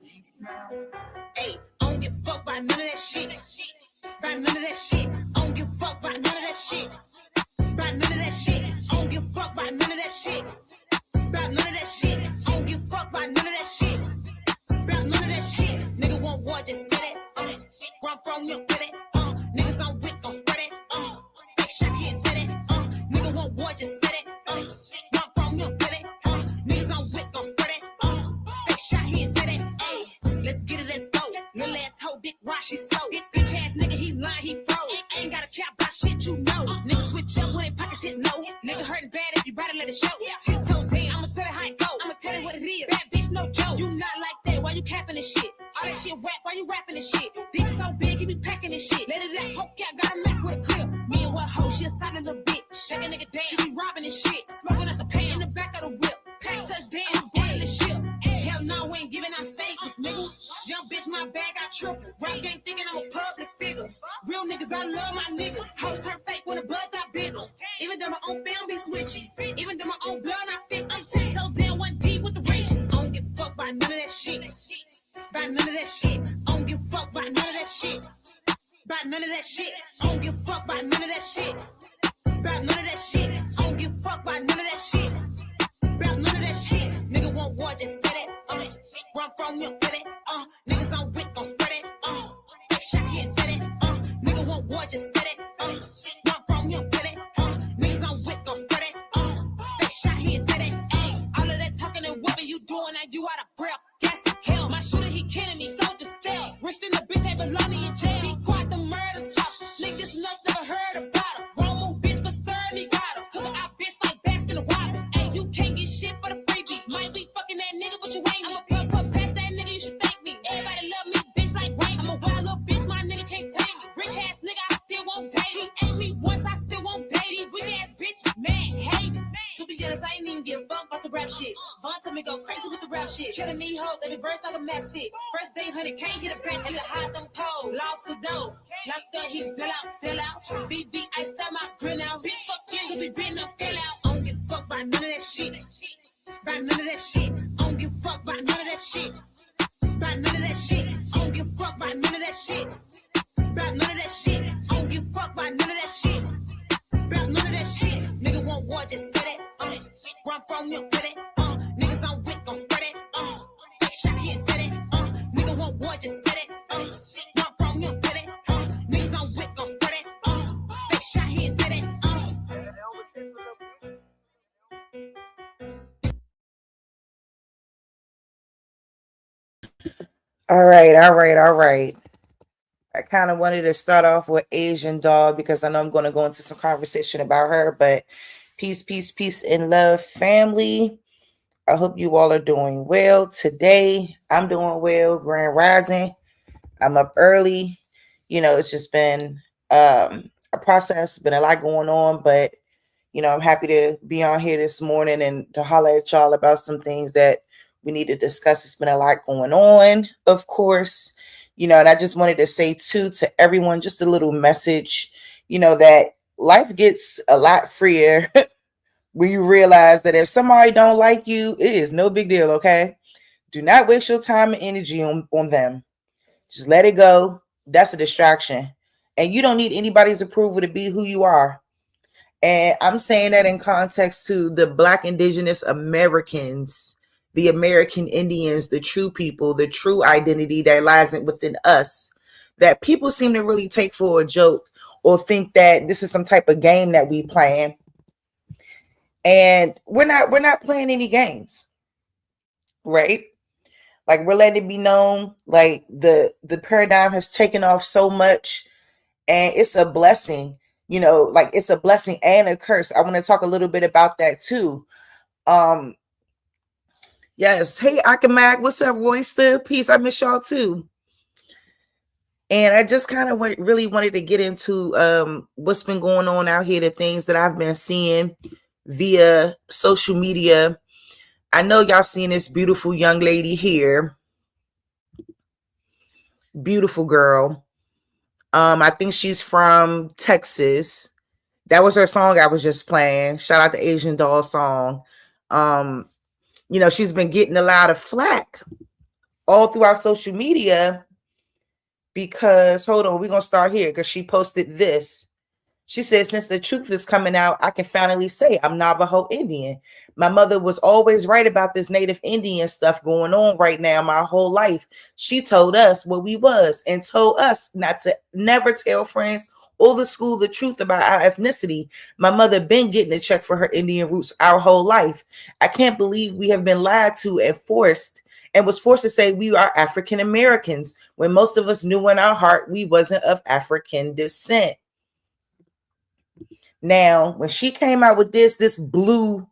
Hey, I don't give a fuck by none of that shit. By none of that shit. I don't give a fuck by none of that shit. By none of that shit. I don't give a fuck by none of that shit. By none of that shit. I don't give a fuck by none of that shit. By none of that shit. Nigga want war, just say that. Run from your get it. Niggas on wick, gon' spread it. Big shot here, say that. Nigga want war, just say that. Run from your get it. Niggas on wick, gon' spread it. Big shot here, say that. Hey, let's get it, let's go. Little ass hoe, dick, why she slow? Bitch ass nigga, he lying, he froze. Ain't got a cap about shit, you know. Nigga switch up when they pockets hit low. Nigga hurting bad if you better let it show. 10 toes down, I'ma tell it how it go. I'ma tell it what it is. Bad bitch, no joke. You not like that, why you capping this shit? All that shit whack, why you rapping this shit? Dick so big, he be packing this shit. Let it out, poke out, got a Mac with a clip. Me and what hoe, she a solid little bitch. Shake a nigga down, she be robbing this shit. Smoking out the pan in the back of the whip. Pack touchdown, boiling the ship. Hell no, we ain't giving out statements, nigga. Young bitch, my bag got triple. Rap gang thinking I'm a public figure. Real niggas, I love my niggas. Hoes turn fake when the buzz got bigger. Even though my own fam be switching. Even though my own blood not thick, I'm 10 toes down, one deep with the racists. I don't give a fuck by none of that shit. By none of that shit. I don't give a fuck by none of that shit. By none of that shit. I don't give a fuck by none of that shit. By none of that shit. I don't give a fuck by none of that shit. By none of that shit. Nigga want war, just say that. Run from your get it. Niggas on wick, gon' spread it. Big shot here, say that. Nigga want war, just say that. Run from your get it. Niggas on wick, gon' spread it. Big shot here, say that. Ay, all of that talking and whooping you doing, now you out of breath. Gas hell, my shooter, he killing me. Soldier stealth. Rich in the bitch, ain't belonging in jail. Be quiet, the murder stop. Sneak this nuts, never heard about her. Wrong move, bitch, for certain he got her. Cook her out, bitch, like Baskin Robbins. Ay, you can't get shit for the freebie. Might be fucking that nigga, but you ain't. I'ma put past that nigga, you should thank me. Everybody love me, bitch, like rain. I'm a wild little bitch, my nigga can't tame me. Rich ass nigga, I still won't date. He ate me once, I still won't date. He weak ass bitch, mad, hate it. To be honest, I ain't even give a fuck about the rap shit. Bond tell me go crazy with the rap shit. Kill the knee hoes, every verse like a match stick. First day, honey, can't hit a back, and the hot them pole. Lost the dough. Locked up, he sell out, fill out. BB, I stop my grin out. Bitch, fuck you, cause we been up, fill out. I don't give a fuck by none of that shit. By none of that shit. I don't give a fuck by none of that shit. By none of that shit. I don't give a fuck by none of that shit. By none of that shit. I don't give a fuck by none of that shit. By none of that shit. Nigga want war, just say that. Run from your get it. Niggas on wick, gon' spread it. Big shot here, say that. Nigga want war, just say that. Run from your get it. Niggas on wick, gon' spread it. Big shot here, say that. All right, all right, all right. I kind of wanted to start off with Asian Doll because I know I'm going to go into some conversation about her, but peace, peace, peace, and love, family. I hope you all are doing well. Today, I'm doing well. Grand Rising. I'm up early. You know, it's just been a process, been a lot going on, but you know, I'm happy to be on here this morning and to holler at y'all about some things that we need to discuss. It's been a lot going on, of course, you know, and I just wanted to say too to everyone, just a little message, you know, that life gets a lot freer when you realize that if somebody don't like you, it is no big deal, okay? Do not waste your time and energy on them. Just let it go. That's a distraction. And you don't need anybody's approval to be who you are. And I'm saying that in context to the Black Indigenous Americans, the American Indians, the true people, the true identity that lies within us, that people seem to really take for a joke or think that this is some type of game that we playing. And we're not playing any games, right? Like, we're letting it be known, like the paradigm has taken off so much, and it's a blessing. You know, like, it's a blessing and a curse. I want to talk a little bit about that too. Yes. Hey, Akamak, what's up, Royster? Peace. I miss y'all too. And I just kind of really wanted to get into what's been going on out here, the things that I've been seeing via social media. I know y'all seen this beautiful young lady here. Beautiful girl. I think she's from Texas. That was her song I was just playing. Shout out the Asian Doll song. You know, she's been getting a lot of flack all throughout social media because, hold on, we're going to start here because she posted this. She said, since the truth is coming out, I can finally say I'm Navajo Indian. My mother was always right about this Native Indian stuff going on right now my whole life. She told us what we was and told us not to never tell friends or the school the truth about our ethnicity. My mother been getting a check for her Indian roots our whole life. I can't believe we have been lied to and was forced to say we are African Americans when most of us knew in our heart we wasn't of African descent. Now, when she came out with this blew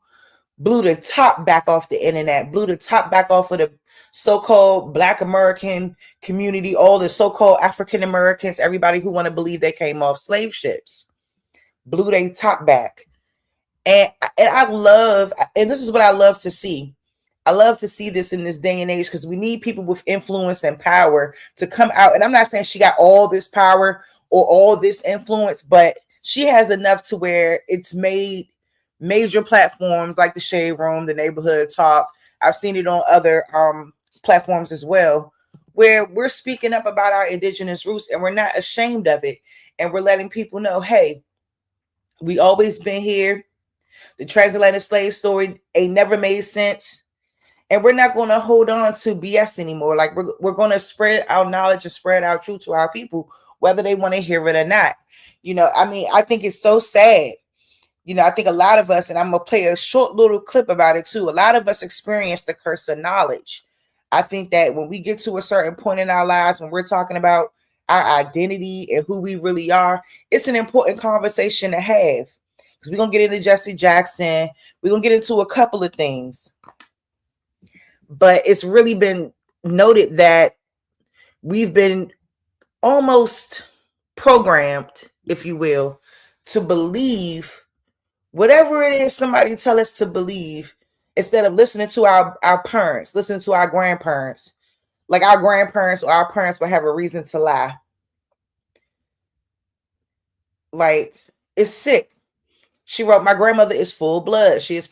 the top back off the internet, blew the top back off of the so-called Black American community, all the so-called African Americans, everybody who want to believe they came off slave ships, blew their top back. And I love, and this is what I love to see. I love to see this in this day and age because we need people with influence and power to come out. And I'm not saying she got all this power or all this influence, but she has enough to where it's made major platforms like the Shade Room, the Neighborhood Talk. I've seen it on other platforms as well, where we're speaking up about our indigenous roots and we're not ashamed of it. And we're letting people know, hey, we always been here. The transatlantic slave story ain't never made sense. And we're not going to hold on to BS anymore. Like we're going to spread our knowledge and spread our truth to our people, whether they want to hear it or not. You know, I mean, I think it's so sad. You know, I think a lot of us, and I'm going to play a short little clip about it too. A lot of us experience the curse of knowledge. I think that when we get to a certain point in our lives, when we're talking about our identity and who we really are, it's an important conversation to have. Because we're going to get into Jesse Jackson. We're going to get into a couple of things. But it's really been noted that we've been almost programmed, if you will, to believe whatever it is somebody tell us to believe instead of listening to our parents, listening to our grandparents. Like our grandparents or our parents would have a reason to lie. Like, it's sick. She wrote, my grandmother is full blood. She is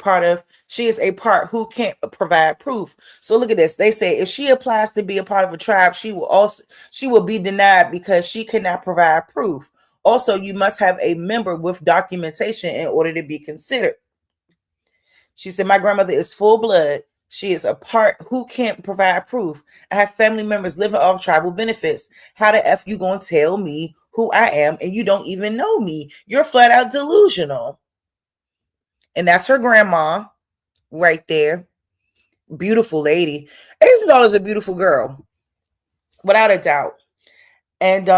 a part who can't provide proof. So look at this. They say if she applies to be a part of a tribe, she will be denied because she cannot provide proof. Also, you must have a member with documentation in order to be considered. She said, my grandmother is full blood. She is a part who can't provide proof. I have family members living off tribal benefits. How the F you gonna tell me who I am and you don't even know me? You're flat out delusional. And that's her grandma right there. Beautiful lady. Asian Doll is a beautiful girl, without a doubt. And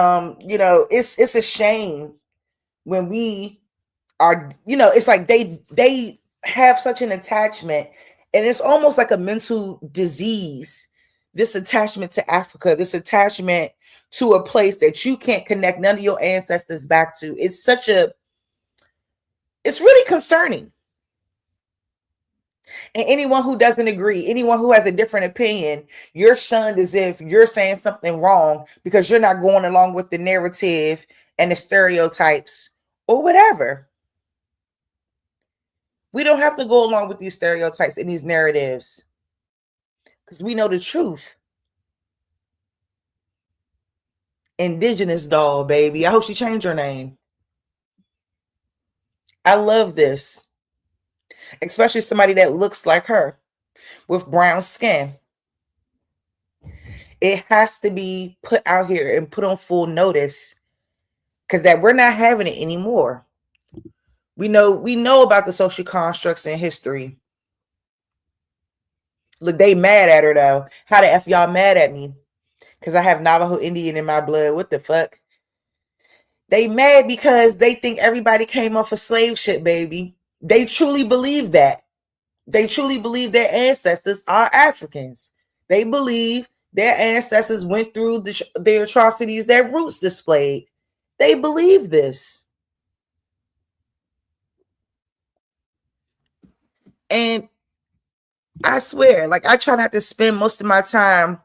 you know, it's a shame when we are, you know, it's like they have such an attachment, and it's almost like a mental disease. This attachment to Africa, this attachment to a place that you can't connect none of your ancestors back to. It's really concerning. And anyone who doesn't agree, anyone who has a different opinion, you're shunned as if you're saying something wrong because you're not going along with the narrative and the stereotypes or whatever. We don't have to go along with these stereotypes and these narratives because we know the truth. Indigenous Doll, baby. I hope she changed her name. I love this. Especially somebody that looks like her with brown skin. It has to be put out here and put on full notice because that we're not having it anymore. We know about the social constructs in history. Look, they mad at her though. How the F y'all mad at me? Because I have Navajo Indian in my blood. What the fuck? They mad because they think everybody came off a slave ship, baby. They truly believe that. They truly believe their ancestors are Africans. They believe their ancestors went through the atrocities their roots displayed. They believe this. And I swear, like, I try not to spend most of my time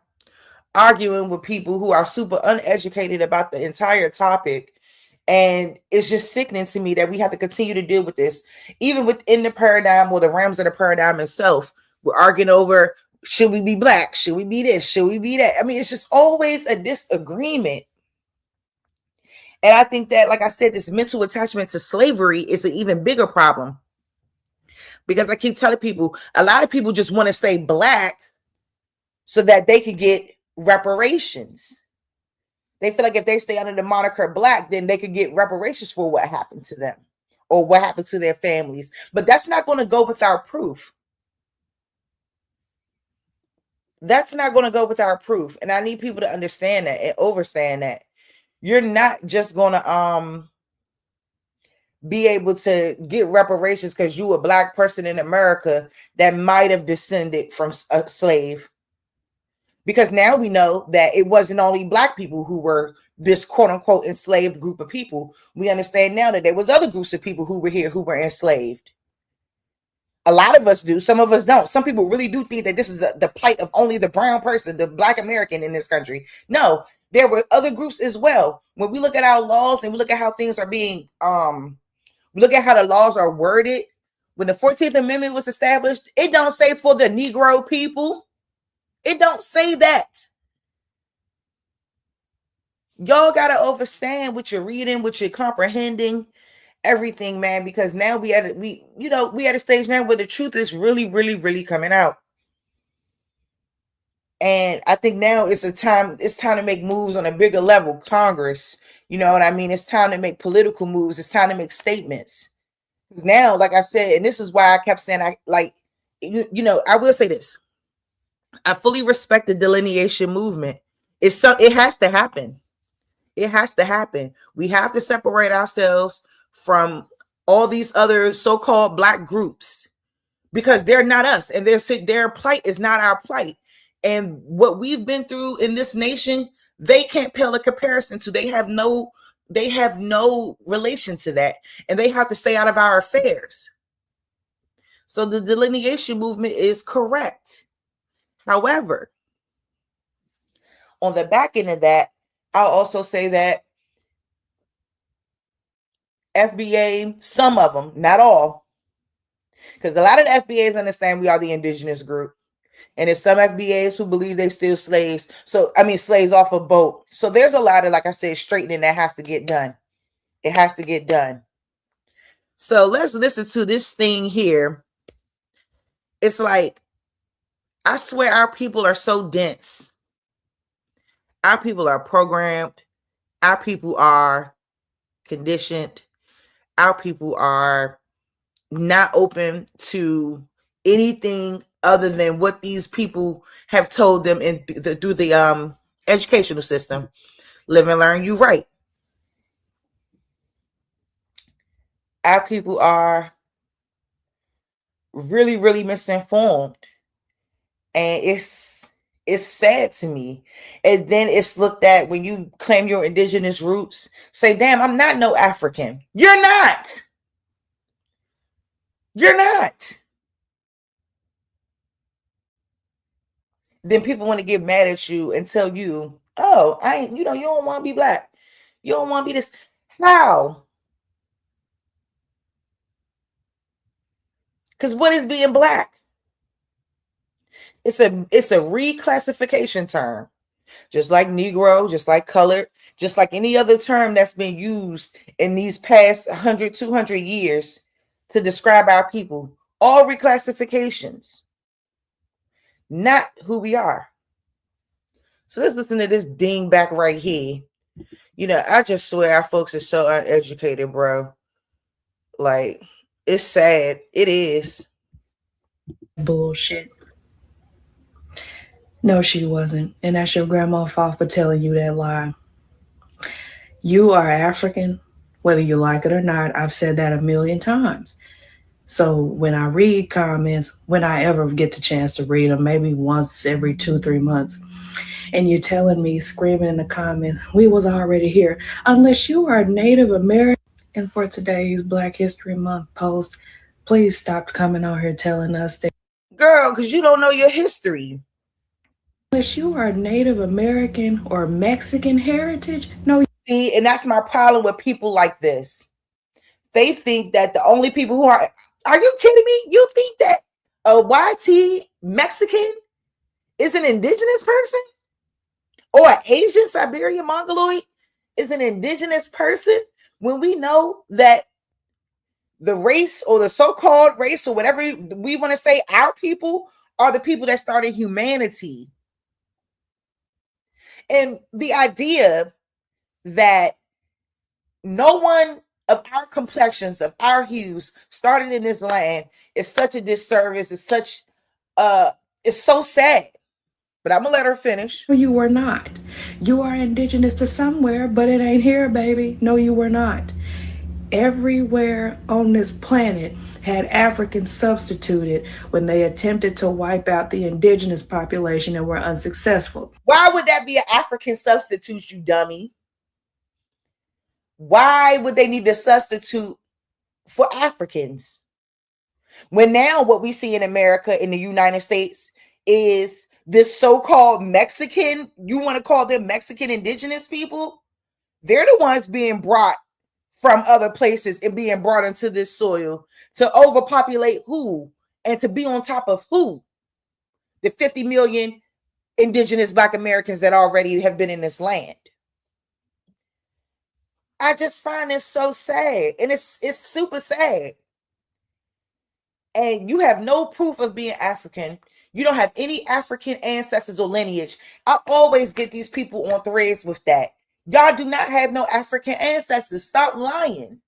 arguing with people who are super uneducated about the entire topic. And it's just sickening to me that we have to continue to deal with this, even within the paradigm or the realms of the paradigm itself. We're arguing over Should we be black? Should we be this? Should we be that? I mean, it's just always a disagreement. And I think that, like I said, this mental attachment to slavery is an even bigger problem. Because I keep telling people, a lot of people just want to stay black so that they can get reparations. They feel like if they stay under the moniker black, then they could get reparations for what happened to them or what happened to their families. But that's not going to go without proof. That's not going to go without proof. And I need people to understand that and understand that. You're not just going to be able to get reparations because you a black person in America that might have descended from a slave. Because now we know that it wasn't only black people who were this quote unquote enslaved group of people. We understand now that there was other groups of people who were here who were enslaved. A lot of us do. Some of us don't. Some people really do think that this is the plight of only the brown person, the black American in this country. No, there were other groups as well. When we look at our laws and we look at how things are being, we look at how the laws are worded. When the 14th Amendment was established, it don't say for the Negro people. It don't say that. Y'all got to understand what you're reading, what you're comprehending, everything, man, because now we at a stage now where the truth is really coming out. And I think now it's time to make moves on a bigger level. Congress, you know what I mean? It's time to make political moves. It's time to make statements. Because now, like I said, and this is why I kept saying, I will say this. I fully respect the delineation movement. It has to happen. It has to happen. We have to separate ourselves from all these other so-called black groups because they're not us, and their plight is not our plight. And what we've been through in this nation, they can't pale a comparison to. They have no relation to that, and they have to stay out of our affairs. So the delineation movement is correct. However, on the back end of that, I'll also say that FBA, some of them, not all, because a lot of the FBAs understand we are the indigenous group. And there's some FBAs who believe they're still slaves. Slaves off a boat. So there's a lot of, like I said, straightening that has to get done. It has to get done. So let's listen to this thing here. It's like, I swear our people are so dense. Our people are programmed. Our people are conditioned. Our people are not open to anything other than what these people have told them through the educational system. Live and learn, you right. Our people are really misinformed. And it's sad to me. And then it's looked at when you claim your indigenous roots, say, damn, I'm not no African. You're not. You're not. Then people want to get mad at you and tell you, oh, you don't want to be black. You don't want to be this. How? Because what is being black? It's a reclassification term, just like Negro, just like colored, just like any other term that's been used in these past 100, 200 years to describe our people. All reclassifications, not who we are. So let's listen to this dingback right here. I just swear our folks are so uneducated, bro. Like, it's sad. It is. Bullshit. No, she wasn't. And that's your grandma's fault for telling you that lie. You are African, whether you like it or not. I've said that a million times. So when I read comments, when I ever get the chance to read them, maybe once every 2-3 months, and you're telling me, screaming in the comments, we was already here. Unless you are a Native American. And for today's Black History Month post, please stop coming on here telling us that. Girl, because you don't know your history. Unless you are Native American or Mexican heritage, no. See, and that's my problem with people like this. They think that the only people who are you kidding me? You think that a YT Mexican is an indigenous person, or an Asian Siberian Mongoloid is an indigenous person, when we know that the race or the so-called race or whatever we want to say, our people are the people that started humanity. And the idea that no one of our complexions, of our hues, started in this land is such a disservice. It's so sad. But I'm gonna let her finish. No, you were not. You are indigenous to somewhere, but it ain't here, baby. No, you were not. Everywhere on this planet had Africans substituted when they attempted to wipe out the indigenous population and were unsuccessful. Why would that be an African substitute, you dummy? Why would they need to substitute for Africans? When now what we see in America, in the United States, is this so-called Mexican, you want to call them Mexican indigenous people? They're the ones being brought from other places and being brought into this soil to overpopulate who? And to be on top of who? The 50 million indigenous Black Americans that already have been in this land. I just find this so sad. And it's super sad. And you have no proof of being African. You don't have any African ancestors or lineage. I always get these people on threads with that. Y'all do not have no African ancestors. Stop lying.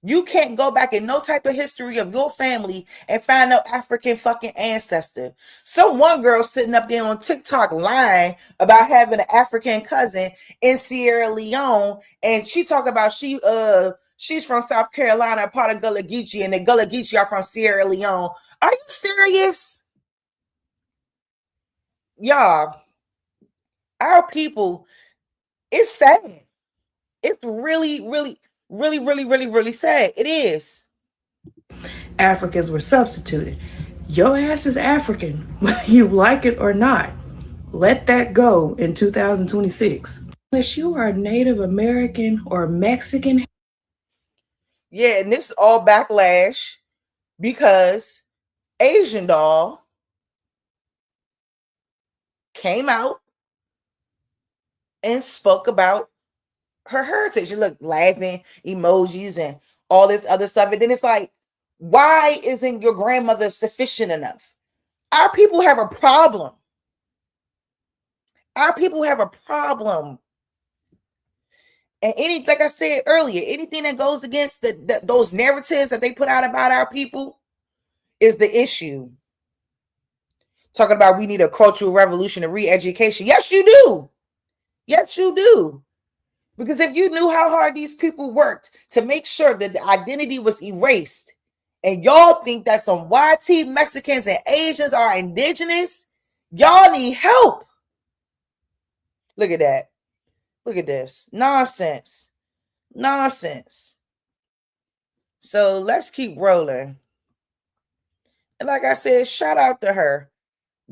You can't go back in no type of history of your family and find no African fucking ancestor. Some one girl sitting up there on TikTok lying about having an African cousin in Sierra Leone, and she talk about she's from South Carolina, part of Gullah Geechee, and the Gullah Geechee are from Sierra Leone. Are you serious? Y'all, our people, it's sad. It's really, really, really, really, really, really sad. It is. Africans were substituted. Your ass is African, whether you like it or not. Let that go in 2026. Unless you are Native American or Mexican. Yeah, and this is all backlash because Asian Doll came out and spoke about her heritage. You look laughing emojis and all this other stuff. And then it's like, why isn't your grandmother sufficient enough? Our people have a problem. Our people have a problem. And like I said earlier, anything that goes against those narratives that they put out about our people is the issue. Talking about we need a cultural revolution, a re-education. Yes, you do. Yes, you do. Because if you knew how hard these people worked to make sure that the identity was erased, and y'all think that some YT Mexicans and Asians are indigenous, y'all need help. Look at that. Look at this. Nonsense. Nonsense. So let's keep rolling. And like I said, shout out to her,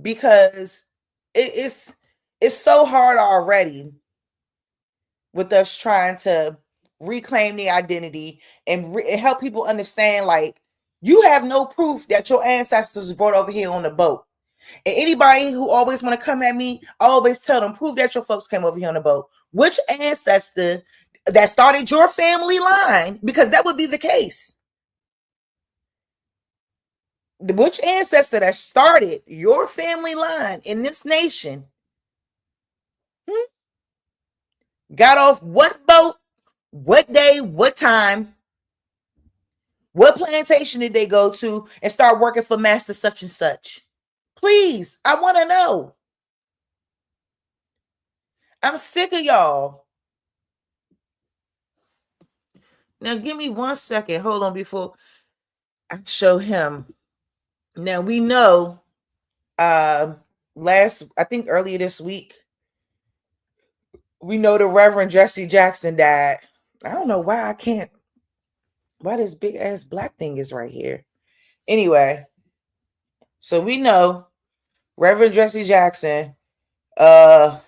because it's so hard already with us trying to reclaim the identity and help people understand, like, you have no proof that your ancestors were brought over here on the boat. And anybody who always want to come at me, I always tell them, prove that your folks came over here on the boat. Which ancestor that started your family line? Because that would be the case. Which ancestor that started your family line in this nation got off what boat, what day, what time, what plantation did they go to and start working for Master such and such? Please, I want to know. I'm sick of y'all. Now, give me 1 second. Hold on before I show him. Now, we know I think earlier this week, we know the Reverend Jesse Jackson died. I don't know why this big ass black thing is right here. Anyway, so we know Reverend Jesse Jackson, they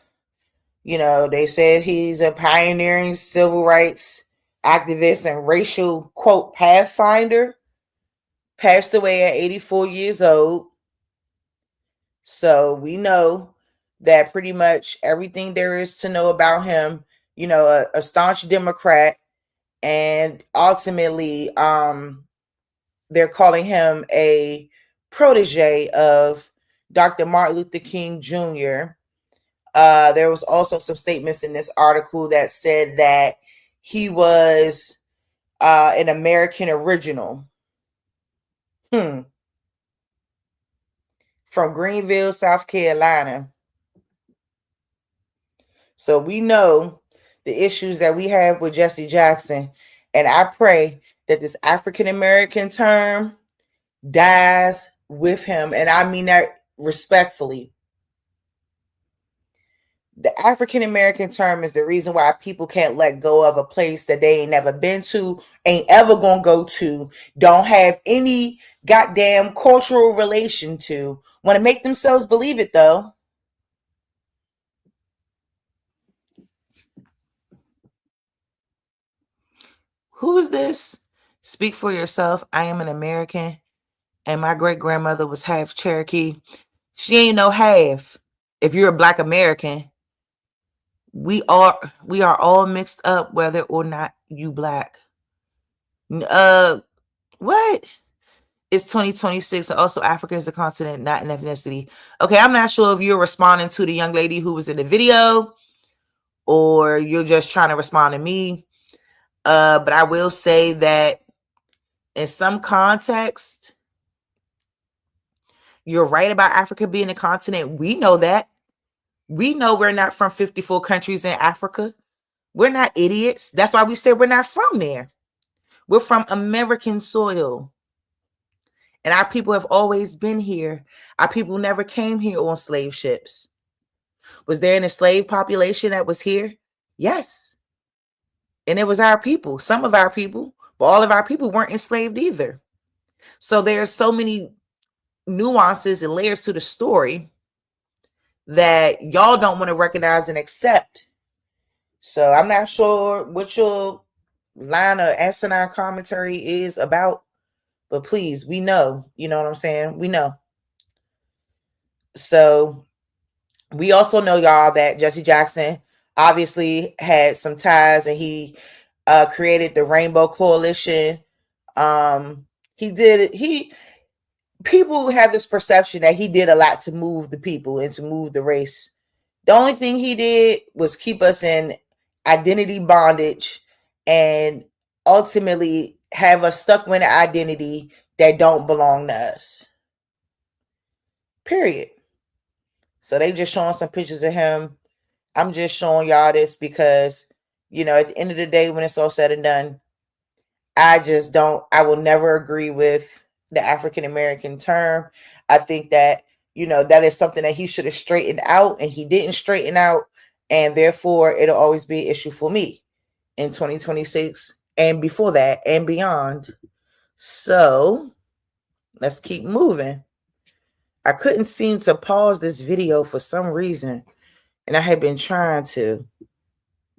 said he's a pioneering civil rights activist and racial, quote, pathfinder, passed away at 84 years old. So we know that pretty much everything there is to know about him, you know, a staunch Democrat, and ultimately they're calling him a protege of Dr. Martin Luther King Jr. There was also some statements in this article that said that he was an American original. From Greenville, South Carolina. So we know the issues that we have with Jesse Jackson. And I pray that this African American term dies with him. And I mean that respectfully. The African American term is the reason why people can't let go of a place that they ain't never been to, ain't ever gonna go to, don't have any goddamn cultural relation to. Want to make themselves believe it though. Who is this? Speak for yourself. I am an American, and my great grandmother was half Cherokee. She ain't no half. If you're a Black American, we are all mixed up, whether or not you Black. What? It's 2026, and also Africa is a continent, not an ethnicity. Okay, I'm not sure if you're responding to the young lady who was in the video, or you're just trying to respond to me. But I will say that in some context, you're right about Africa being a continent. We know that. We know we're not from 54 countries in Africa. We're not idiots. That's why we say we're not from there. We're from American soil. And our people have always been here. Our people never came here on slave ships. Was there an enslaved population that was here? Yes. And it was our people, some of our people, but all of our people weren't enslaved either. So there's so many nuances and layers to the story that y'all don't want to recognize and accept. So I'm not sure what your line of asinine commentary is about, but please, we know, you know what I'm saying? We know. So we also know, y'all, that Jesse Jackson obviously had some ties, and he created the Rainbow Coalition. People have this perception that he did a lot to move the people and to move the race. The only thing he did was keep us in identity bondage and ultimately have us stuck with an identity that don't belong to us. Period. So they just showing some pictures of him. I'm just showing y'all this because, you know, at the end of the day, when it's all said and done, I will never agree with the African American term. I think that, you know, that is something that he should have straightened out, and he didn't straighten out. And therefore, it'll always be an issue for me in 2026 and before that and beyond. So let's keep moving. I couldn't seem to pause this video for some reason, and I had been trying to.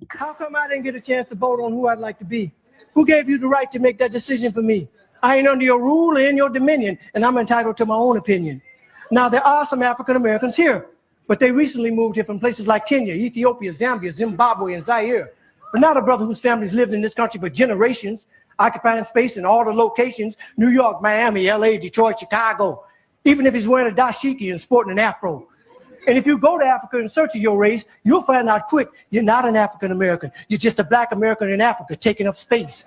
How come I didn't get a chance to vote on who I'd like to be? Who gave you the right to make that decision for me? I ain't under your rule or in your dominion, and I'm entitled to my own opinion. Now, there are some African Americans here, but they recently moved here from places like Kenya, Ethiopia, Zambia, Zimbabwe, and Zaire. But not a brother whose family's lived in this country for generations, occupying space in all the locations: New York, Miami, LA, Detroit, Chicago. Even if he's wearing a dashiki and sporting an afro. And if you go to Africa in search of your race, you'll find out quick you're not an African American. You're just a Black American in Africa taking up space.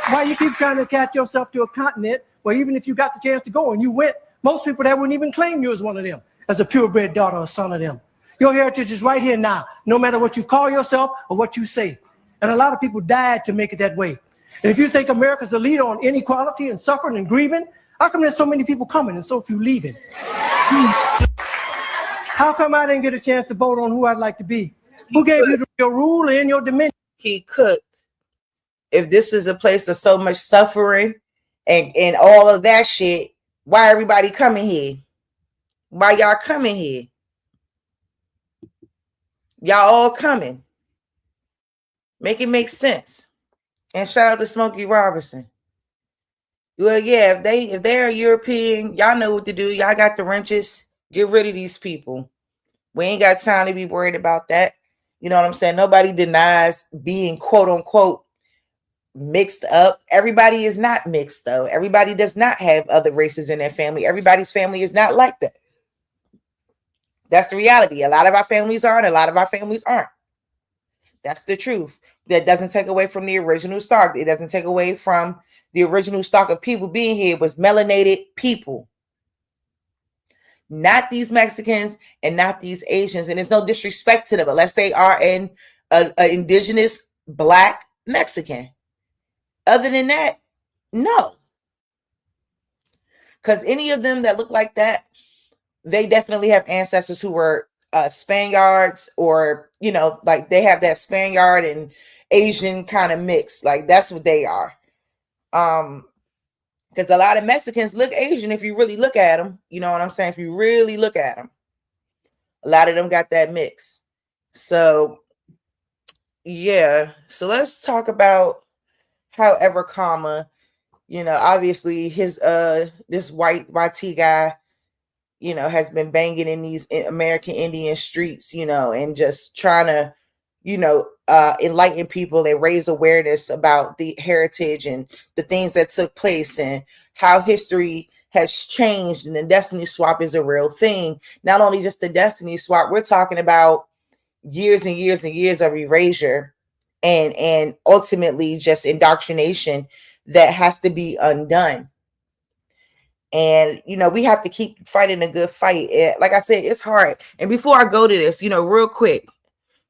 Why you keep trying to attach yourself to a continent where even if you got the chance to go and you went, most people that wouldn't even claim you as one of them, as a purebred daughter or son of them. Your heritage is right here now, no matter what you call yourself or what you say. And a lot of people died to make it that way. And if you think America's the leader on inequality and suffering and grieving, how come there's so many people coming and so few leaving? How come I didn't get a chance to vote on who I'd like to be? Who gave you your rule and your dominion? He cooked. If this is a place of so much suffering and all of that shit, why everybody coming here? Why y'all coming here? Y'all all coming. Make it make sense. And shout out to Smokey Robinson. Well, yeah, if they're European, y'all know what to do. Y'all got the wrenches. Get rid of these people. We ain't got time to be worried about that. You know what I'm saying? Nobody denies being quote unquote mixed up. Everybody is not mixed though. Everybody does not have other races in their family. Everybody's family is not like that. That's the reality. A lot of our families are, and a lot of our families aren't. That's the truth. That doesn't take away from the original stock. It doesn't take away from the original stock of people being here. It was melanated people. Not these Mexicans and not these Asians. And there's no disrespect to them unless they are an indigenous Black Mexican. Other than that, no. Because any of them that look like that, they definitely have ancestors who were Spaniards, or, you know, like they have that Spaniard and Asian kind of mix. Like that's what they are. Because a lot of Mexicans look Asian if you really look at them. You know what I'm saying? If you really look at them, a lot of them got that mix. So, yeah. So let's talk about however comma, you know, obviously his this white YT guy, you know, has been banging in these American Indian streets, you know, and just trying to, you know, enlighten people and raise awareness about the heritage and the things that took place and how history has changed. And the destiny swap is a real thing. Not only just the destiny swap, we're talking about years and years and years of erasure and ultimately just indoctrination that has to be undone. And, you know, we have to keep fighting a good fight. And like I said, it's hard. And before I go to this, you know, real quick,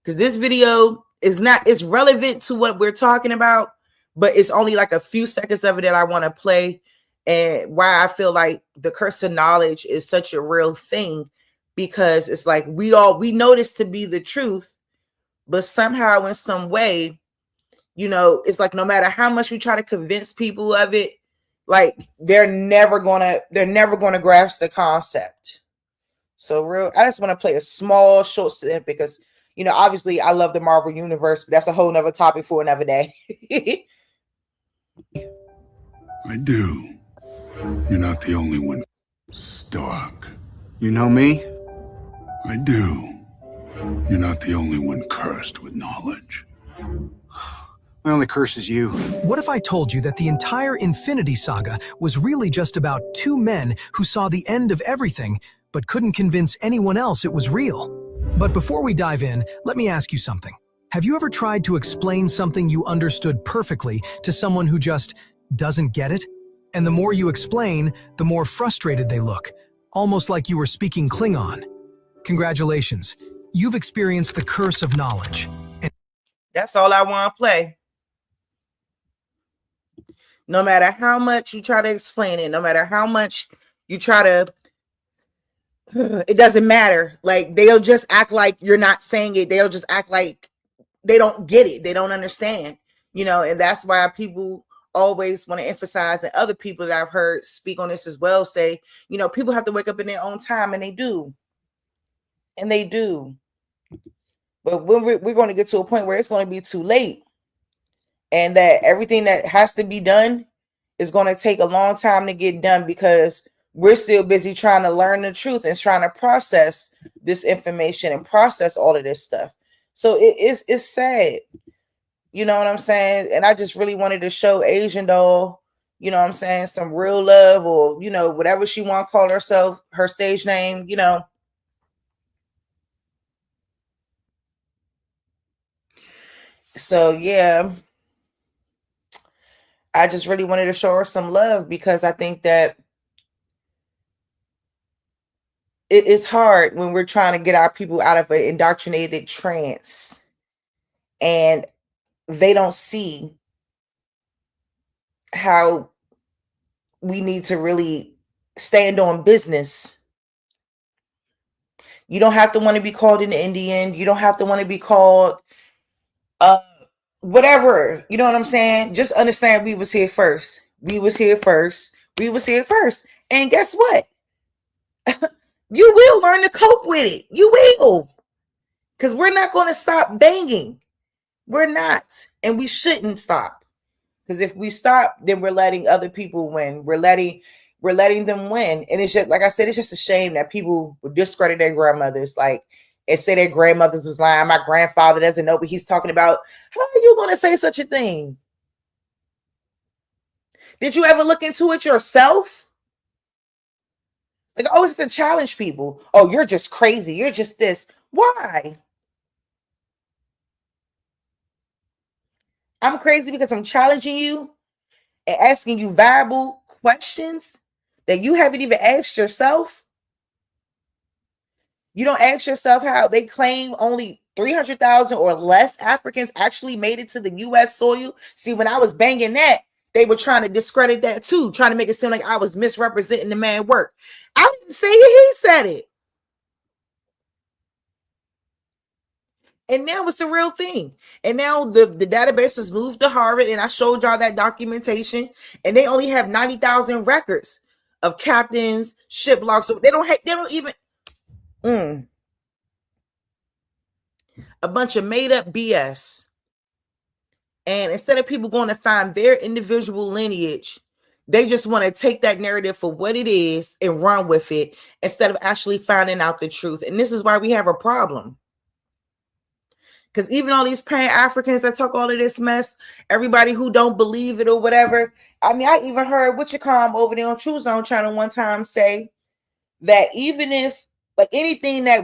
because this video is not, it's relevant to what we're talking about, but it's only like a few seconds of it that I want to play, and why I feel like the curse of knowledge is such a real thing, because it's like we know this to be the truth, but somehow in some way, you know, it's like no matter how much we try to convince people of it, like they're never gonna grasp the concept. So I just want to play a small short snip because, you know, obviously I love the Marvel Universe, but that's a whole nother topic for another day. I do. You're not the only one. Stark. You know me? I do. You're not the only one cursed with knowledge. My only curse is you. What if I told you that the entire Infinity Saga was really just about two men who saw the end of everything, but couldn't convince anyone else it was real? But before we dive in, let me ask you something. Have you ever tried to explain something you understood perfectly to someone who just doesn't get it? And the more you explain, the more frustrated they look, almost like you were speaking Klingon. Congratulations, you've experienced the curse of knowledge. That's all I want to play. No matter how much you try to explain it, no matter how much you try to, it doesn't matter. Like, they'll just act like you're not saying it. They'll just act like they don't get it. They don't understand, you know, and that's why people always want to emphasize, and other people that I've heard speak on this as well say, you know, people have to wake up in their own time, and they do. And they do. But when we're going to get to a point where it's going to be too late, and that everything that has to be done is going to take a long time to get done, because we're still busy trying to learn the truth and trying to process this information and process all of this stuff. So it's sad. You know what I'm saying? And I just really wanted to show Asian Doll, you know what I'm saying, some real love, or, you know, whatever she want to call herself, her stage name, you know. So, yeah. I just really wanted to show her some love, because I think that it's hard when we're trying to get our people out of an indoctrinated trance and they don't see how we need to really stand on business. You don't have to want to be called an Indian. You don't have to want to be called whatever, you know what I'm saying? Just understand we was here first. We was here first. And guess what? You will learn to cope with it. You will. Because we're not going to stop banging. We're not. And we shouldn't stop. Because if we stop, then we're letting other people win. We're letting them win. And it's just, like I said, it's just a shame that people would discredit their grandmothers, like, and say their grandmothers was lying. My grandfather doesn't know what he's talking about. How are you going to say such a thing? Did you ever look into it yourself? Like, I always have to challenge people. Oh, you're just crazy. You're just this. Why? I'm crazy because I'm challenging you and asking you viable questions that you haven't even asked yourself. You don't ask yourself how they claim only 300,000 or less Africans actually made it to the U.S. soil. See, when I was banging that, they were trying to discredit that too, trying to make it seem like I was misrepresenting the man's work. I didn't say it, he said it. And now it's the real thing. And now the database has moved to Harvard, and I showed y'all that documentation, and they only have 90,000 records of captains, ship logs. So they don't even a bunch of made up BS. And instead of people going to find their individual lineage, they just want to take that narrative for what it is and run with it instead of actually finding out the truth. And this is why we have a problem. Because even all these Pan-Africans that talk all of this mess, everybody who don't believe it or whatever. I mean, I even heard Witchcom over there on True Zone channel one time say that even if, like, anything that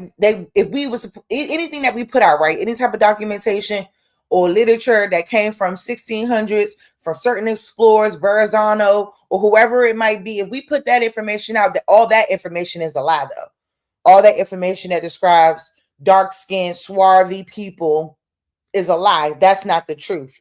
anything that we put out, right, any type of documentation or literature that came from 1600s, from certain explorers, Verrazano, or whoever it might be, if we put that information out, that all that information is a lie, though. All that information that describes dark-skinned, swarthy people is a lie. That's not the truth.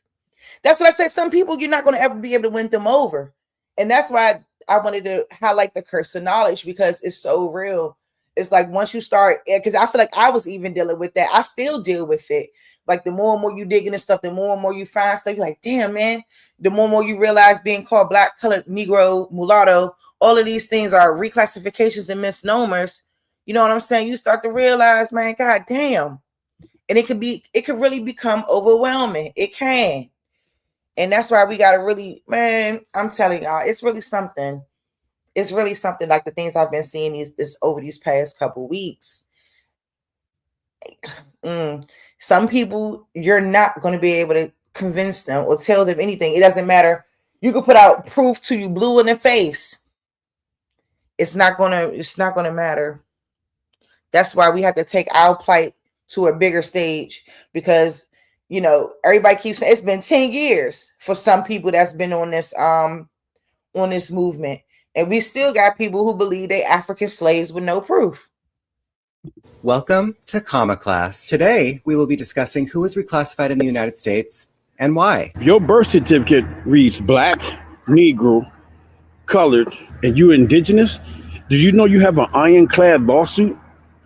That's what I said. Some people, you're not going to ever be able to win them over. And that's why I wanted to highlight the curse of knowledge, because it's so real. It's like once you start, because I feel like I was even dealing with that. I still deal with it. Like the more and more you dig into stuff, the more and more you find stuff. You're like, damn, man. The more and more you realize being called black, colored, Negro, mulatto, all of these things are reclassifications and misnomers. You know what I'm saying? You start to realize, man, God damn. And it could really become overwhelming. It can. And that's why we got to really, man, I'm telling y'all, it's really something. It's really something, like the things I've been seeing over these past couple weeks. Some people, you're not going to be able to convince them or tell them anything. It doesn't matter. You can put out proof to you blue in the face. It's not gonna matter. That's why we have to take our plight to a bigger stage, because, you know, everybody keeps saying it's been 10 years for some people that's been on this movement. And we still got people who believe they African slaves with no proof. Welcome to Comma Class. Today, we will be discussing who was reclassified in the United States and why. Your birth certificate reads black, Negro, colored, and you're indigenous. Do you know you have an ironclad lawsuit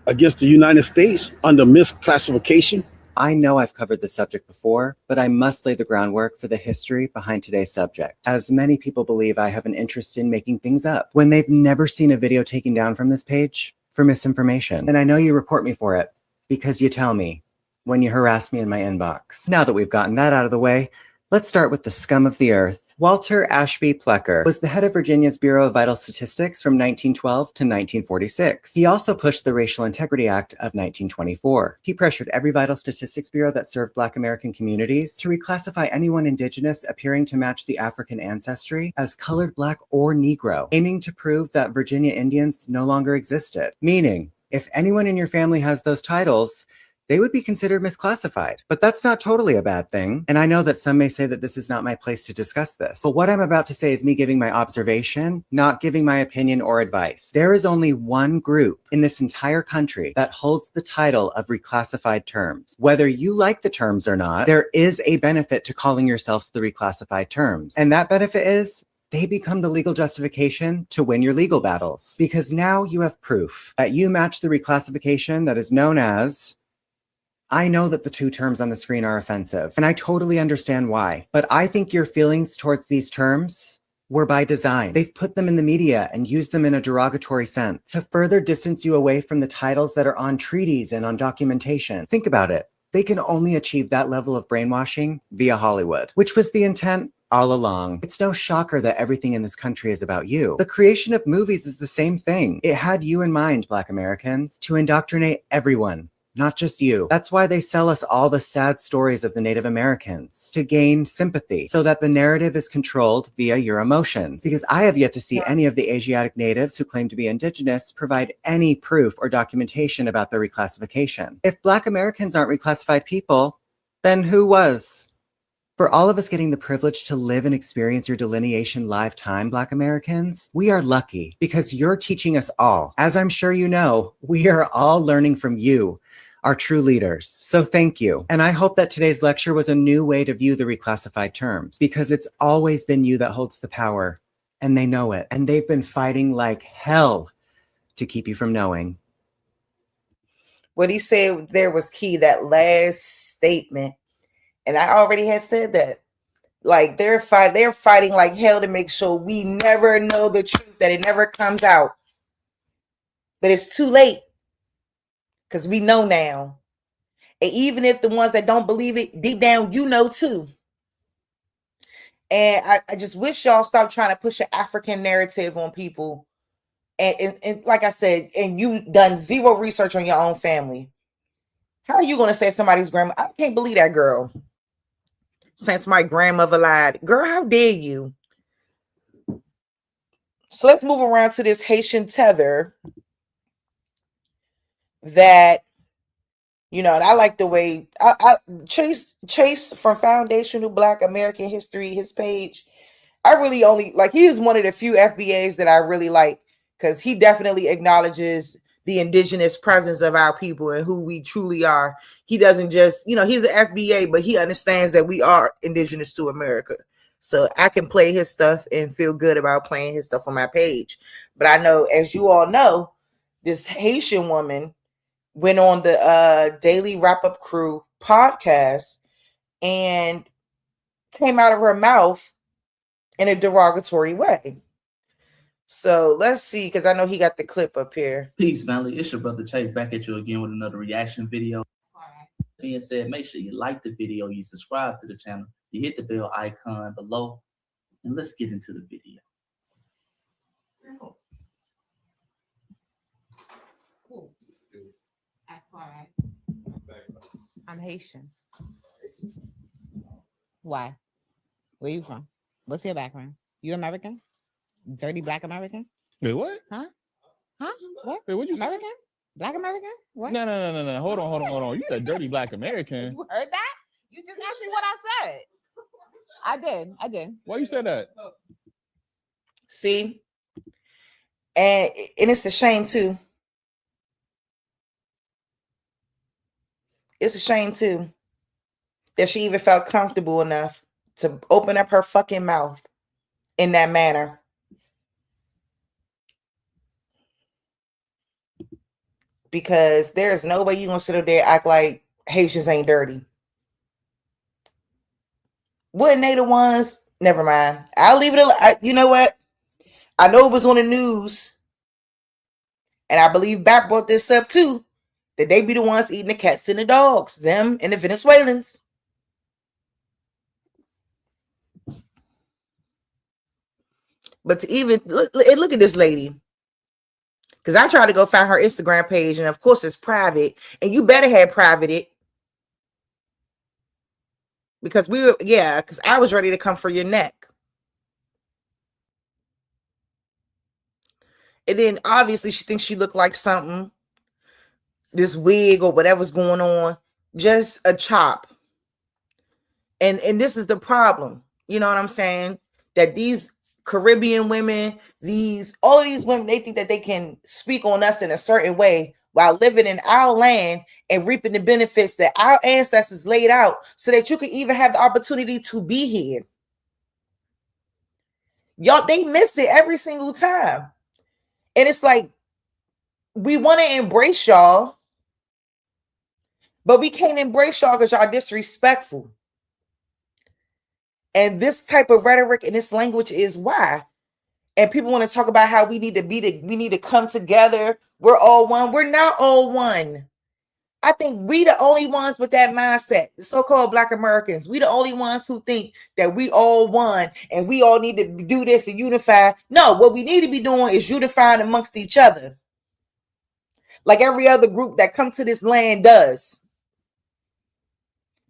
against the United States under misclassification? I know I've covered this subject before, but I must lay the groundwork for the history behind today's subject, as many people believe I have an interest in making things up when they've never seen a video taken down from this page for misinformation. And I know you report me for it because you tell me when you harass me in my inbox. Now that we've gotten that out of the way, let's start with the scum of the earth. Walter Ashby Plecker was the head of Virginia's Bureau of Vital Statistics from 1912 to 1946. He also pushed the Racial Integrity Act of 1924. He pressured every vital statistics bureau that served Black American communities to reclassify anyone indigenous appearing to match the African ancestry as colored, Black, or Negro, aiming to prove that Virginia Indians no longer existed. Meaning, if anyone in your family has those titles, they would be considered misclassified. But that's not totally a bad thing. And I know that some may say that this is not my place to discuss this. But what I'm about to say is me giving my observation, not giving my opinion or advice. There is only one group in this entire country that holds the title of reclassified terms. Whether you like the terms or not, there is a benefit to calling yourselves the reclassified terms. And that benefit is they become the legal justification to win your legal battles. Because now you have proof that you match the reclassification that is known as... I know that the two terms on the screen are offensive, and I totally understand why, but I think your feelings towards these terms were by design. They've put them in the media and used them in a derogatory sense to further distance you away from the titles that are on treaties and on documentation. Think about it. They can only achieve that level of brainwashing via Hollywood, which was the intent all along. It's no shocker that everything in this country is about you. The creation of movies is the same thing. It had you in mind, Black Americans, to indoctrinate everyone. Not just you. That's why they sell us all the sad stories of the Native Americans, to gain sympathy, so that the narrative is controlled via your emotions. Because I have yet to see any of the Asiatic natives who claim to be indigenous provide any proof or documentation about their reclassification. If Black Americans aren't reclassified people, then who was? For all of us getting the privilege to live and experience your delineation live time, Black Americans, we are lucky because you're teaching us all. As I'm sure you know, we are all learning from you, our true leaders. So thank you. And I hope that today's lecture was a new way to view the reclassified terms, because it's always been you that holds the power, and they know it. And they've been fighting like hell to keep you from knowing. What he said there was key, that last statement. And I already had said that. Like they're fighting like hell to make sure we never know the truth, that it never comes out. But it's too late, because we know now. And even if the ones that don't believe it, deep down, you know too. And I just wish y'all stop trying to push an African narrative on people. And like I said, and you done zero research on your own family. How are you going to say somebody's grandma? I can't believe that girl. Since my grandmother lied. Girl, how dare you? So let's move around to this Haitian tether that, you know, and I like the way Chase from Foundational Black American History, his page, I really only like, he is one of the few FBAs that I really like, because he definitely acknowledges the indigenous presence of our people and who we truly are. He doesn't just, you know, he's an FBA, but he understands that we are indigenous to America. So I can play his stuff and feel good about playing his stuff on my page. But I know, as you all know, this Haitian woman went on the Daily Wrap-Up Crew podcast and came out of her mouth in a derogatory way. So let's see, because I know he got the clip up here. Peace, family. It's your brother Chase back at you again with another reaction video. That being said, make sure you like the video, you subscribe to the channel, you hit the bell icon below, and let's get into the video. Cool. I'm Haitian. Why? Where you from? What's your background? You American? Dirty Black American? Wait, what? Huh? What? Wait, what you American? say? Black American? What? No. Hold on. You said dirty Black American. You heard that? You just asked me what I said. I did. Why you said that? See? And it's a shame too. It's a shame too that she even felt comfortable enough to open up her fucking mouth in that manner. Because there's no way you're going to sit up there and act like Haitians ain't dirty. Wouldn't they the ones? Never mind. I'll leave it alone. You know what? I know it was on the news. And I believe Bat brought this up too. That they be the ones eating the cats and the dogs. Them and the Venezuelans. But to even look at this lady. Because I tried to go find her Instagram page, and of course it's private, and you better have private it. Because because I was ready to come for your neck. And then obviously she thinks she looked like something, this wig or whatever's going on, just a chop. And this is the problem. You know what I'm saying? That these Caribbean women, all of these women, they think that they can speak on us in a certain way while living in our land and reaping the benefits that our ancestors laid out so that you could even have the opportunity to be here. Y'all, they miss it every single time. And it's like, we want to embrace y'all, but we can't embrace y'all because y'all disrespectful. And this type of rhetoric and this language is why. And people want to talk about how we need to come together. We're all one. We're not all one. I think we the only ones with that mindset, the so-called Black Americans. We the only ones who think that we all one and we all need to do this and unify. No, what we need to be doing is unifying amongst each other. Like every other group that come to this land does.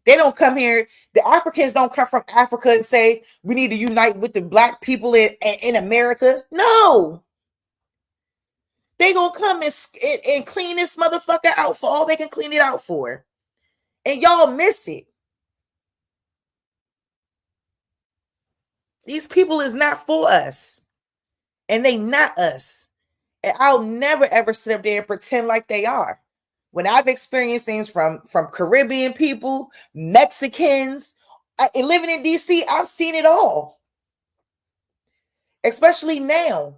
They don't come here. The Africans don't come from Africa and say we need to unite with the Black people in America. No. They gonna come and clean this motherfucker out for all they can clean it out for. And y'all miss it. These people is not for us. And they not us. And I'll never ever sit up there and pretend like they are. When I've experienced things from Caribbean people, Mexicans, and living in DC, I've seen it all. Especially now.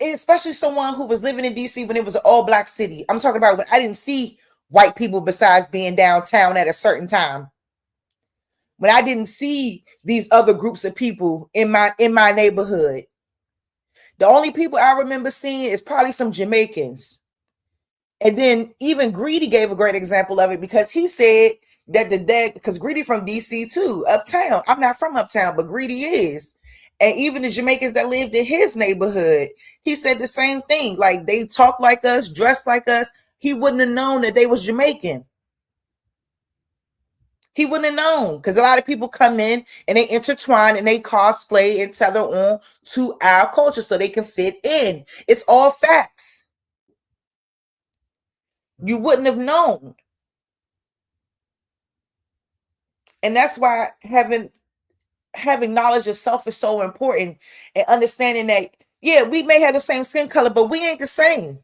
Especially someone who was living in DC when it was an all-Black city. I'm talking about when I didn't see white people besides being downtown at a certain time. When I didn't see these other groups of people in my neighborhood. The only people I remember seeing is probably some Jamaicans. And then even Greedy gave a great example of it because he said that because Greedy from DC too, uptown. I'm not from uptown, but Greedy is. And even the Jamaicans that lived in his neighborhood, he said the same thing. Like they talk like us, dress like us. He wouldn't have known that they was Jamaican. He wouldn't have known because a lot of people come in and they intertwine and they cosplay and tether on to our culture so they can fit in. It's all facts. You wouldn't have known. And that's why having knowledge of self is so important and understanding that, yeah, we may have the same skin color, but we ain't the same.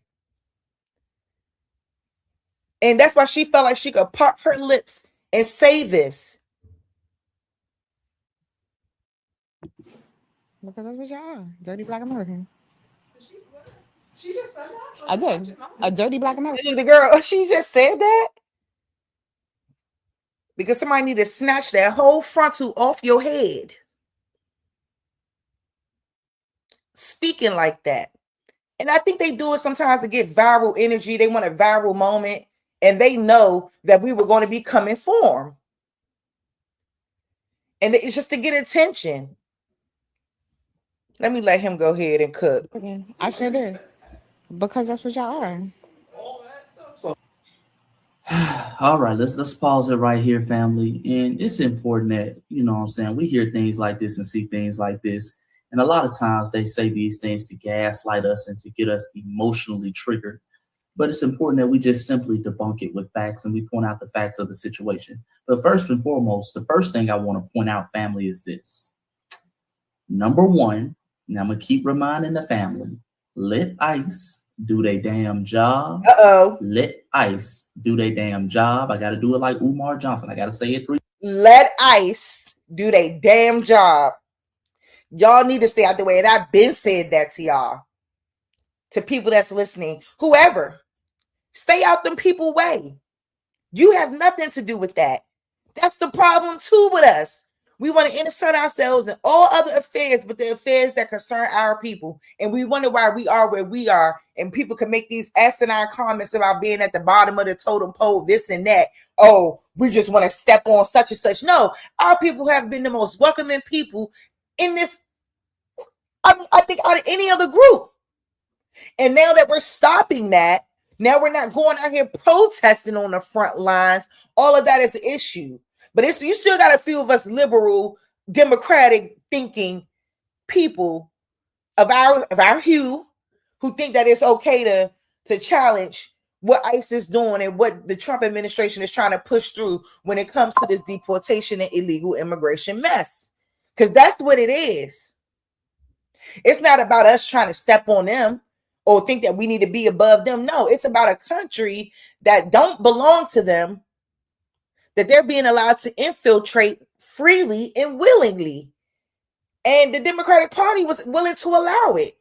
And that's why she felt like she could pop her lips and say this. Because that's what y'all are. Dirty Black American. She just said that? I did. A dirty Black American. The girl, she just said that? Because somebody need to snatch that whole frontal off your head. Speaking like that. And I think they do it sometimes to get viral energy. They want a viral moment. And they know that we were going to be coming for them. And it's just to get attention. Let me let him go ahead and cook. I sure did. Because that's what y'all are. All right, let's pause it right here, family. And it's important that, you know what I'm saying, we hear things like this and see things like this. And a lot of times they say these things to gaslight us and to get us emotionally triggered. But it's important that we just simply debunk it with facts and we point out the facts of the situation. But first and foremost, the first thing I want to point out, family, is this. Number one, and I'm going to keep reminding the family, let ICE do their damn job. Let ICE do their damn job. I got to do it like Umar Johnson. I got to say it 3. Let ICE do their damn job. Y'all need to stay out the way. And I've been said that to y'all. To people that's listening. Whoever. Stay out them people way. You have nothing to do with that. That's the problem too with us. We want to insert ourselves in all other affairs, but the affairs that concern our people. And we wonder why we are where we are. And people can make these asinine comments about being at the bottom of the totem pole, this and that. Oh, we just want to step on such and such. No, our people have been the most welcoming people in this, I think, out of any other group. And now that we're stopping that, now we're not going out here protesting on the front lines. All of that is an issue. But you still got a few of us liberal, democratic thinking people of our hue who think that it's okay to challenge what ICE is doing and what the Trump administration is trying to push through when it comes to this deportation and illegal immigration mess. Because that's what it is. It's not about us trying to step on them or think that we need to be above them. No, it's about a country that don't belong to them, that they're being allowed to infiltrate freely and willingly. And the Democratic Party was willing to allow it.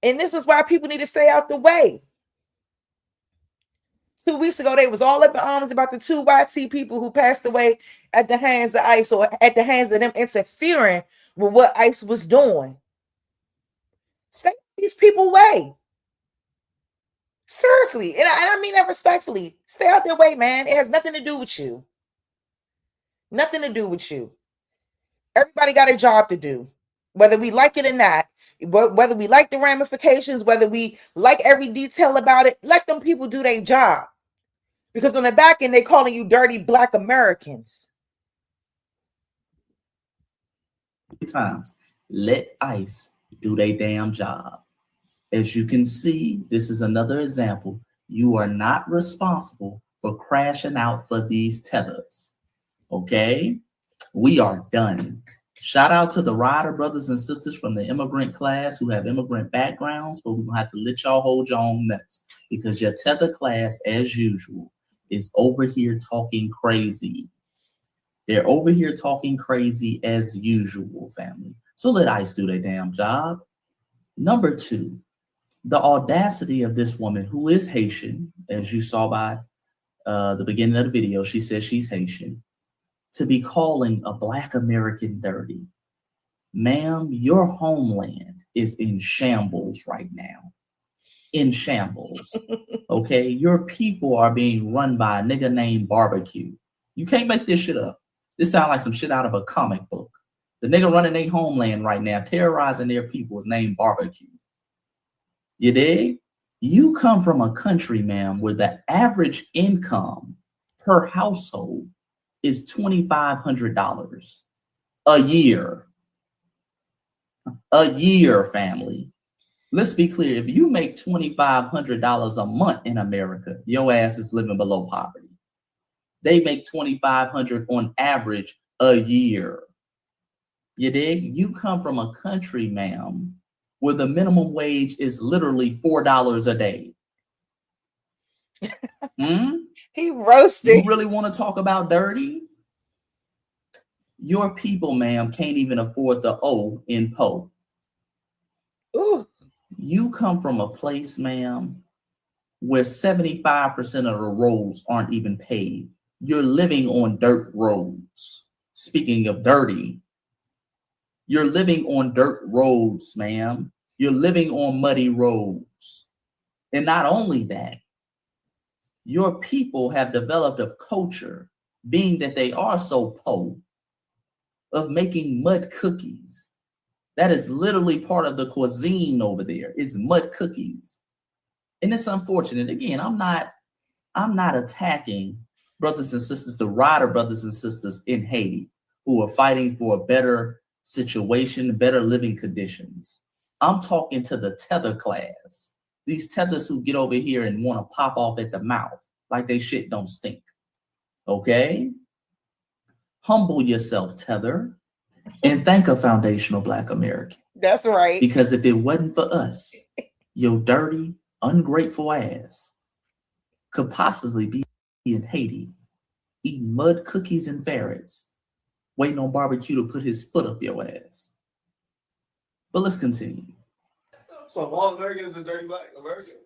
And this is why people need to stay out the way. 2 weeks ago, they was all up in arms about the 2 YT people who passed away at the hands of ICE or at the hands of them interfering with what ICE was doing. Stay these people away. Seriously, and I mean that respectfully. Stay out their way, man. It has nothing to do with you. Nothing to do with you. Everybody got a job to do, whether we like it or not. Whether we like the ramifications, whether we like every detail about it, let them people do their job. Because on the back end, they calling you dirty Black Americans. Times, let ICE do their damn job. As you can see, this is another example. You are not responsible for crashing out for these tethers. Okay? We are done. Shout out to the rider brothers and sisters from the immigrant class who have immigrant backgrounds, but we're going to have to let y'all hold your own nuts because your tether class, as usual, is over here talking crazy. They're over here talking crazy as usual, family. So let ICE do their damn job. Number 2, the audacity of this woman who is Haitian, as you saw by the beginning of the video, she says she's Haitian, to be calling a Black American dirty. Ma'am, your homeland is in shambles right now. In shambles. Okay? Your people are being run by a nigga named Barbecue. You can't make this shit up. This sounds like some shit out of a comic book. The nigga running their homeland right now, terrorizing their people, is named Barbecue. You dig? You come from a country, ma'am, where the average income per household is $2,500 a year. A year, family. Let's be clear. If you make $2,500 a month in America, your ass is living below poverty. They make $2,500 on average a year. You dig? You come from a country, ma'am, where the minimum wage is literally $4 a day. He roasted. You really want to talk about dirty? Your people, ma'am, can't even afford the O in PO. Ooh. You come from a place, ma'am, where 75% of the roads aren't even paved. You're living on dirt roads. Speaking of dirty, you're living on dirt roads, ma'am. You're living on muddy roads. And not only that, your people have developed a culture, being that they are so poor, of making mud cookies. That is literally part of the cuisine over there, is mud cookies. And it's unfortunate. Again, I'm not attacking brothers and sisters, the rider brothers and sisters in Haiti who are fighting for a better situation, better living conditions. I'm talking to the tether class. These tethers who get over here and want to pop off at the mouth like they shit don't stink. Okay? Humble yourself, tether, and thank a foundational Black American. That's right. Because if it wasn't for us, your dirty, ungrateful ass could possibly be in Haiti eating mud cookies and ferrets, waiting on Barbecue to put his foot up your ass. But let's continue. So all Americans is dirty Black Americans.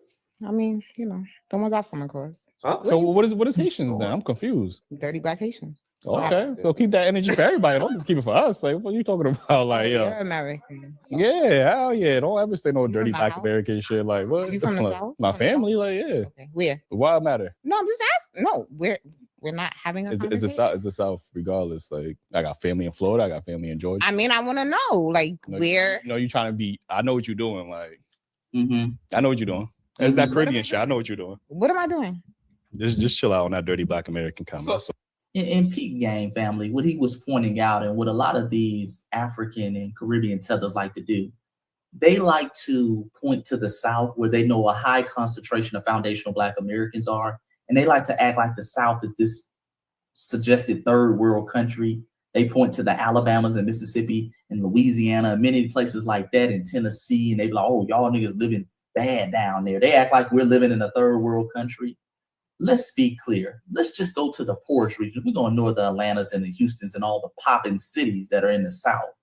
I mean, the ones I've come across. Huh? So what is Haitians then? I'm confused. Dirty Black Haitians. Okay, so keep that energy for everybody. Don't just keep it for us. Like, what are you talking about? Like, You're American. yeah, hell yeah. Don't ever say no dirty from the Black South? American shit. Like, what? You from the Like, South? my From the family, like, yeah. Okay. Where? Why it matter? No, I'm just asking. No, we're not having a It's conversation. the South, regardless. Like, I got family in Florida. I got family in Georgia. I mean, I want to know, like, where. You trying to be? I know what you're doing. Like, Mm-hmm. I know what you're doing. It's that What am Caribbean I shit. I know what you're doing. What am I doing? Just chill out on that dirty Black American comment. So, In Peak Game family, what he was pointing out and what a lot of these African and Caribbean tethers like to do, they like to point to the South where they know a high concentration of foundational Black Americans are. And they like to act like the South is this suggested third world country. They point to the Alabamas and Mississippi and Louisiana and many places like that in Tennessee. And they be like, oh, y'all niggas living bad down there. They act like we're living in a third world country. Let's be clear. Let's just go to the poorest region. We're going to ignore the Atlantas and the Houstons and all the popping cities that are in the South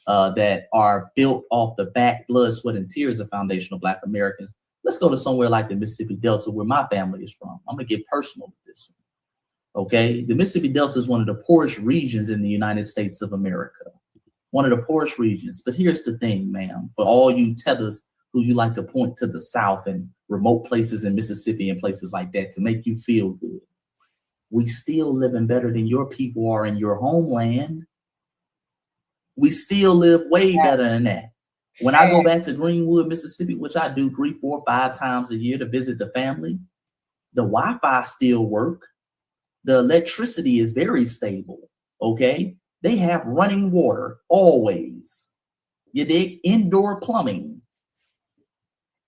that are built off the back, blood, sweat, and tears of foundational Black Americans. Let's go to somewhere like the Mississippi Delta, where my family is from. I'm going to get personal with this one. Okay? The Mississippi Delta is one of the poorest regions in the United States of America. One of the poorest regions. But here's the thing, ma'am, for all you tethers who you like to point to the South and remote places in Mississippi and places like that to make you feel good. We still living better than your people are in your homeland. We still live way better than that. When I go back to Greenwood, Mississippi, which I do 3, 4, 5 times a year to visit the family, the Wi-Fi still work. The electricity is very stable, okay? They have running water always. You dig? Indoor plumbing.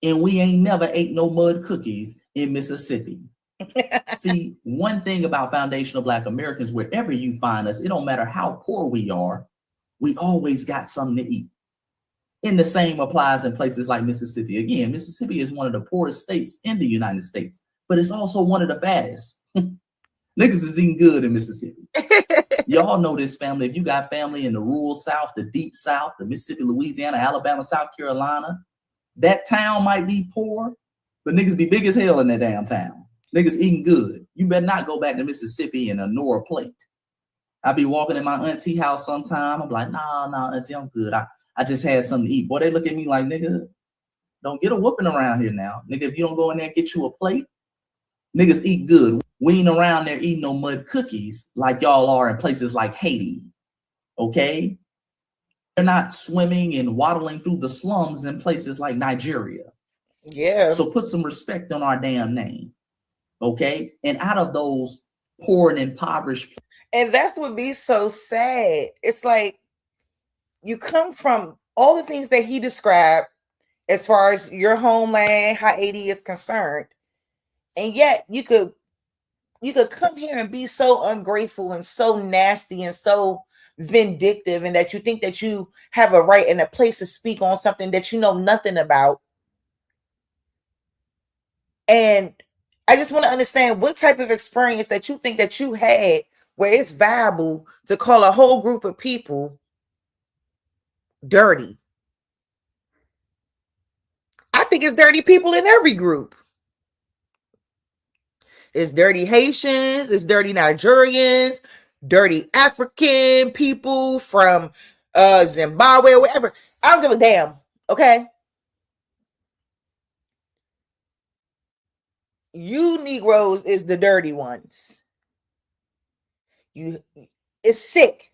And we ain't never ate no mud cookies in Mississippi. See, one thing about foundational Black Americans, wherever you find us, it don't matter how poor we are, we always got something to eat. And the same applies in places like Mississippi. Again, Mississippi is one of the poorest states in the United States, but it's also one of the fattest. Niggas is eating good in Mississippi. Y'all know this, family. If you got family in the rural South, the deep South, the Mississippi, Louisiana, Alabama, South Carolina, that town might be poor, but niggas be big as hell in that damn town. Niggas eating good. You better not go back to Mississippi and ignore a plate. I be walking in my auntie house sometime. I'm like, nah, auntie, I'm good. I just had something to eat. Boy, they look at me like, nigga, don't get a whooping around here now. Nigga, if you don't go in there and get you a plate, niggas eat good. We ain't around there eating no mud cookies like y'all are in places like Haiti, okay? They're not swimming and waddling through the slums in places like Nigeria. Yeah. So put some respect on our damn name, okay? And out of those poor and impoverished. And that's what be so sad. It's like you come from all the things that he described as far as your homeland, how Haiti is concerned, and yet you could come here and be so ungrateful and so nasty and so vindictive, and that you think that you have a right and a place to speak on something that you know nothing about. And I just want to understand what type of experience that you think that you had where it's viable to call a whole group of people dirty. I think it's dirty people in every group. It's dirty Haitians, it's dirty Nigerians, dirty African people from Zimbabwe or whatever. I don't give a damn, okay? You Negroes is the dirty ones. It's sick.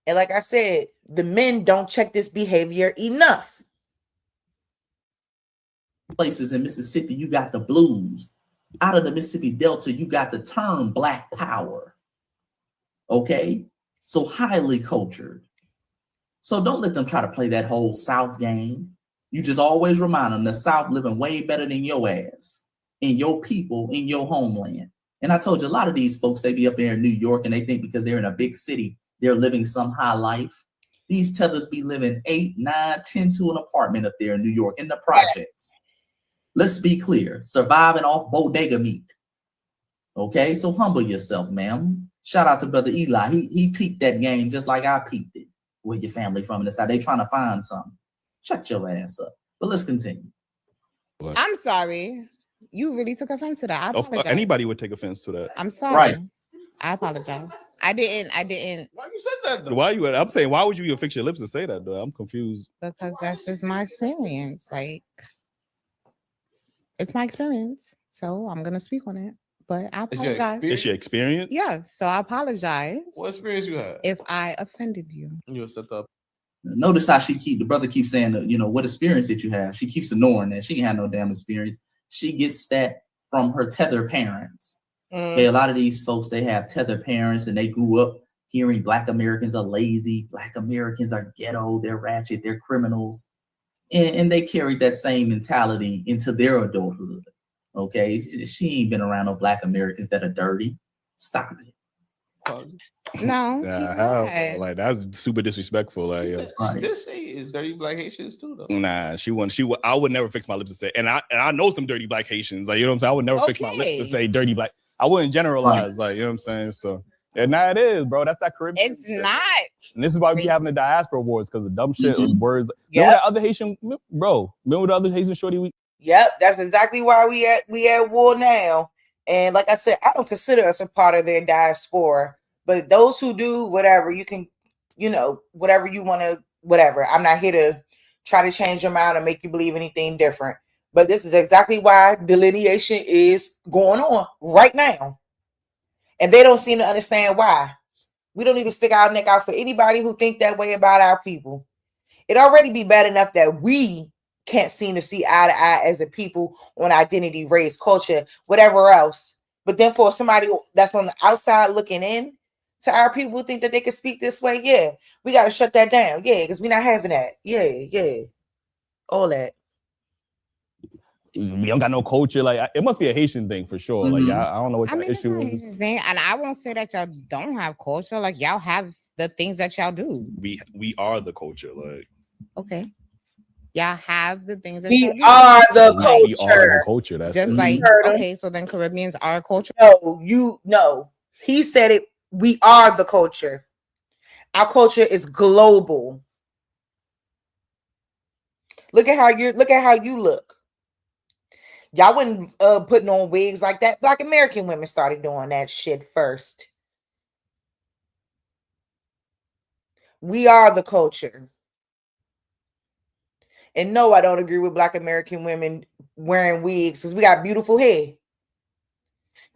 And like I said, the men don't check this behavior enough. Places in Mississippi, you got the blues. Out of the Mississippi Delta, you got the term Black Power. Okay? So highly cultured. So don't let them try to play that whole South game. You just always remind them the South living way better than your ass and your people in your homeland. And I told you, a lot of these folks, they be up there in New York and they think because they're in a big city, they're living some high life. These tethers be living 8, 9, 10 to an apartment up there in New York in the projects. Let's be clear, surviving off bodega meat. Okay, so humble yourself, ma'am. Shout out to Brother Eli. He peaked that game just like I peaked it. Where your family from and decide they trying to find something. Shut your ass up. But let's continue. I'm sorry. You really took offense to that. I apologize. Anybody would take offense to that. I'm sorry. Right. I apologize. I didn't. Why you said that though? Why you? I'm saying, why would you even fix your lips and say that, though? I'm confused. Because that's just my experience. Like, it's my experience. So I'm gonna speak on it. But I apologize. It's your experience? Yeah. So I apologize. What experience you had? If I offended you. You set up. Notice how the brother keeps saying, what experience did you have? She keeps ignoring that. She ain't had no damn experience. She gets that from her tether parents. Okay, a lot of these folks, they have tether parents and they grew up hearing Black Americans are lazy, Black Americans are ghetto, they're ratchet, they're criminals. And they carried that same mentality into their adulthood. Okay, she ain't been around no Black Americans that are dirty. Stop it. No, like that's super disrespectful. Like, She did say it's dirty Black Haitians too, though. Nah, she wouldn't. I would never fix my lips to say, and I know some dirty Black Haitians. Like, you know what I'm saying? I would never fix my lips to say dirty Black. I wouldn't generalize, like, you know what I'm saying? So, and now it is, bro. That's that Caribbean. It's not. And this is why we be having the diaspora awards, because the dumb shit words. Remember that other Haitian, bro? Remember the other Haitian shorty? Yep, that's exactly why we at war now. And like I said, I don't consider us a part of their diaspora. But those who do, whatever, you can, whatever you want to, whatever. I'm not here to try to change your mind or make you believe anything different. But this is exactly why delineation is going on right now. And they don't seem to understand why. We don't need to stick our neck out for anybody who think that way about our people. It already be bad enough that we can't seem to see eye to eye as a people on identity, race, culture, whatever else. But then for somebody that's on the outside looking in to our people who think that they can speak this way, yeah, we got to shut that down. Yeah, because we're not having that. Yeah. All that. We don't got no culture. Like, it must be a Haitian thing for sure. Like, I don't know what the it's issue not a is. Haitian thing, and I won't say that y'all don't have culture. Like, y'all have the things that y'all do. We are the culture. Like, okay, y'all have the things that We y'all do. are the we culture. are the culture. That's Just the- like, heard him. okay, so then Caribbeans are culture. No. He said it. We are the culture. Our culture is global. Look at how you look. Y'all wasn't putting on wigs like that. Black American women started doing that shit first. We are the culture. And no, I don't agree with Black American women wearing wigs because we got beautiful hair.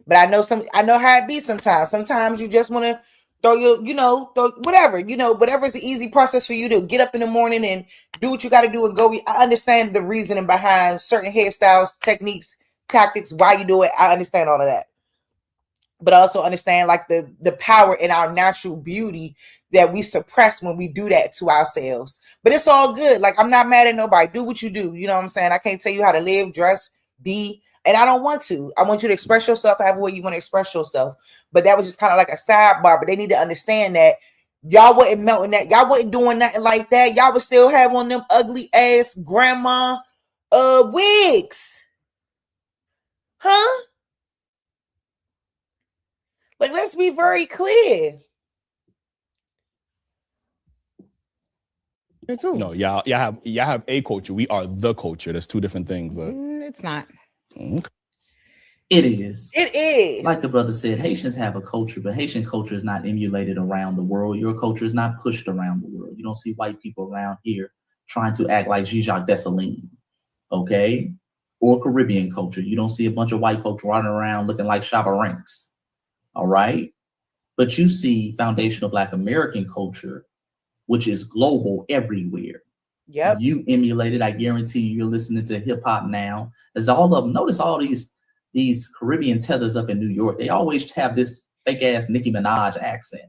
But I know how it be sometimes. Sometimes you just want to throw whatever, whatever's an easy process for you to get up in the morning and do what you got to do and go. I understand the reasoning behind certain hairstyles, techniques, tactics, why you do it. I understand all of that. But I also understand like the power in our natural beauty that we suppress when we do that to ourselves. But it's all good. Like, I'm not mad at nobody. Do what you do. You know what I'm saying? I can't tell you how to live, dress, be. And I don't want to. I want you to express yourself however way you want to express yourself. But that was just kind of like a sidebar. But they need to understand that y'all wasn't melting that. Y'all wasn't doing nothing like that. Y'all would still have on them ugly ass grandma wigs. Huh? Like, let's be very clear. No, y'all have a culture. We are the culture. There's two different things. It's not. Okay. It is. It is. Like the brother said, Haitians have a culture, but Haitian culture is not emulated around the world. Your culture is not pushed around the world. You don't see white people around here trying to act like Jacques Dessalines, okay? Or Caribbean culture. You don't see a bunch of white folks running around looking like Shabba Ranks, all right? But you see foundational Black American culture, which is global everywhere. Yep. You emulate it. I guarantee you're listening to hip hop now. As all of them, notice all these Caribbean tethers up in New York. They always have this fake ass Nicki Minaj accent.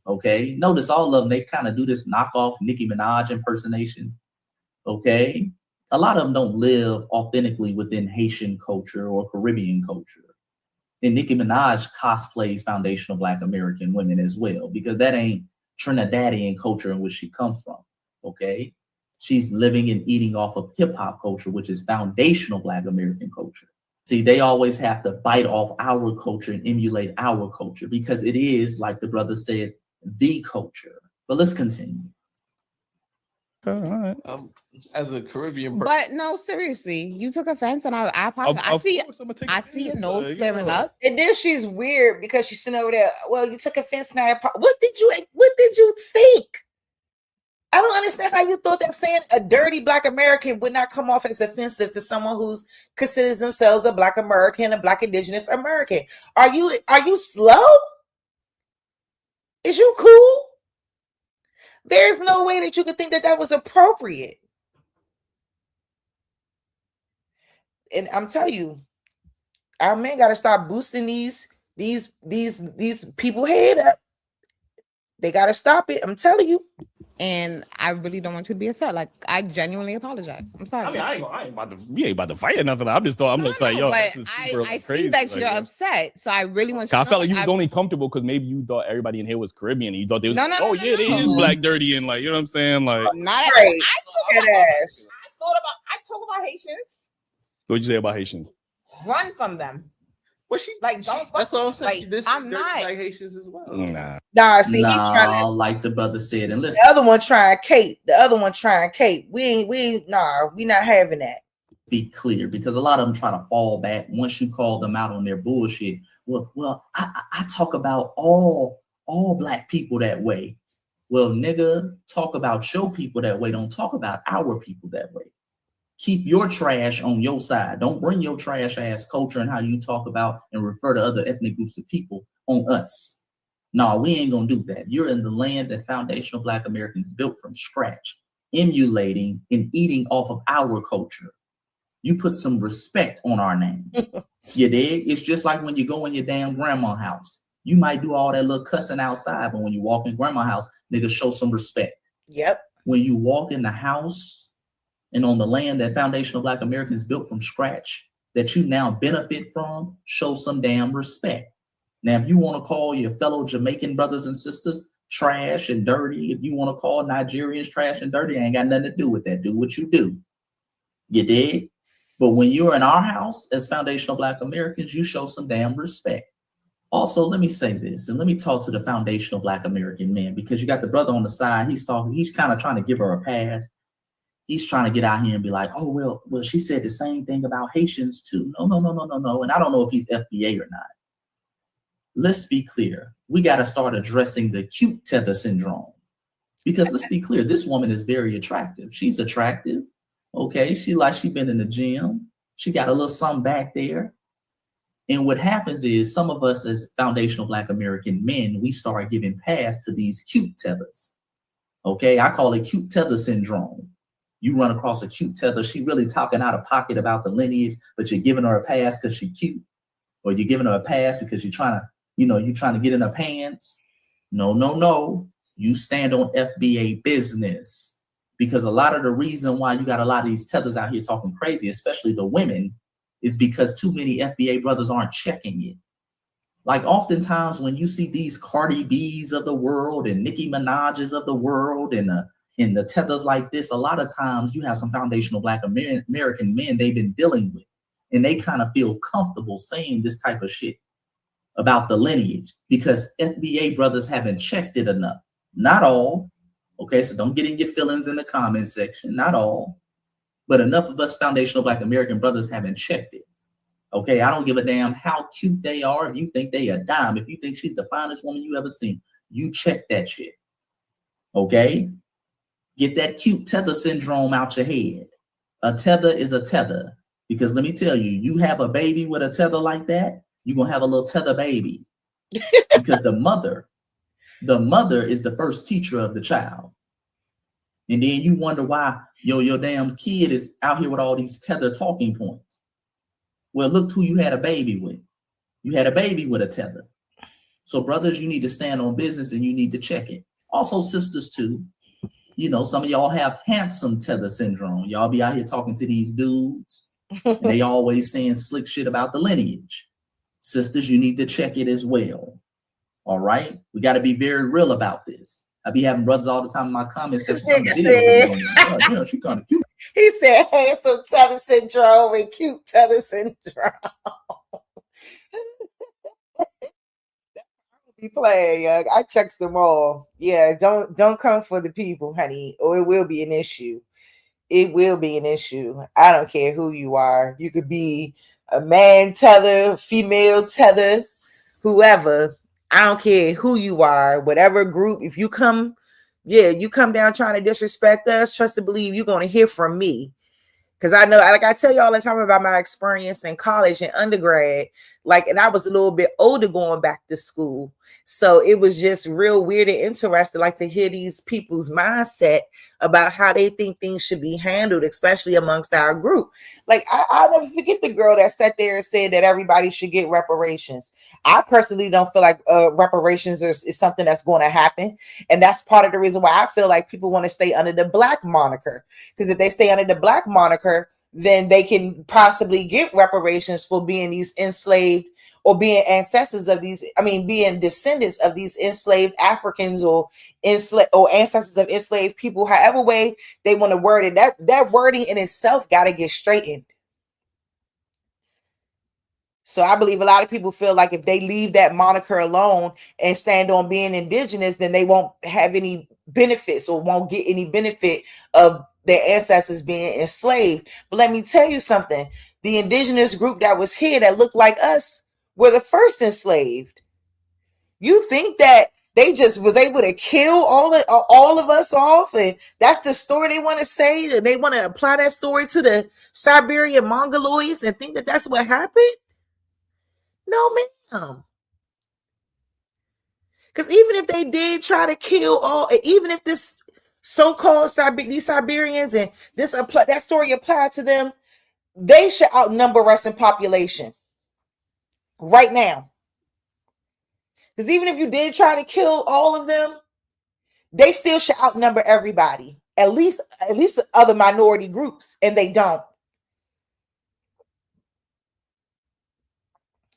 Okay. Notice all of them, they kind of do this knockoff Nicki Minaj impersonation. Okay. A lot of them don't live authentically within Haitian culture or Caribbean culture. And Nicki Minaj cosplays foundational Black American women as well, because that ain't Trinidadian culture in which she comes from. Okay. She's living and eating off of hip hop culture, which is foundational Black American culture. See, they always have to bite off our culture and emulate our culture because it is, like the brother said, the culture. But let's continue. All right. As a Caribbean person, But no, seriously, you took offense, and I apologize. I see your nose flaring up. And then she's weird because she's sitting over there. Well, you took offense now. What did you think? I don't understand how you thought that saying a dirty Black American would not come off as offensive to someone who's considers themselves a Black American, a Black Indigenous American. Are you slow? Is you cool? There's no way that you could think that was appropriate. And I'm telling you, our men got to stop boosting these people head up. They got to stop it. I'm telling you. And I really don't want you to be upset. Like, I genuinely apologize. I'm sorry. I mean, I ain't about to fight or nothing. I'm just like, yo, but this is I super see crazy. that you're upset. So I really want you to I know, felt like you was only comfortable because maybe you thought everybody in here was Caribbean and you thought they was No, they is black dirty and like, you know what I'm saying? Like, not at Right. I talk about Haitians. what'd you say about Haitians? Run from them. Well, she like don't. That's all I'm saying. Like, This I'm not. like Haitians as well. Nah. See, he trying to, like the brother said, and listen. the other one trying Kate. The other one trying Kate. We not having that. Be clear, because a lot of them try to fall back once you call them out on their bullshit. Well, I talk about all black people that way. Well, nigga, talk about your people that way. Don't talk about our people that way. Keep your trash on your side. Don't bring your trash ass culture and how you talk about and refer to other ethnic groups of people on us. No, we ain't gonna do that. You're in the land that foundational Black Americans built from scratch, emulating and eating off of our culture. You put some respect on our name. You dig? It's just like when you go in your damn grandma's house. You might do all that little cussing outside, but when you walk in grandma's house, nigga, show some respect. Yep. When you walk in the house and on the land that foundational Black Americans built from scratch, that you now benefit from, show some damn respect. Now, if you want to call your fellow Jamaican brothers and sisters trash and dirty, if you want to call Nigerians trash and dirty, I ain't got nothing to do with that. Do what you do. You dig? But when you're in our house as foundational Black Americans, you show some damn respect. Also, let me say this, and let me talk to the foundational Black American men, because you got the brother on the side. He's kind of trying to give her a pass. He's trying to get out here and be like, oh, well, she said the same thing about Haitians too. No. And I don't know if he's FBA or not. Let's be clear. We got to start addressing the cute tether syndrome. Because let's be clear, this woman is very attractive. She's attractive. Okay, she been in the gym. She got a little something back there. And what happens is some of us as foundational Black American men, we start giving pass to these cute tethers. Okay, I call it cute tether syndrome. You run across a cute tether, she really talking out of pocket about the lineage, but you're giving her a pass because she's cute. Or you're giving her a pass because you're trying to get in her pants. No. You stand on FBA business. Because a lot of the reason why you got a lot of these tethers out here talking crazy, especially the women, is because too many FBA brothers aren't checking it. Like oftentimes when you see these Cardi B's of the world and Nicki Minaj's of the world and the tethers like this, a lot of times you have some foundational Black American men they've been dealing with, and they kind of feel comfortable saying this type of shit about the lineage because FBA brothers haven't checked it enough. Not all. Okay, so don't get in your feelings in the comment section. Not all. But enough of us foundational Black American brothers haven't checked it. Okay, I don't give a damn how cute they are. If you think they a dime, if you think she's the finest woman you ever seen, you check that shit. Okay? Get that cute tether syndrome out your head. A tether is a tether. Because let me tell you, you have a baby with a tether like that, you're going to have a little tether baby. Because the mother is the first teacher of the child. And then you wonder why your damn kid is out here with all these tether talking points. Well, look who you had a baby with. You had a baby with a tether. So brothers, you need to stand on business and you need to check it. Also sisters too. You know, some of y'all have handsome tether syndrome. Y'all be out here talking to these dudes and they always saying slick shit about the lineage. Sisters, you need to check it as well. All right? We got to be very real about this. I be having brothers all the time in my comments section. She kind of cute. He said handsome tether syndrome and cute tether syndrome. Be playing, young. I checks them all. Yeah, don't come for the people, honey, or it will be an issue. It will be an issue. I don't care who you are. You could be a man tether, female tether, whoever. I don't care who you are, whatever group. If you come, you come down trying to disrespect us, trust and believe you're going to hear from me. Because I know, like I tell you all the time about my experience in college and undergrad, and I was a little bit older going back to school. So it was just real weird and interesting, to hear these people's mindset about how they think things should be handled, especially amongst our group. I'll never forget the girl that sat there and said that everybody should get reparations. I personally don't feel like reparations is something that's going to happen. And that's part of the reason why I feel like people want to stay under the Black moniker. Because if they stay under the Black moniker, then they can possibly get reparations for being these enslaved or being ancestors of these, being descendants of these enslaved Africans or ancestors of enslaved people, however way they want to word it. That wording in itself got to get straightened. So I believe a lot of people feel like if they leave that moniker alone and stand on being indigenous, then they won't have any benefits or won't get any benefit of their ancestors being enslaved. But let me tell you something. The indigenous group that was here that looked like us were the first enslaved. You think that they just was able to kill all of us off, and that's the story they want to say, and they want to apply that story to the Siberian Mongoloids and think that that's what happened. No, ma'am. Because even if they did try to kill even if this so-called these Siberians and that story applied to them, they should outnumber us in population right now. Because even if you did try to kill all of them, they still should outnumber everybody, at least other minority groups, and they don't.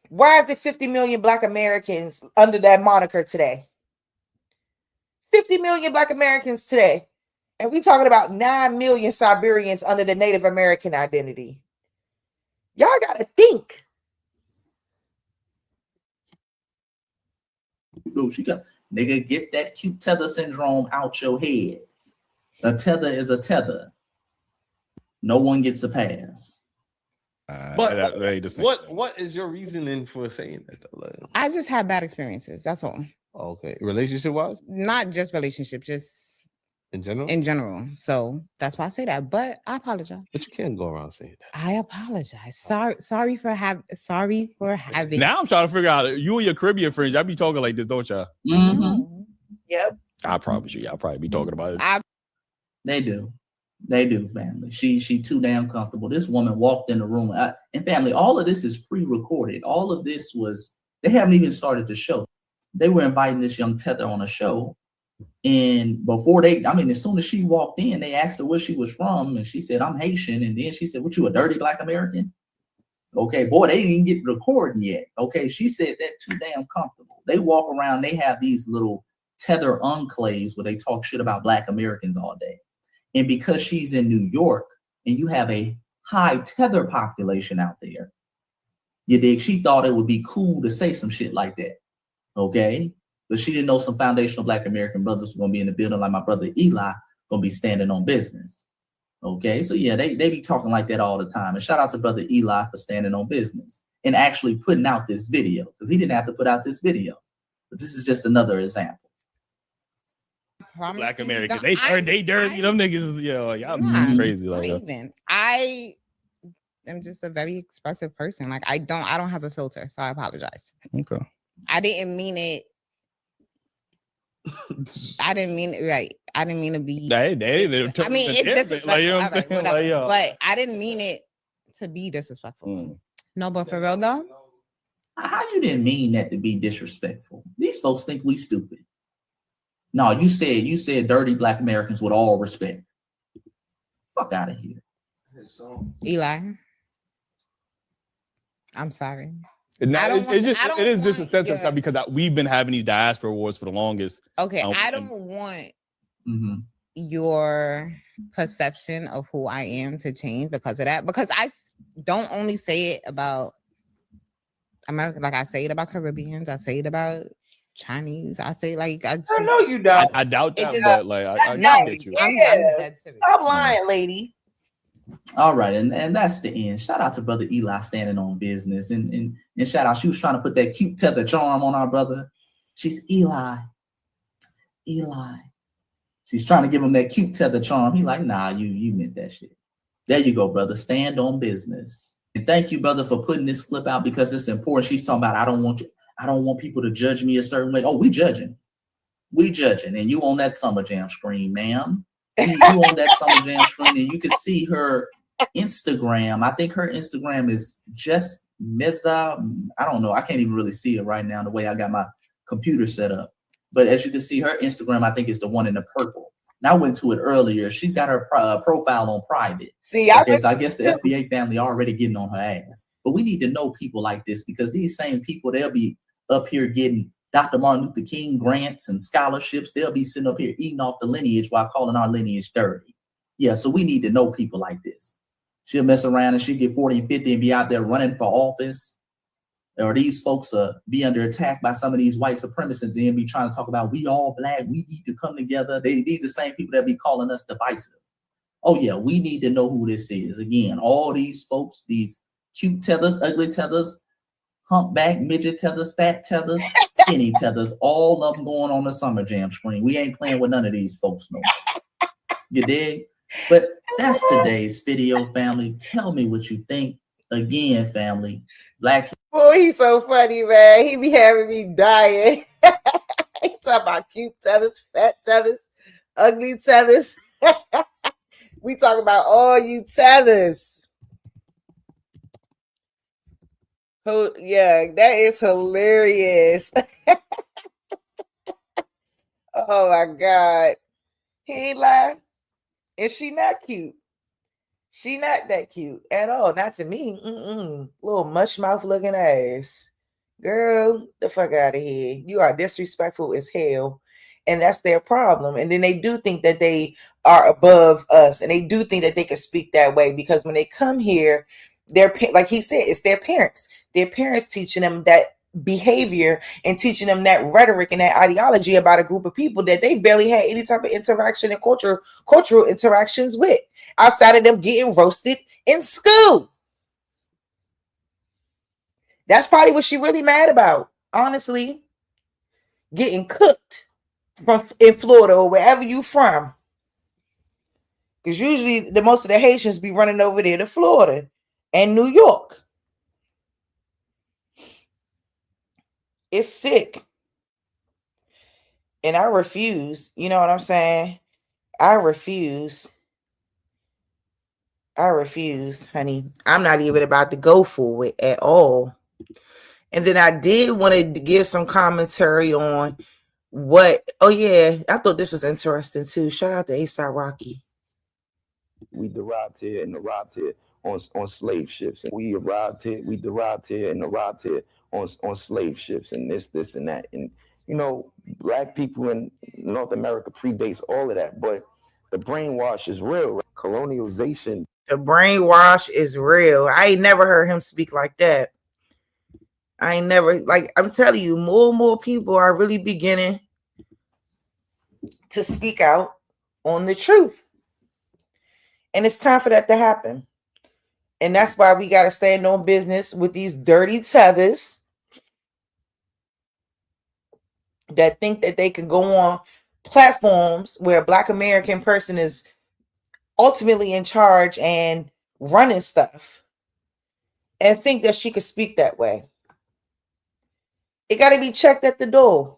Why is there 50 million Black Americans under that moniker today? 50 million Black Americans today. And we talking about 9 million Siberians under the Native American identity. Y'all got to think. She got, nigga, get that cute tether syndrome out your head. A tether is a tether. No one gets a pass. But what is your reasoning for saying that? I just had bad experiences. That's all. Okay, relationship wise? Not just relationships, just in general. In general. So that's why I say that. But I apologize. But you can't go around saying that. I apologize. Sorry for having. Now I'm trying to figure out, you and your Caribbean friends, y'all be talking like this, don't y'all? Mm-hmm. Yep. I promise you, y'all probably be talking about it. They do. They do, family. She too damn comfortable. This woman walked in the room. And family, all of this is pre-recorded. All of this they haven't even started the show. They were inviting this young tether on a show. And before as soon as she walked in, they asked her where she was from. And she said, I'm Haitian. And then she said, what, you a dirty Black American? Okay, boy, they didn't get recording yet. Okay, she said that too damn comfortable. They walk around, they have these little tether enclaves where they talk shit about Black Americans all day. And because she's in New York and you have a high tether population out there, you dig, she thought it would be cool to say some shit like that. Okay? But she didn't know some foundational Black American brothers were going to be in the building, like my brother Eli, going to be standing on business. Okay? So yeah, they be talking like that all the time. And shout out to brother Eli for standing on business and actually putting out this video, because he didn't have to put out this video. But this is just another example. Black Americans, they dirty. Them niggas, y'all crazy like that. I am just a very expressive person. Like I don't have a filter, so I apologize. Okay. I didn't mean it. I didn't mean it right. I didn't mean to be. I mean, it's disrespectful. Like, you know what I'm saying? Like, but I didn't mean it to be disrespectful. No, but for real though. How you didn't mean that to be disrespectful? These folks think we stupid. No, you said dirty Black Americans with all respect. Fuck out of here. Eli. I'm sorry. It is just a sense of time because we've been having these diaspora wars for the longest. Okay, I don't want your perception of who I am to change because of that. Because I don't only say it about America, like I say it about Caribbeans, I say it about Chinese. I say like I know you don't. I doubt that, but like I get you. I'm dead serious. Stop lying, lady. All right, and that's the end. Shout out to brother Eli standing on business, and shout out. She was trying to put that cute tether charm on our brother. She's Eli. She's trying to give him that cute tether charm. He like, nah, you meant that shit. There you go, brother. Stand on business. And thank you, brother, for putting this clip out because it's important. She's talking about I don't want people to judge me a certain way. Oh, we judging. And you on that Summer Jam screen, ma'am. You on that Summer Jam screen, and you can see her Instagram. I think her Instagram is just Meza. I don't know. I can't even really see it right now the way I got my computer set up. But as you can see, her Instagram, I think, is the one in the purple. And I went to it earlier. She's got her profile on private. See, I guess the FBA family already getting on her ass. But we need to know people like this because these same people, they'll be up here getting Dr. Martin Luther King grants and scholarships. They'll be sitting up here eating off the lineage while calling our lineage dirty. Yeah, so we need to know people like this. She'll mess around and she'll get 40 and 50 and be out there running for office. Or these folks be under attack by some of these white supremacists and be trying to talk about we all Black, we need to come together. These are the same people that be calling us divisive. Oh yeah, we need to know who this is. Again, all these folks, these cute tethers, ugly tethers, humpback, midget tethers, fat tethers, skinny tethers, all of them going on the Summer Jam screen. We ain't playing with none of these folks no more. You dig? But that's today's video, family. Tell me what you think. Again, family, Black. Boy, he's so funny, man. He be having me dying. He talk about cute tethers, fat tethers, ugly tethers. We talk about all you tethers. Oh, yeah, that is hilarious. Oh my God. He ain't lying. And she not cute. She not that cute at all. Not to me. Little mush mouth looking ass. Girl, the fuck out of here. You are disrespectful as hell. And that's their problem. And then they do think that they are above us. And they do think that they can speak that way. Because when they come here, like he said, it's their parents. Their parents teaching them that behavior and teaching them that rhetoric and that ideology about a group of people that they barely had any type of interaction and cultural interactions with, outside of them getting roasted in school. That's probably what she really mad about, honestly. Getting cooked in Florida or wherever you from. Because usually most of the Haitians be running over there to Florida and New York. It's sick. And I refuse. You know what I'm saying? I refuse, honey. I'm not even about to go for it at all. And then I did want to give some commentary on what. Oh, yeah. I thought this was interesting, too. Shout out to A$AP Rocky. We derived here and arrived here on slave ships. And we derived here and arrived here on slave ships and this and that. And, you know, black people in North America predates all of that. But the brainwash is real. Right? Colonialization. The brainwash is real. I ain't never heard him speak like that. I'm telling you, more and more people are really beginning to speak out on the truth. And it's time for that to happen. And that's why we got to stand on business with these dirty tethers that think that they can go on platforms where a Black American person is ultimately in charge and running stuff and think that she could speak that way. It got to be checked at the door.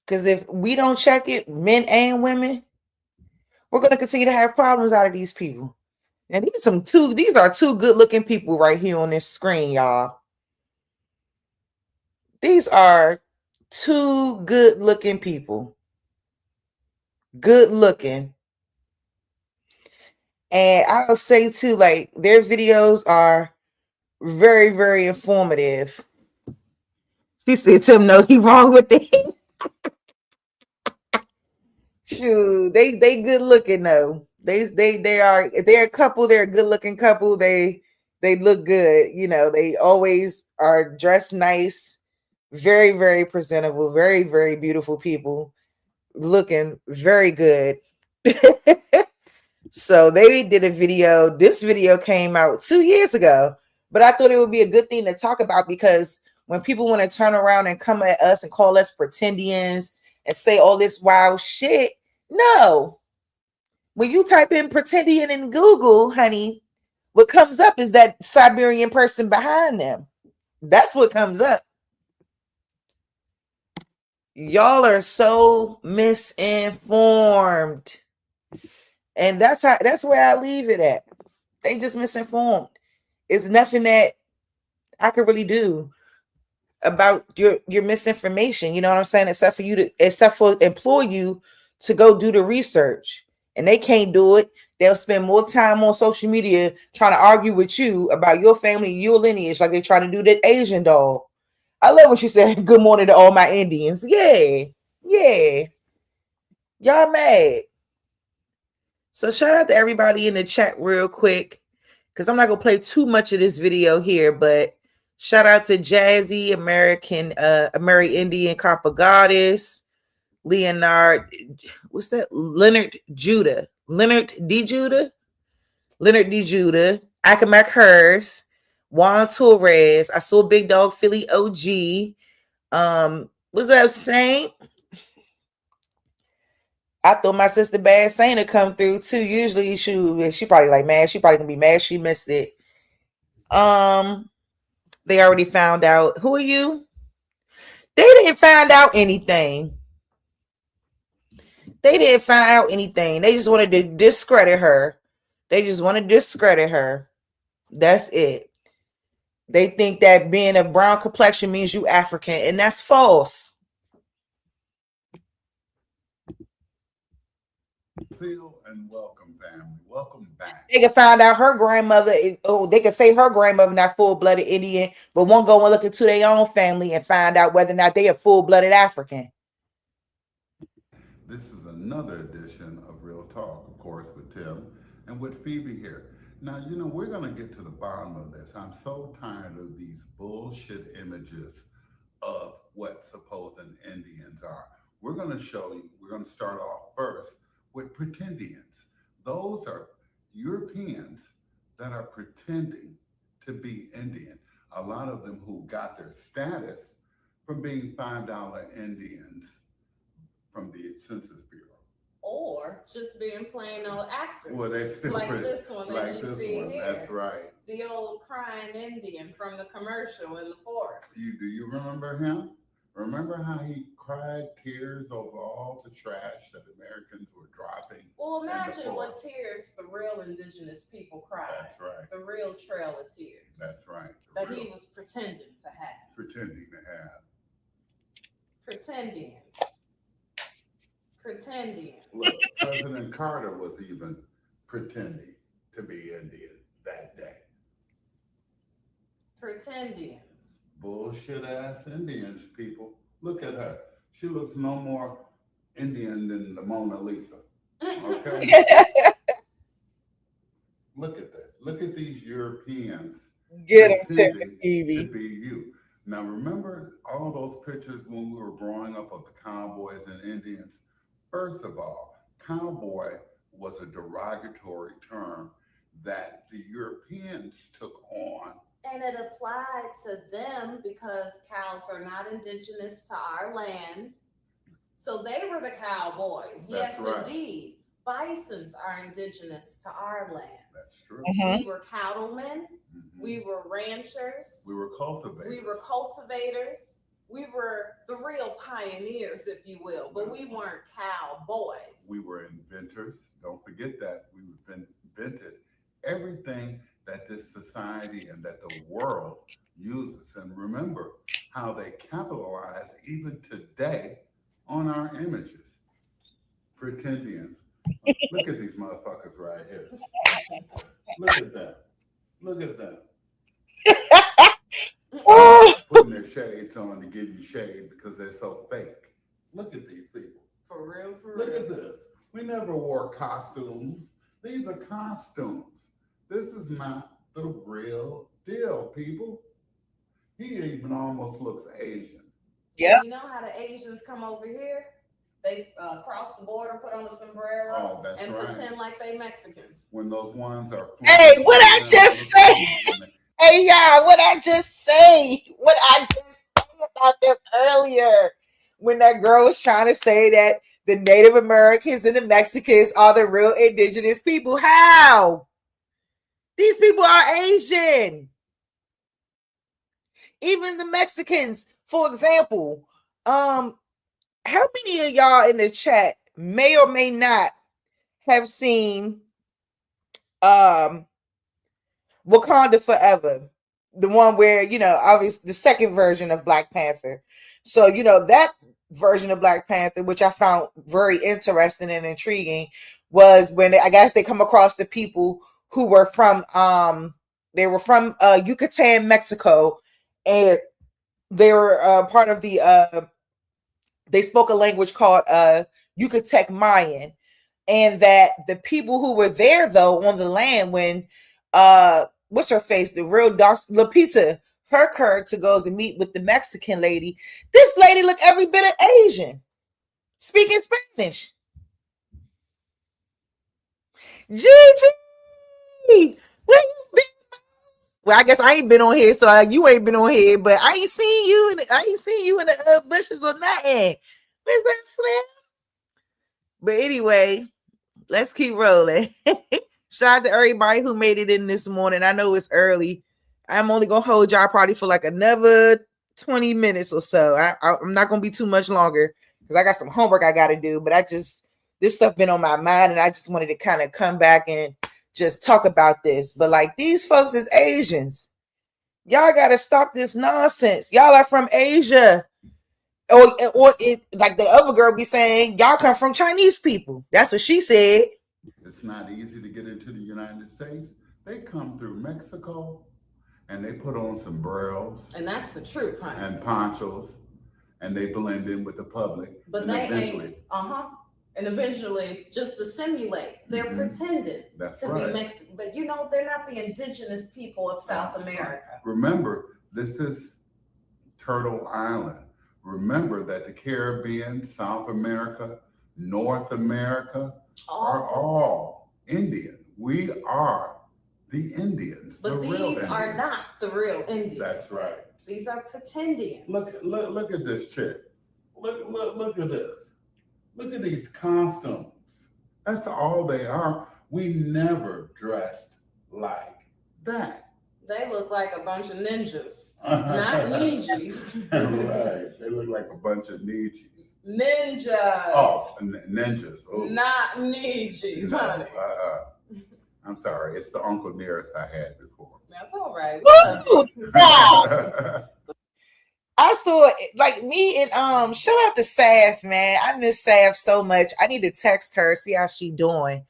Because if we don't check it, men and women, we're going to continue to have problems out of these people. And these are two good-looking people right here on this screen, y'all. These are two good-looking people. Good looking. And I'll say too, like, their videos are very, very informative. You said Tim, no, he wrong with it. True, they good looking though. They're a couple. They're a good looking couple. They look good. You know, they always are dressed nice, very, very presentable, very, very beautiful people, looking very good. So they did a video. This video came out 2 years ago, but I thought it would be a good thing to talk about, because when people want to turn around and come at us and call us pretendians and say all this wild shit, no. When you type in pretendian in Google, honey, what comes up is that Siberian person behind them. That's what comes up. Y'all are so misinformed. And that's where I leave it at. They just misinformed. It's nothing that I could really do about your misinformation. You know what I'm saying? Except for employ you to go do the research. And they can't do it. They'll spend more time on social media trying to argue with you about your family, your lineage, like they try to do that Asian doll. I love when she said, "Good morning to all my Indians." Yeah. Y'all mad. So shout out to everybody in the chat real quick, because I'm not going to play too much of this video here, but shout out to Jazzy, Ameri Indian Copper Goddess, Leonard, what's that? Leonard D. Judah, Akamak Hers, Juan Torres. I saw Big Dog Philly OG. What's up, Saint? I thought my sister Bad Saint would come through too. Usually she probably like mad. She probably gonna be mad she missed it. They already found out. Who are you? They didn't find out anything. They didn't find out anything. They just wanted to discredit her. They just want to discredit her. That's it. They think that being of brown complexion means you African, and that's false. Feel and welcome, family. Welcome back. They can find out her grandmother. They can say her grandmother not full-blooded Indian, but won't go and look into their own family and find out whether or not they are full-blooded African. This is another edition of Real Talk, of course, with Tim and with Phoebe here. Now, you know, we're going to get to the bottom of this. I'm so tired of these bullshit images of what supposed Indians are. We're going to show you, we're going to start off first with pretendians. Those are Europeans that are pretending to be Indian. A lot of them who got their status from being $5 Indians from the Census Bureau. Or just being plain old actors. Well, they still like this one that like you this see one. here. That's right. The old crying Indian from the commercial in the forest. Do you remember him? Remember how he cried tears over all the trash that Americans were dropping? Well, imagine what tears the real indigenous people cried. That's right. The real trail of tears. That's right. That he was pretending to have. Pretending to have. Pretending. Look, President Carter was even pretending to be Indian that day. Pretendians. Bullshit ass Indians, people. Look at her. She looks no more Indian than the Mona Lisa. Okay? Look at this. Look at these Europeans. Get them, pretending Evie. to be you. Now, remember all those pictures when we were growing up of the cowboys and Indians? First of all, cowboy was a derogatory term that the Europeans took on. And it applied to them because cows are not indigenous to our land. So they were the cowboys. That's yes, right. indeed. Bisons are indigenous to our land. That's true. We were cattlemen. We were ranchers. We were cultivators. We were cultivators. We were the real pioneers, if you will, but we weren't cowboys. We were inventors. Don't forget that. We invented everything that this society and that the world uses. And remember how they capitalize even today on our images. Pretendians. Look at these motherfuckers right here. Look at them. Look at them. Putting their shades on to give you shade because they're so fake. Look at these people. For real, for Look real. at this. We never wore costumes. These are costumes. This is not the real deal, people. He even almost looks Asian. Yeah. You know how the Asians come over here? They cross the border, put on a sombrero, Oh, that's and right. pretend like they Mexicans. When those ones are. Hey, what I just say? Hey, y'all, what I just say? What I just say about them earlier? When that girl was trying to say that the Native Americans and the Mexicans are the real indigenous people. How? These people are Asian. Even the Mexicans, for example. How many of y'all in the chat may or may not have seen Wakanda Forever? The one where, you know, obviously the second version of Black Panther. So, you know, that version of Black Panther, which I found very interesting and intriguing, was when I guess they come across the people who were from Yucatan, Mexico, and they were part of the they spoke a language called Yucatec Mayan, and that the people who were there though on the land when what's her face, the real dark Lupita, her character goes to meet with the Mexican lady. This lady looked every bit of Asian, speaking Spanish. Gigi, where you been? Well, I guess I ain't been on here, so you ain't been on here, but I ain't seen you in the bushes or nothing. Where's that Slim? But anyway, let's keep rolling. Shout out to everybody who made it in this morning. I know it's early. I'm only gonna hold y'all probably for like another 20 minutes or so. I'm not gonna be too much longer because I got some homework I gotta do. But this stuff been on my mind, and I just wanted to kind of come back and just talk about this. But like, these folks is Asians. Y'all gotta stop this nonsense. Y'all are from Asia. Or like the other girl be saying, y'all come from Chinese people. That's what she said. It's not easy to get into the United States. They come through Mexico and they put on sombreros. And that's the truth, honey. And ponchos, and they blend in with the public. But and they eventually, ain't, and eventually, just to simulate, they're pretending That's to right. be Mexican. But you know, they're not the indigenous people of South That's America. right. Remember, this is Turtle Island. Remember that the Caribbean, South America, North America are all Indian. We are the Indians. But the real these Indians. are not the real Indians. That's right. These are pretendians. Look at this chick. Look at this. Look at these costumes. That's all they are. We never dressed like that. They look like a bunch of ninjas, not ninjas. Right. They look like a bunch of ninjas. Ninjas. Oh, ninjas. Oh. Not ninjas, honey. I'm sorry. It's the Uncle Nearest I had before. That's all right. I saw it, like me and shout out to Saf, man. I miss Saf so much. I need to text her, see how she doing.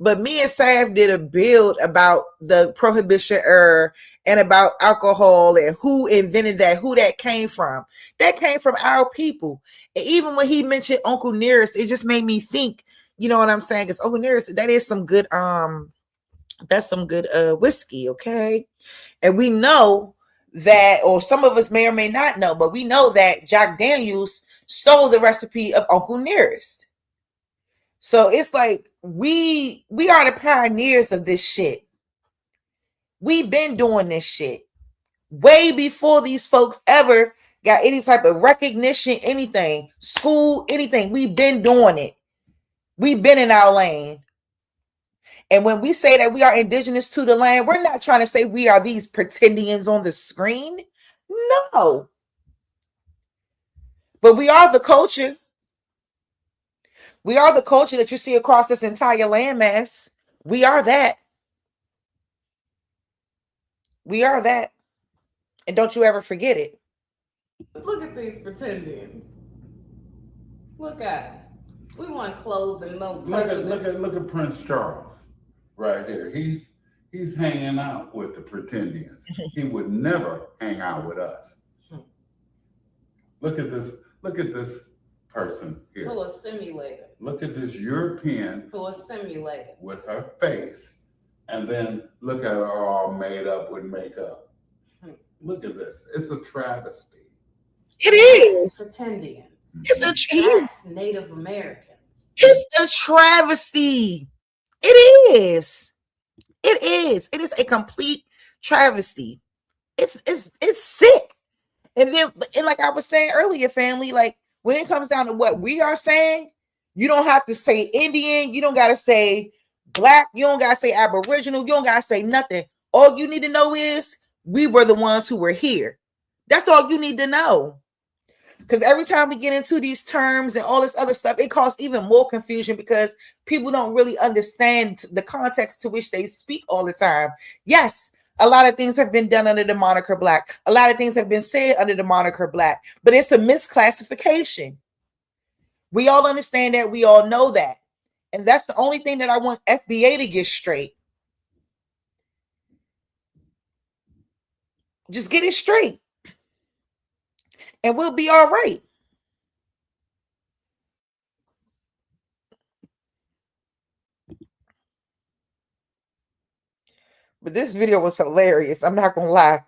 But me and Saf did a build about the prohibition era and about alcohol and who invented that, who that came from. That came from our people. And even when he mentioned Uncle Nearest, it just made me think, you know what I'm saying? Because Uncle Nearest, that is some good that's some good whiskey, okay? And we know that, or some of us may or may not know, but we know that Jack Daniels stole the recipe of Uncle Nearest. So it's like we are the pioneers of this shit. We've been doing this shit way before these folks ever got any type of recognition, anything, school, anything. We've been doing it. We've been in our lane. And when we say that we are indigenous to the land, we're not trying to say we are these pretendians on the screen. No. But we are the culture. We are the culture that you see across this entire landmass. We are that. We are that. And don't you ever forget it. Look at these pretendians. Look at them. We want clothing, no president. Look at Prince Charles right here. He's hanging out with the pretendians. He would never hang out with us. Look at this person here. Who was simulated. Look at this European Who was simulated. with her face. And then look at her all made up with makeup. Look at this. It's a travesty. It is. Pretendians. It's Native Americans. It's a travesty. It is. It is. It is a complete travesty. It's sick. And then, and like I was saying earlier, family, like when it comes down to what we are saying, you don't have to say Indian. You don't got to say Black. You don't got to say Aboriginal. You don't got to say nothing. All you need to know is we were the ones who were here. That's all you need to know. Because every time we get into these terms and all this other stuff, it causes even more confusion because people don't really understand the context to which they speak all the time. Yes, a lot of things have been done under the moniker Black. A lot of things have been said under the moniker Black, but it's a misclassification. We all understand that. We all know that. And that's the only thing that I want FBA to get straight. Just get it straight. And we'll be all right. But this video was hilarious. I'm not going to lie.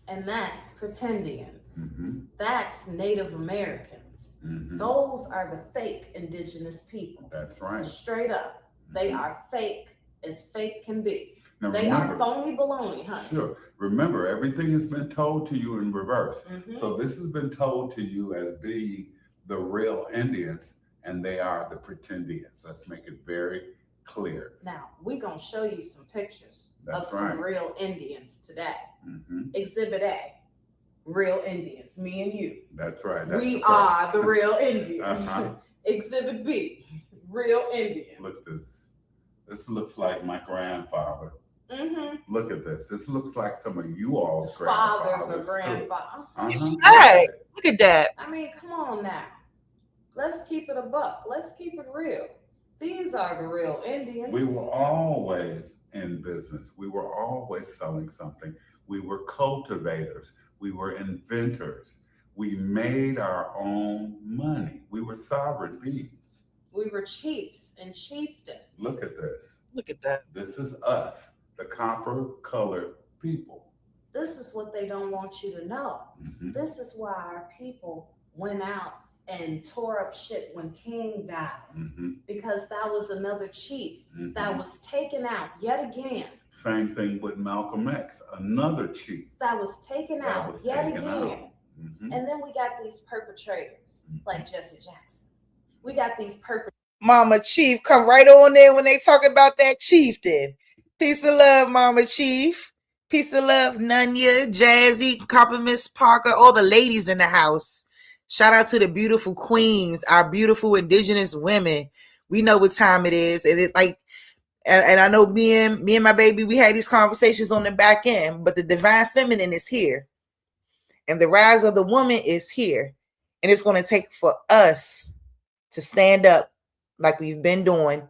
And that's pretendians. Mm-hmm. That's Native Americans. Mm-hmm. Those are the fake indigenous people. That's right. Straight up. They are fake as fake can be. Now They remember, are phony baloney, honey. sure. Remember, everything has been told to you in reverse. Mhm. So this has been told to you as being the real Indians, and they are the pretendians. Let's make it very clear. Now, we're going to show you some pictures That's of some right. real Indians today. Mhm. Exhibit A, real Indians, me and you. That's right. That's We the first. are the real Indians. Uh-huh. Exhibit B, real Indians. Look this. This looks like my grandfather. Mm-hmm. Look at this. This looks like some of you all's Fathers or grandfathers, too. grandfather. It's right. Look at that. I mean, come on now. Let's keep it a buck. Let's keep it real. These are the real Indians. We were always in business. We were always selling something. We were cultivators. We were inventors. We made our own money. We were sovereign beings. We were chiefs and chieftains. Look at this. Look at that. This is us, the copper-colored people. This is what they don't want you to know. Mhm. This is why our people went out and tore up shit when King died. Mhm. Because that was another chief Mhm. that was taken out yet again. Same thing with Malcolm X, another chief. That was taken That out was yet taken again. out. Mhm. And then we got these perpetrators like Jesse Jackson. We got these perpetrators. Mama Chief, come right on there when they talk about that chieftain. Peace of love, Mama Chief. Peace of love, Nunya, Jazzy, Copper Miss Parker, all the ladies in the house. Shout out to the beautiful queens, our beautiful indigenous women. We know what time it is. And it like, and I know me and my baby, we had these conversations on the back end, but the divine feminine is here. And the rise of the woman is here. And it's going to take for us to stand up like we've been doing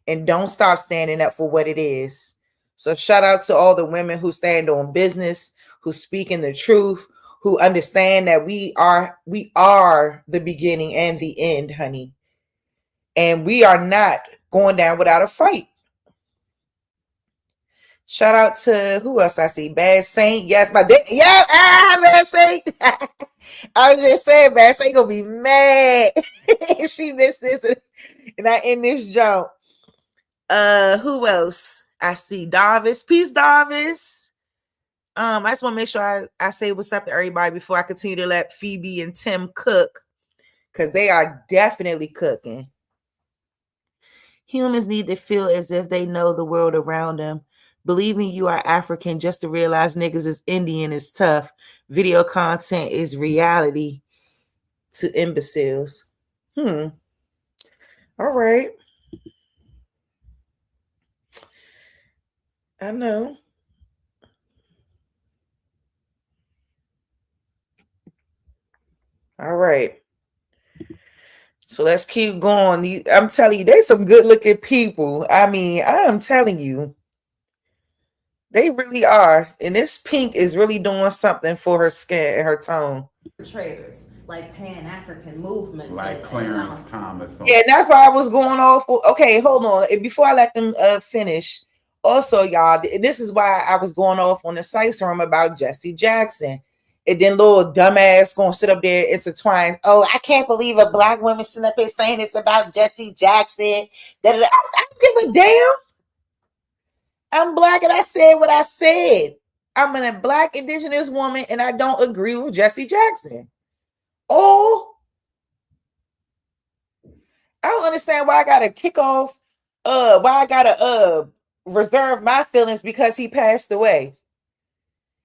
and don't stop standing up for what it is. So shout out to all the women who stand on business, who speak in the truth, who understand that we are the beginning and the end, honey. And we are not going down without a fight. Shout out to who else I see? Bad Saint. Yes, Bad Saint. I was just saying, Bad Saint gonna be mad. She missed this and I end this joke. Who else? I see Davis. Peace, Davis. I just want to make sure I say what's up to everybody before I continue to let Phoebe and Tim cook, because they are definitely cooking. Humans need to feel as if they know the world around them. Believing you are African just to realize niggas is Indian is tough. Video content is reality to imbeciles. All right. I know. All right. So let's keep going. I'm telling you, there's some good looking people. I mean, I am telling you, they really are. And this pink is really doing something for her skin and her tone. Traders like Pan-African movements. Like Clarence Thomas. Yeah, and that's why I was going off. Okay, hold on. Before I let them finish, also, y'all, and this is why I was going off on the site room about Jesse Jackson. And then little dumbass gonna sit up there intertwined. Oh, I can't believe a black woman sitting up here saying this about Jesse Jackson. I don't give a damn. I'm black and I said what I said. I'm a black indigenous woman and I don't agree with Jesse Jackson. Oh, I don't understand why I gotta kick off, why I gotta reserve my feelings because he passed away.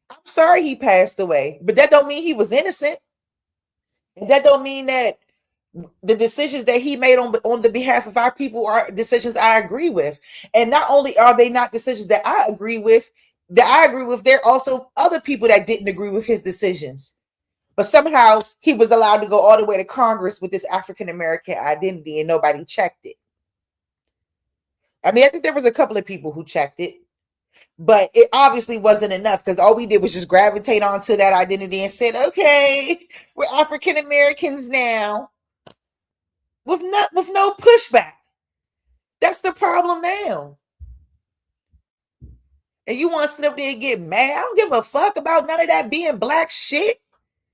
I'm sorry he passed away, but that don't mean he was innocent. And that don't mean that the decisions that he made on the behalf of our people are decisions I agree with. And not only are they not decisions that I agree with, there are also other people that didn't agree with his decisions. But somehow he was allowed to go all the way to Congress with this African-American identity and nobody checked it. I mean, I think there was a couple of people who checked it, but it obviously wasn't enough because all we did was just gravitate onto that identity and said, okay, we're African-Americans now. With no pushback. That's the problem now. And you want to sit up there and get mad? I don't give a fuck about none of that being black shit.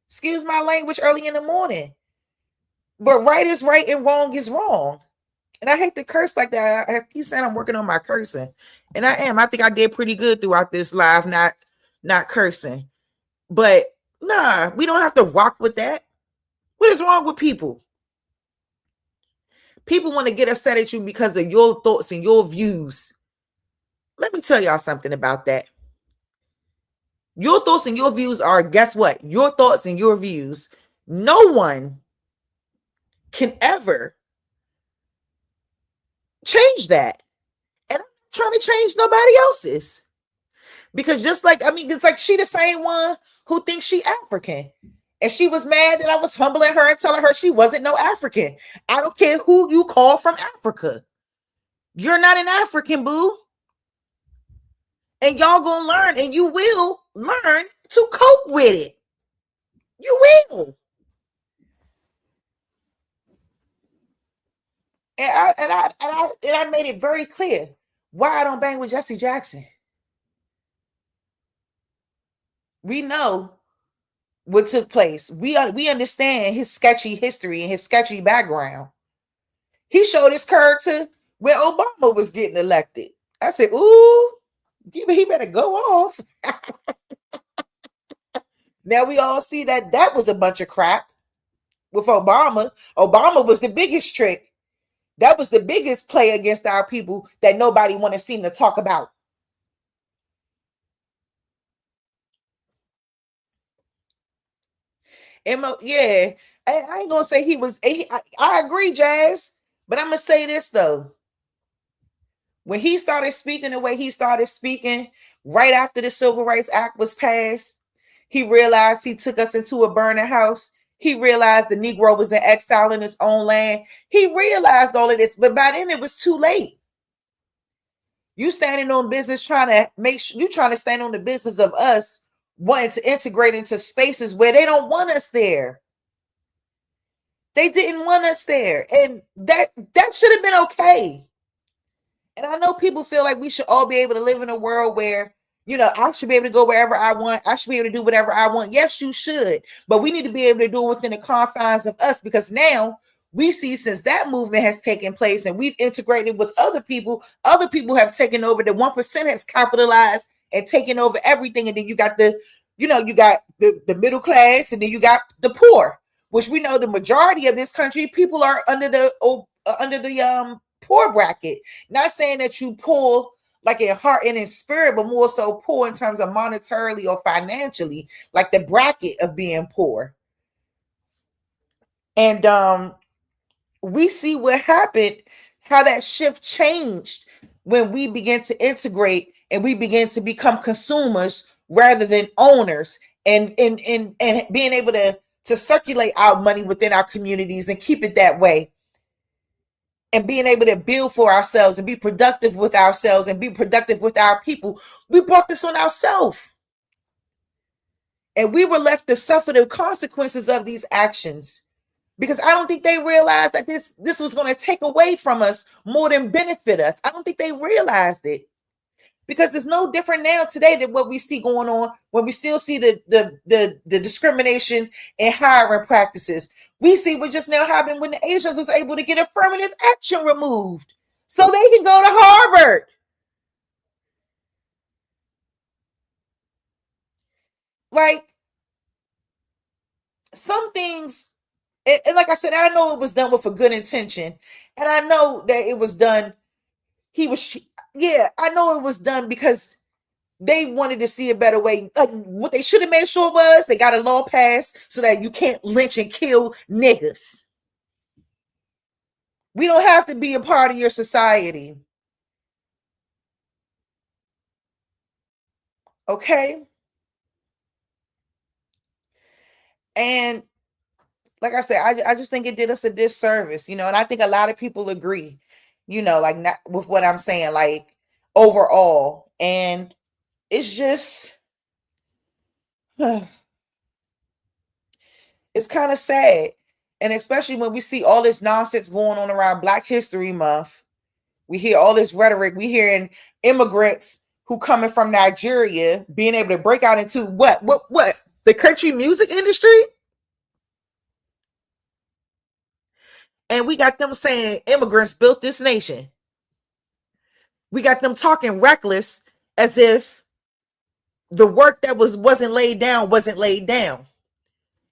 Excuse my language early in the morning. But right is right and wrong is wrong. And I hate to curse like that. I keep saying I'm working on my cursing. And I am. I think I did pretty good throughout this live, not cursing. But nah, we don't have to rock with that. What is wrong with people? People want to get upset at you because of your thoughts and your views. Let me tell y'all something about that. Your thoughts and your views are, guess what? Your thoughts and your views. No one can ever change that. And I'm not trying to change nobody else's. Because just like, I mean, it's like she the same one who thinks she African. And she was mad that I was humbling her and telling her she wasn't no African. I don't care who you call from Africa. You're not an African, boo. And y'all gonna learn, and you will learn to cope with it. You will. And I made it very clear why I don't bang with Jesse Jackson. We know what took place. We understand his sketchy history and his sketchy background. He showed his character when Obama was getting elected. I said, ooh, he better go off. Now we all see that was a bunch of crap with Obama. Obama was the biggest trick. That was the biggest play against our people that nobody want to seem to talk about. Yeah, I ain't gonna say he was. I agree, Jazz, but I'm gonna say this though. When he started speaking the way he started speaking, right after the Civil Rights Act was passed, he realized he took us into a burning house. He realized the Negro was in exile in his own land. He realized all of this, but by then it was too late. You standing on business trying to make sure you trying to stand on the business of us wanting to integrate into spaces where they don't want us there. They didn't want us there. And that should have been okay. And I know people feel like we should all be able to live in a world where, you know, I should be able to go wherever I want. I should be able to do whatever I want. Yes, you should. But we need to be able to do it within the confines of us, because now we see, since that movement has taken place and we've integrated with other people have taken over. The 1% has capitalized and taken over everything. And then you got the middle class, and then you got the poor, which we know the majority of this country, people are under the poor bracket. Not saying that you poor like in heart and in spirit, but more so poor in terms of monetarily or financially, like the bracket of being poor. And we see what happened, how that shift changed when we begin to integrate and we begin to become consumers rather than owners, and being able to circulate our money within our communities and keep it that way, and being able to build for ourselves and be productive with ourselves and be productive with our people. We brought this on ourselves, and we were left to suffer the consequences of these actions, because I don't think they realized that this was going to take away from us more than benefit us. I don't think they realized it, because it's no different now today than what we see going on when we still see the discrimination and hiring practices. We see what just now happened when the Asians was able to get affirmative action removed so they can go to Harvard. Like, some things, and like I said, I know it was done with a good intention, and I know that it was done. I know it was done because they wanted to see a better way. Like, what they should have made sure was they got a law passed so that you can't lynch and kill niggas. We don't have to be a part of your society. Okay? And like I said, I just think it did us a disservice, you know, and I think a lot of people agree, you know, like, not with what I'm saying, like, overall. And it's just, it's kind of sad. And especially when we see all this nonsense going on around Black History Month, we hear all this rhetoric. We hearing immigrants who coming from Nigeria being able to break out into what? The country music industry. And we got them saying immigrants built this nation. We got them talking reckless as if the work that wasn't laid down wasn't laid down.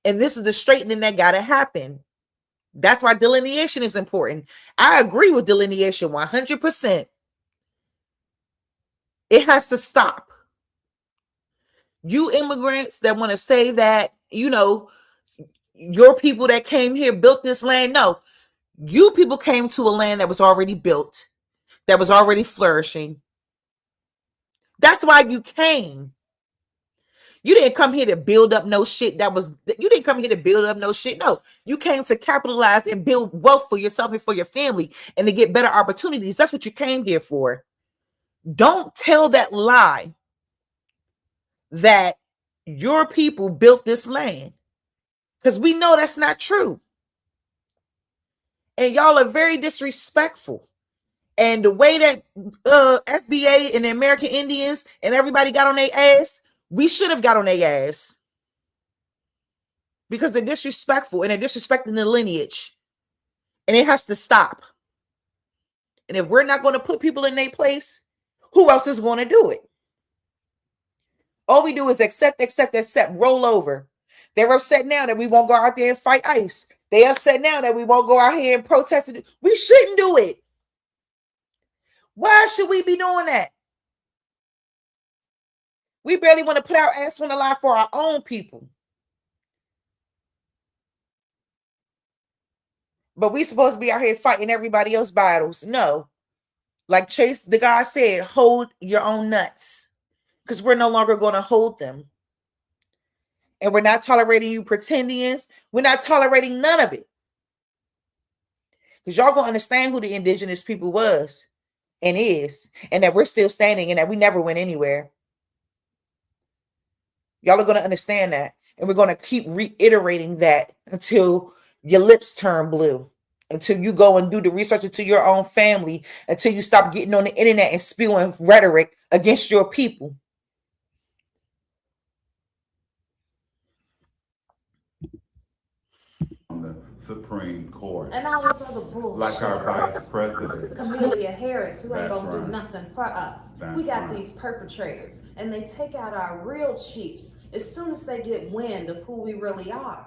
And this is the straightening that got to happen. That's why delineation is important. I agree with delineation 100%. It has to stop. You immigrants that want to say that, you know, your people that came here built this land. No, you people came to a land that was already built, that was already flourishing. That's why you came. You didn't come here to build up no shit you didn't come here to build up no shit. No, you came to capitalize and build wealth for yourself and for your family and to get better opportunities. That's what you came here for. Don't tell that lie that your people built this land, because we know that's not true. And y'all are very disrespectful. And the way that FBA and the American Indians and everybody got on their ass, we should have got on their ass, because they're disrespectful and they're disrespecting the lineage, and it has to stop. And if we're not going to put people in their place, who else is going to do it? All we do is accept, roll over. They're upset now that we won't go out there and fight ICE. They upset now that we won't go out here and protest. We shouldn't do it. Why should we be doing that? We barely want to put our ass on the line for our own people. But we supposed to be out here fighting everybody else's battles. No. Like Chase, the guy said, hold your own nuts. Because we're no longer going to hold them. And we're not tolerating you pretendians. We're not tolerating none of it. Because y'all going to understand who the indigenous people was and is. And that we're still standing and that we never went anywhere. Y'all are going to understand that. And we're going to keep reiterating that until your lips turn blue. Until you go and do the research into your own family. Until you stop getting on the internet and spewing rhetoric against your people. On the Supreme Court. And all this other bullshit. Like our vice president. Camellia Harris, who ain't That's gonna right. do nothing for us. That's We got right. these perpetrators, and they take out our real chiefs as soon as they get wind of who we really are.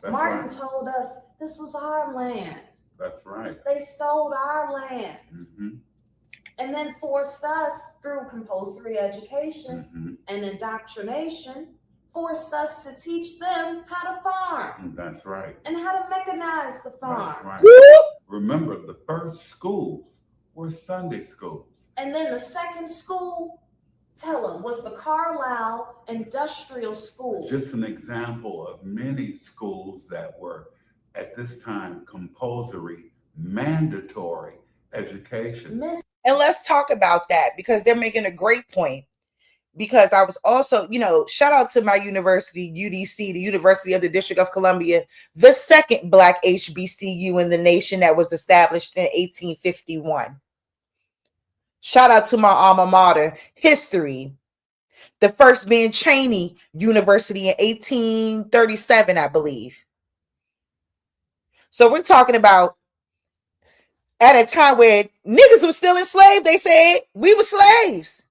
That's Martin right. told us this was our land. That's right. They stole our land. Mm-hmm. And then forced us through compulsory education Mm-hmm. and indoctrination, forced us to teach them how to farm That's right. and how to mechanize the farm. That's right. Remember, the first schools were Sunday schools. And then the second school, tell them, was the Carlisle Industrial School. Just an example of many schools that were, at this time, compulsory, mandatory education. And let's talk about that, because they're making a great point. Because I was also, you know, shout out to my university, UDC, the University of the District of Columbia, the second Black HBCU in the nation that was established in 1851. Shout out to my alma mater, history. The first being Cheney University in 1837, I believe. So we're talking about at a time where niggas were still enslaved. They said we were slaves.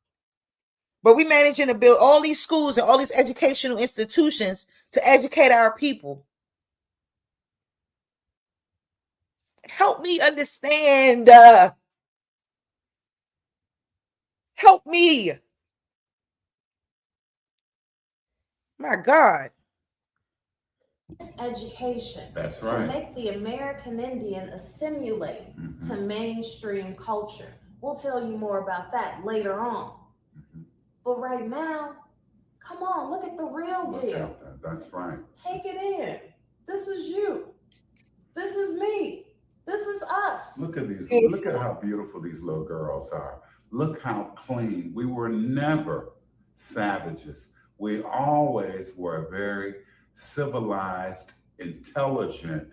But we managing to build all these schools and all these educational institutions to educate our people. Help me understand. Help me. My God. Education. That's to right. make the American Indian assimilate to mainstream culture. We'll tell you more about that later on. But right now, come on, look at the real deal. That's right. Take it in. This is you. This is me. This is us. Look at these. Look at how beautiful these little girls are. Look how clean. We were never savages. We always were very civilized, intelligent,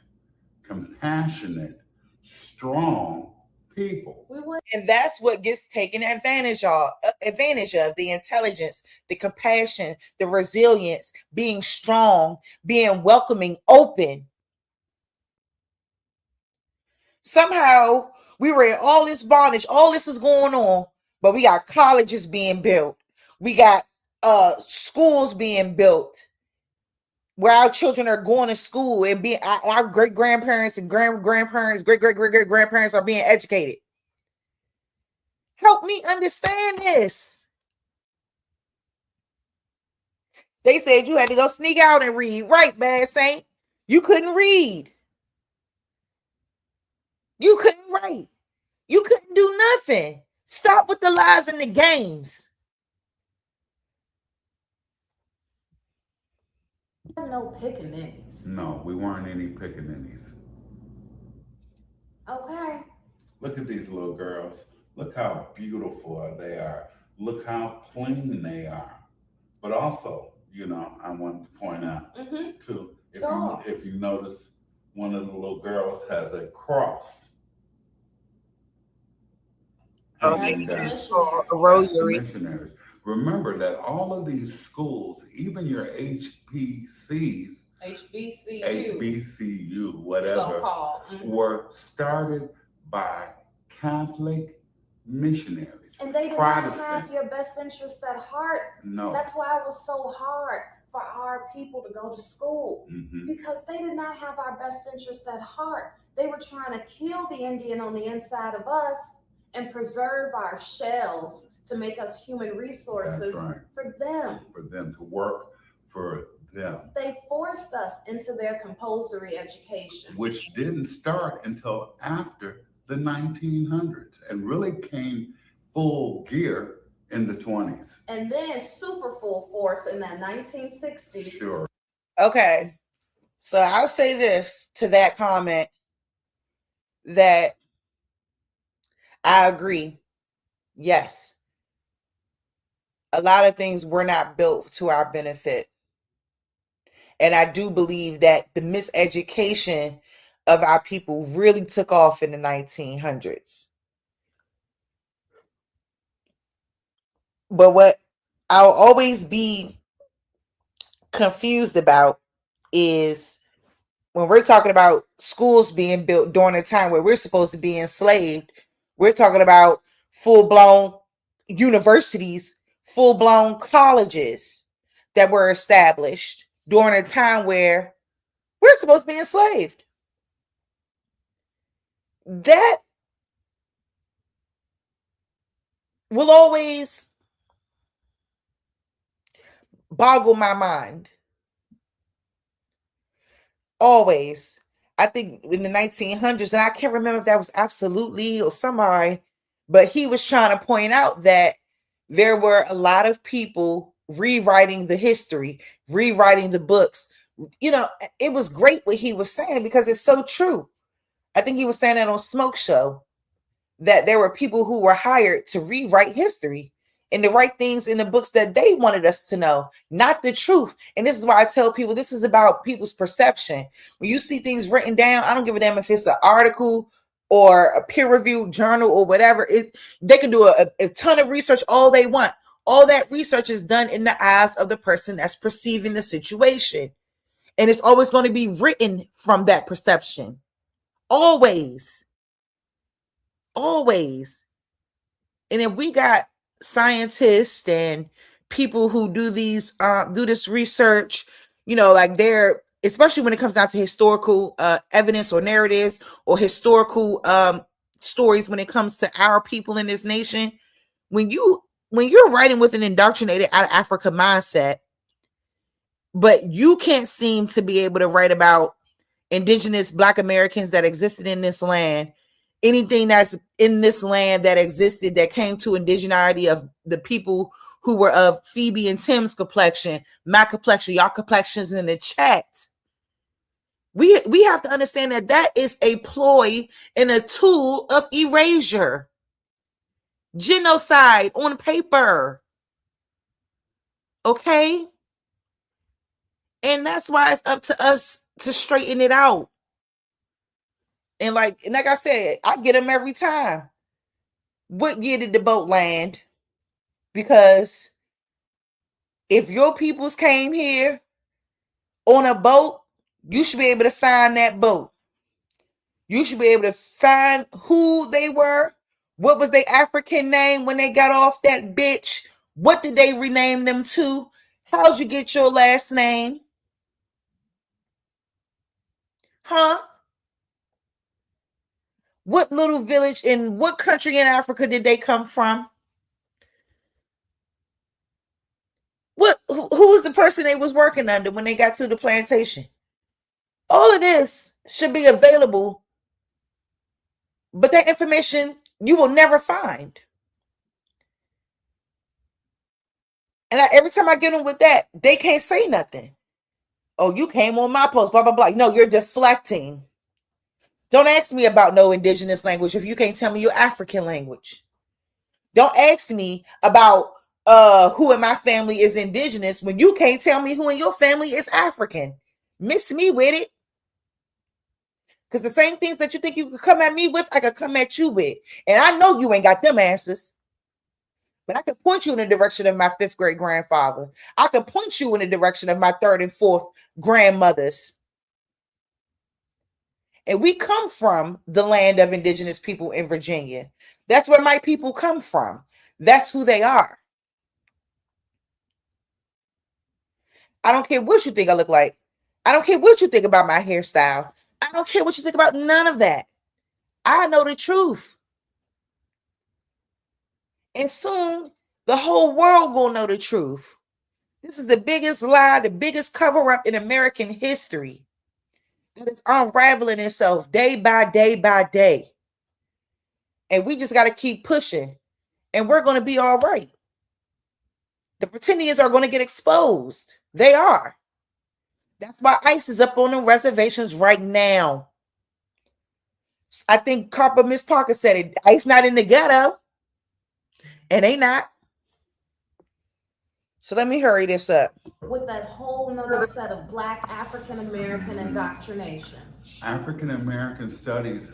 compassionate, strong people. And that's what gets taken advantage of, the intelligence, the compassion, the resilience, being strong, being welcoming, open. Somehow we read all this bondage, all this is going on, but we got colleges being built. We got schools being built where our children are going to school and being our great grandparents and grandparents, great grandparents are being educated. Help me understand this. They said you had to go sneak out and read. Right, Bad Saint? You couldn't read. You couldn't write. You couldn't do nothing. Stop with the lies and the games. No pickaninnies. No, we weren't any pickaninnies. Okay. Look at these little girls. Look how beautiful they are. Look how clean they are. But also, you know, I want to point out too, if you notice, one of the little girls has a cross. A rosary. Missionaries. Remember that all of these schools, even your HBCs, HBCU, whatever, were started by Catholic missionaries. And they did not have your best interest at heart. No. That's why it was so hard for our people to go to school, because they did not have our best interest at heart. They were trying to kill the Indian on the inside of us and preserve our shells to make us human resources for them. For them to work for them. They forced us into their compulsory education, which didn't start until after the 1900s and really came full gear in the 20s. And then super full force in that 1960s. Sure. Okay. So I'll say this to that comment, that I agree. Yes. A lot of things were not built to our benefit. And I do believe that the miseducation of our people really took off in the 1900s. But what I'll always be confused about is when we're talking about schools being built during a time where we're supposed to be enslaved, we're talking about full-blown universities, full-blown colleges that were established during a time where we're supposed to be enslaved. That will always boggle my mind. Always. I think in the 1900s, and I can't remember if that was Absolutely or somebody, but he was trying to point out that there were a lot of people rewriting the history, rewriting the books. You know, it was great what he was saying because it's so true. I think he was saying that on Smoke Show, that there were people who were hired to rewrite history and to write things in the books that they wanted us to know, not the truth. And this is why I tell people this is about people's perception. When you see things written down, I don't give a damn if it's an article or a peer-reviewed journal or whatever. They can do a ton of research all they want. All that research is done in the eyes of the person that's perceiving the situation. And it's always going to be written from that perception. Always. Always. And if we got scientists and people who do this research, you know, like they're, especially when it comes down to historical evidence or narratives or historical stories, when it comes to our people in this nation, when you're writing with an indoctrinated out of Africa mindset, but you can't seem to be able to write about indigenous Black Americans that existed in this land, anything that's in this land that existed that came to indigeneity of the people who were of Phoebe and Tim's complexion, my complexion, y'all complexions in the chat. We have to understand that that is a ploy and a tool of erasure. Genocide on paper. Okay? And that's why it's up to us to straighten it out. And like I said, I get them every time. What year did the boat land? Because if your peoples came here on a boat, you should be able to find that boat. You should be able to find who they were. What was their African name when they got off that bitch? What did they rename them to? How'd you get your last name? Huh? What little village in what country in Africa did they come from? Who was the person they was working under when they got to the plantation? All of this should be available, but that information you will never find. And every time I get them with that, they can't say nothing. Oh, you came on my post, blah, blah, blah. No, you're deflecting. Don't ask me about no indigenous language if you can't tell me your African language. Don't ask me about who in my family is indigenous when you can't tell me who in your family is African. Miss me with it. Because the same things that you think you could come at me with, I could come at you with. And I know you ain't got them answers. But I can point you in the direction of my 5th grade grandfather. I can point you in the direction of my 3rd and 4th grandmothers. And we come from the land of indigenous people in Virginia. That's where my people come from. That's who they are. I don't care what you think I look like. I don't care what you think about my hairstyle. I don't care what you think about none of that. I know the truth. And soon the whole world will know the truth. This is the biggest lie, the biggest cover up in American history that is unraveling itself day by day by day. And we just got to keep pushing and we're going to be all right. The pretendians are going to get exposed. They are. That's why ICE is up on the reservations right now. I think Carper Miss Parker said it. ICE not in the ghetto. And they not. So let me hurry this up. With that whole nother set of Black African American indoctrination. African American studies,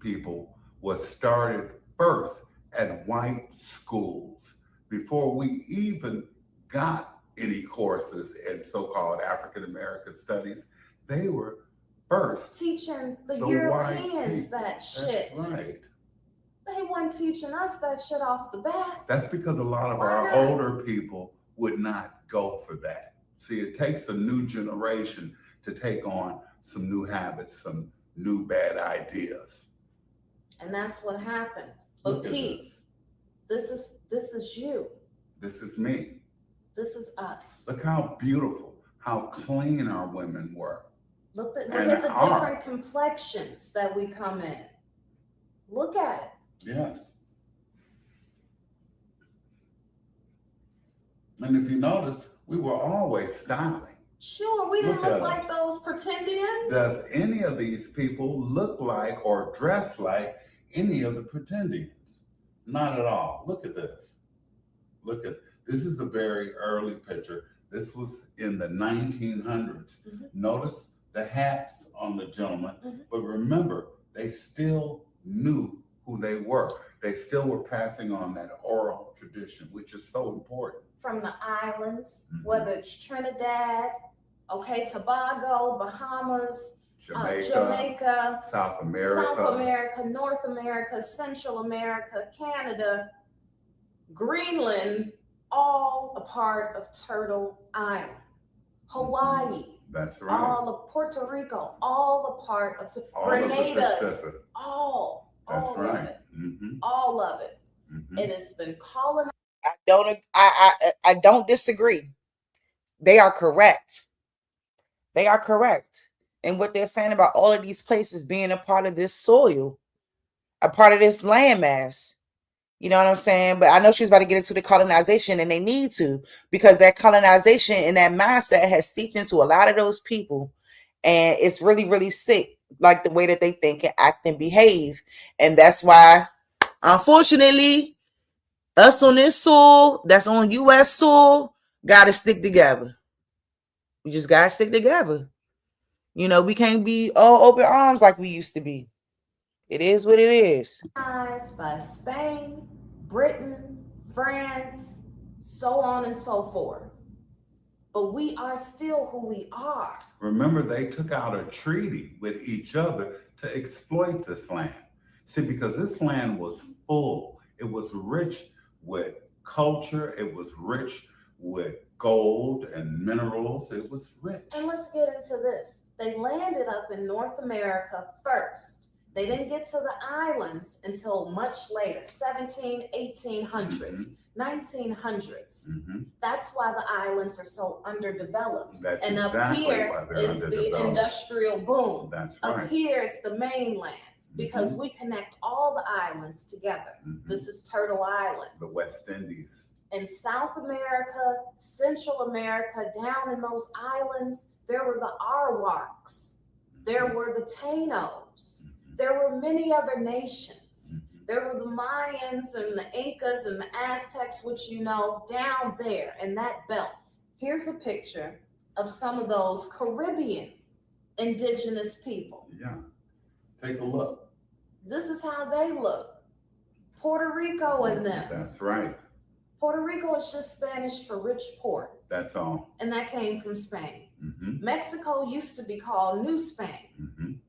people, was started first at white schools before we even got any courses in so-called African American studies. They were first teaching the Europeans that shit. That's right. They weren't teaching us that shit off the bat. That's because a lot of our older people would not go for that. See, it takes a new generation to take on some new habits, some new bad ideas. And that's what happened. But Pete, this is you. This is me. This is us. Look how beautiful, how clean our women were. Look at the different complexions that we come in. Look at it. Yes. And if you notice, we were always styling. Sure, we didn't look like those pretendians. Does any of these people look like or dress like any of the pretendians? Not at all. Look at this. Look at this. Is a very early picture. This was in the 1900s. Mm-hmm. Notice the hats on the gentleman, but remember, they still knew who they were. They still were passing on that oral tradition, which is so important. From the islands, whether it's Trinidad, Tobago, Bahamas, Jamaica, South America, North America, Central America, Canada, Greenland, all a part of Turtle Island. Hawaii. That's right. All of Puerto Rico, all a part of Grenada's. All right. Of it. All of it. And it's been colonized. I don't disagree. They are correct. They are correct. And what they're saying about all of these places being a part of this soil, a part of this landmass. You know what I'm saying? But I know she was about to get into the colonization, and they need to, because that colonization and that mindset has seeped into a lot of those people. And it's really, really sick, like the way that they think and act and behave. And that's why, unfortunately, us on this soil, that's on U.S. soil, got to stick together. We just got to stick together. You know, we can't be all open arms like we used to be. It is what it is. By Spain, Britain, France, so on and so forth. But we are still who we are. Remember, they took out a treaty with each other to exploit this land. See, because this land was full, it was rich with culture, it was rich with gold and minerals, it was rich. And let's get into this. They landed up in North America first. They didn't get to the islands until much later, 1800s, 1900s. That's why the islands are so underdeveloped. That's and exactly up here why they're is the underdeveloped. Industrial boom. That's right. Up here, it's the mainland because we connect all the islands together. This is Turtle Island. The West Indies. In South America, Central America, down in those islands, there were the Arawaks. There were the Tainos. There were many other nations. There were the Mayans and the Incas and the Aztecs, which you know, down there in that belt. Here's a picture of some of those Caribbean indigenous people. Yeah, take a look. This is how they look. Puerto Rico and them. That's right. Puerto Rico is just Spanish for rich port. That's all. And that came from Spain. Mexico used to be called New Spain.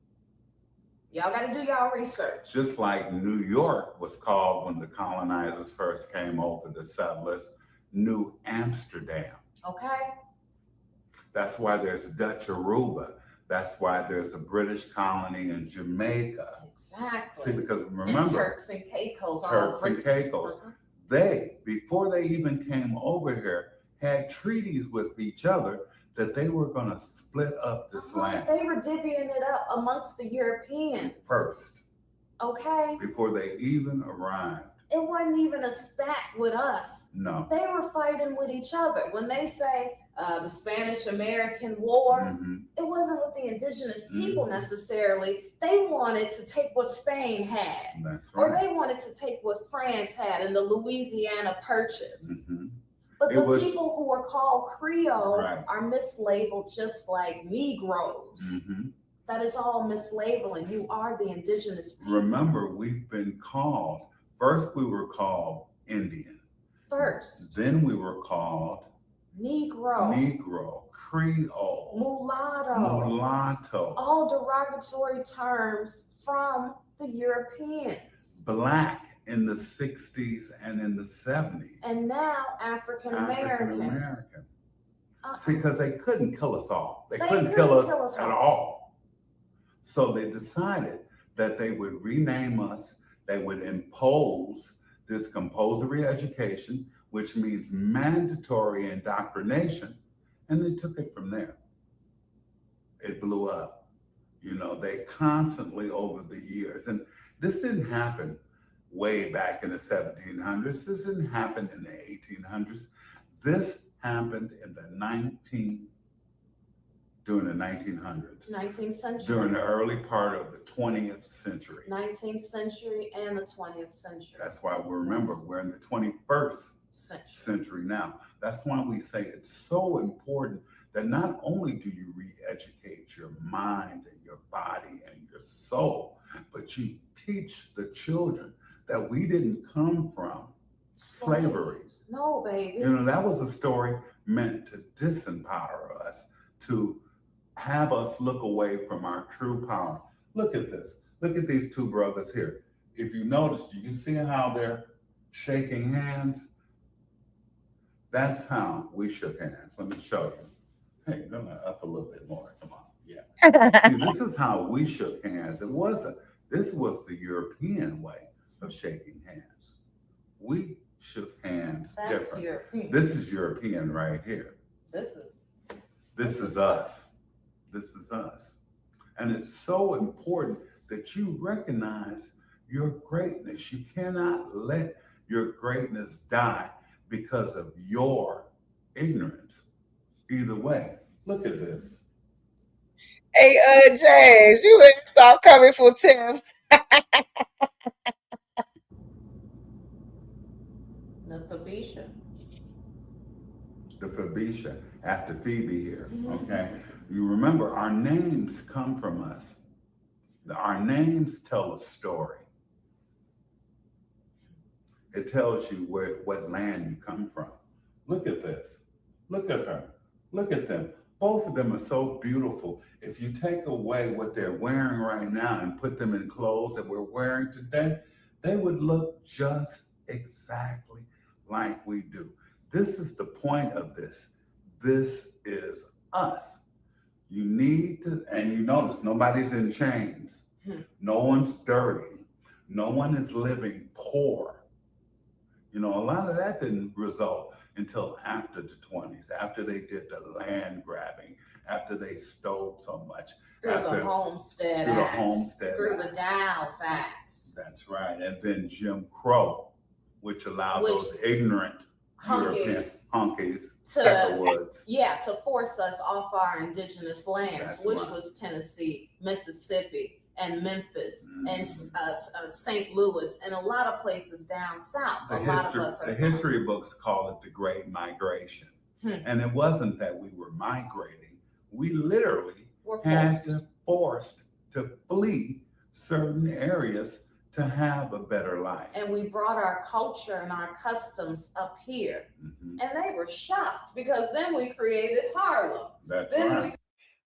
Y'all got to do y'all research. Just like New York was called when the colonizers first came over, the settlers, New Amsterdam. Okay. That's why there's Dutch Aruba. That's why there's a British colony in Jamaica. Exactly. See, because And remember, Turks and Caicos. Turks and Caicos, they, before they even came over here, had treaties with each other that they were going to split up this land They were divvying it up amongst the Europeans. first, Okay. before they even arrived. It wasn't even a spat with us. No. They were fighting with each other. When they say the Spanish-American War, it wasn't with the indigenous people necessarily. They wanted to take what Spain had. That's Or right. they wanted to take what France had in the Louisiana Purchase. But It the was- people who are called Creole Right. are mislabeled just like Negroes. That is all mislabeling. You are the indigenous people Remember, we've been called, first we were called Indian. first. Then we were called Negro, Negro, Creole, mulatto, all derogatory terms from the Europeans. Black in the 60s and in the 70s. And now African African American. American. See, because they couldn't kill us all. They They couldn't couldn't kill us kill us at all. all. So they decided that they would rename us, they would impose this compulsory education, which means mandatory indoctrination, and they took it from there. It blew up. You know, they constantly over the years, and this didn't happen way back in the 1700s. This didn't happen in the 1800s. This happened in the during the 1900s, 19th century. during the early part of the 20th century. 19th century and the 20th century. That's why we remember we're in the 21st century now. That's why we say it's so important that not only do you re-educate your mind and your body and your soul, but you teach the children that we didn't come from slavery. No, baby. You know, that was a story meant to disempower us, to have us look away from our true power. Look at this. Look at these two brothers here. If you notice, do you see how they're shaking hands? That's how we shook hands. Let me show you. Hey, go up a little bit more. Come on. Yeah. See, this is how we shook hands. This was the European way of shaking hands. We shook hands That's different. European. This is European right here. This is us. This is us. And it's so important that you recognize your greatness. You cannot let your greatness die because of your ignorance. Either way, look at this. Hey, James, you better stop coming for Tim. the Phoenicia. The Phoenicia, after Phoebe here, okay? You remember, our names come from us. Our names tell a story. It tells you what land you come from. Look at this. Look at her. Look at them. Both of them are so beautiful. If you take away what they're wearing right now and put them in clothes that we're wearing today, they would look just exactly like we do. This is the point of this. This is us. You need to, and you notice nobody's in chains. No one's dirty. No one is living poor. You know, a lot of that didn't result until after the 20s, after they did the land grabbing, after they stole so much. Through the Homestead Act. Through the Downs Act. That's right. And then Jim Crow, which allowed those ignorant European honkies to force us off our indigenous lands, which was Tennessee, Mississippi, and Memphis, and St. Louis, and a lot of places down south. The history books call it the Great Migration. And it wasn't that we were migrating. We literally had to forced to flee certain areas to have a better life. And we brought our culture and our customs up here. And they were shocked because then we created Harlem. That's right.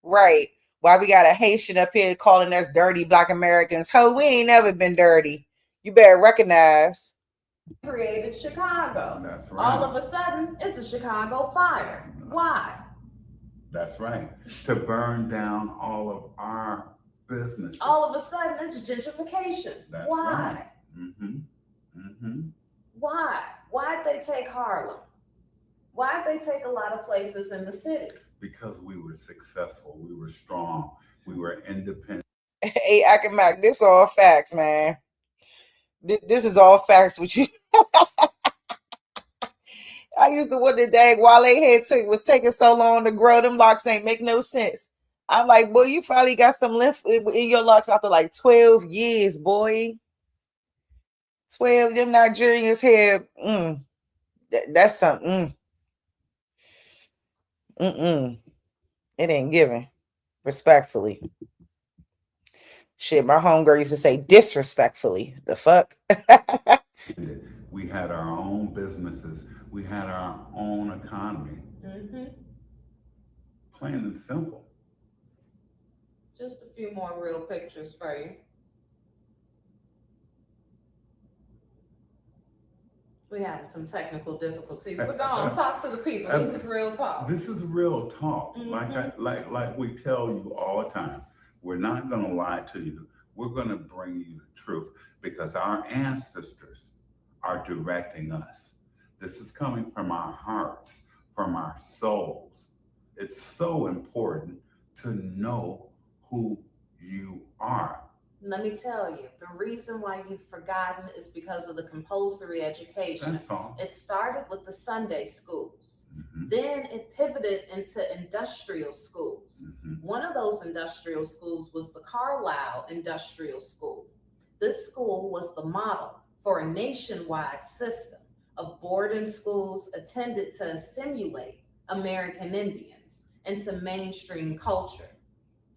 Right. Why we got a Haitian up here calling us dirty Black Americans? Ho, we ain't never been dirty. You better recognize. Created Chicago. That's right. All of a sudden, it's a Chicago fire. Why? That's right. To burn down all of our businesses. All of a sudden, it's gentrification. That's Why? Right. Why? Why'd they take Harlem? Why'd they take a lot of places in the city? Because we were successful. We were strong. We were independent. Hey, Akamac, this all facts, man. This is all facts with you. I used to wonder, dang, Wale head was taking so long to grow. Them locks ain't make no sense. I'm like, boy, you finally got some length in your locks after like 12 years, boy. 12, them Nigerians here. That's something. It ain't given. Respectfully. Shit, my homegirl used to say disrespectfully. The fuck? We had our own businesses. We had our own economy. Plain and simple. Just a few more real pictures for you. We having some technical difficulties, but go on, talk to the people. This is real talk. This is real talk. Like we tell you all the time. We're not going to lie to you. We're going to bring you the truth because our ancestors are directing us. This is coming from our hearts, from our souls. It's so important to know who you are. Let me tell you, the reason why you've forgotten is because of the compulsory education. That's all. It started with the Sunday schools. Then it pivoted into industrial schools. One of those industrial schools was the Carlisle Industrial School. This school was the model for a nationwide system of boarding schools intended to assimilate American Indians into mainstream culture.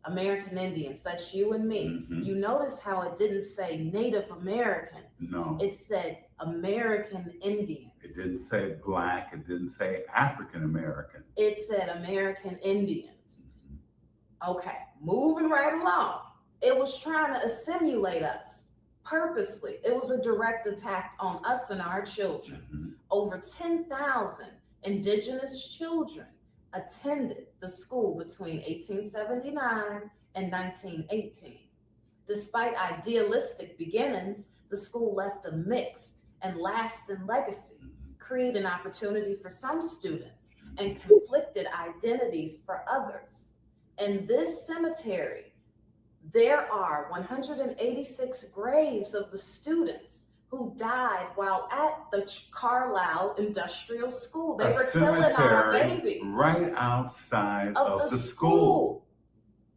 American Indians, that's you and me. You notice how it didn't say Native Americans. No. It said American Indians. It didn't say Black. It didn't say African American. It said American Indians. Okay, moving right along. It was trying to assimilate us purposely. It was a direct attack on us and our children. Over 10,000 indigenous children attended the school between 1879 and 1918. Despite idealistic beginnings, the school left a mixed and lasting legacy, creating opportunity for some students and conflicted identities for others. In this cemetery, there are 186 graves of the students who died while at the Carlisle Industrial School. They were killing our babies. Right outside of the school.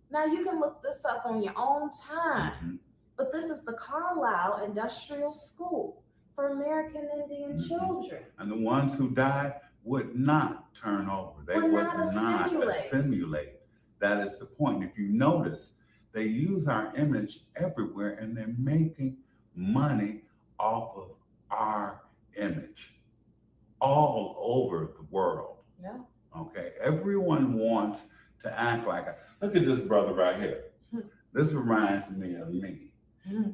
Now you can look this up on your own time, but this is the Carlisle Industrial School for American Indian children. And the ones who died would not turn over. They would not assimilate. That is the point. If you notice, they use our image everywhere and they're making money off of our image all over the world. Yeah. Okay. Everyone wants to act like it. Look at this brother right here. This reminds me of me.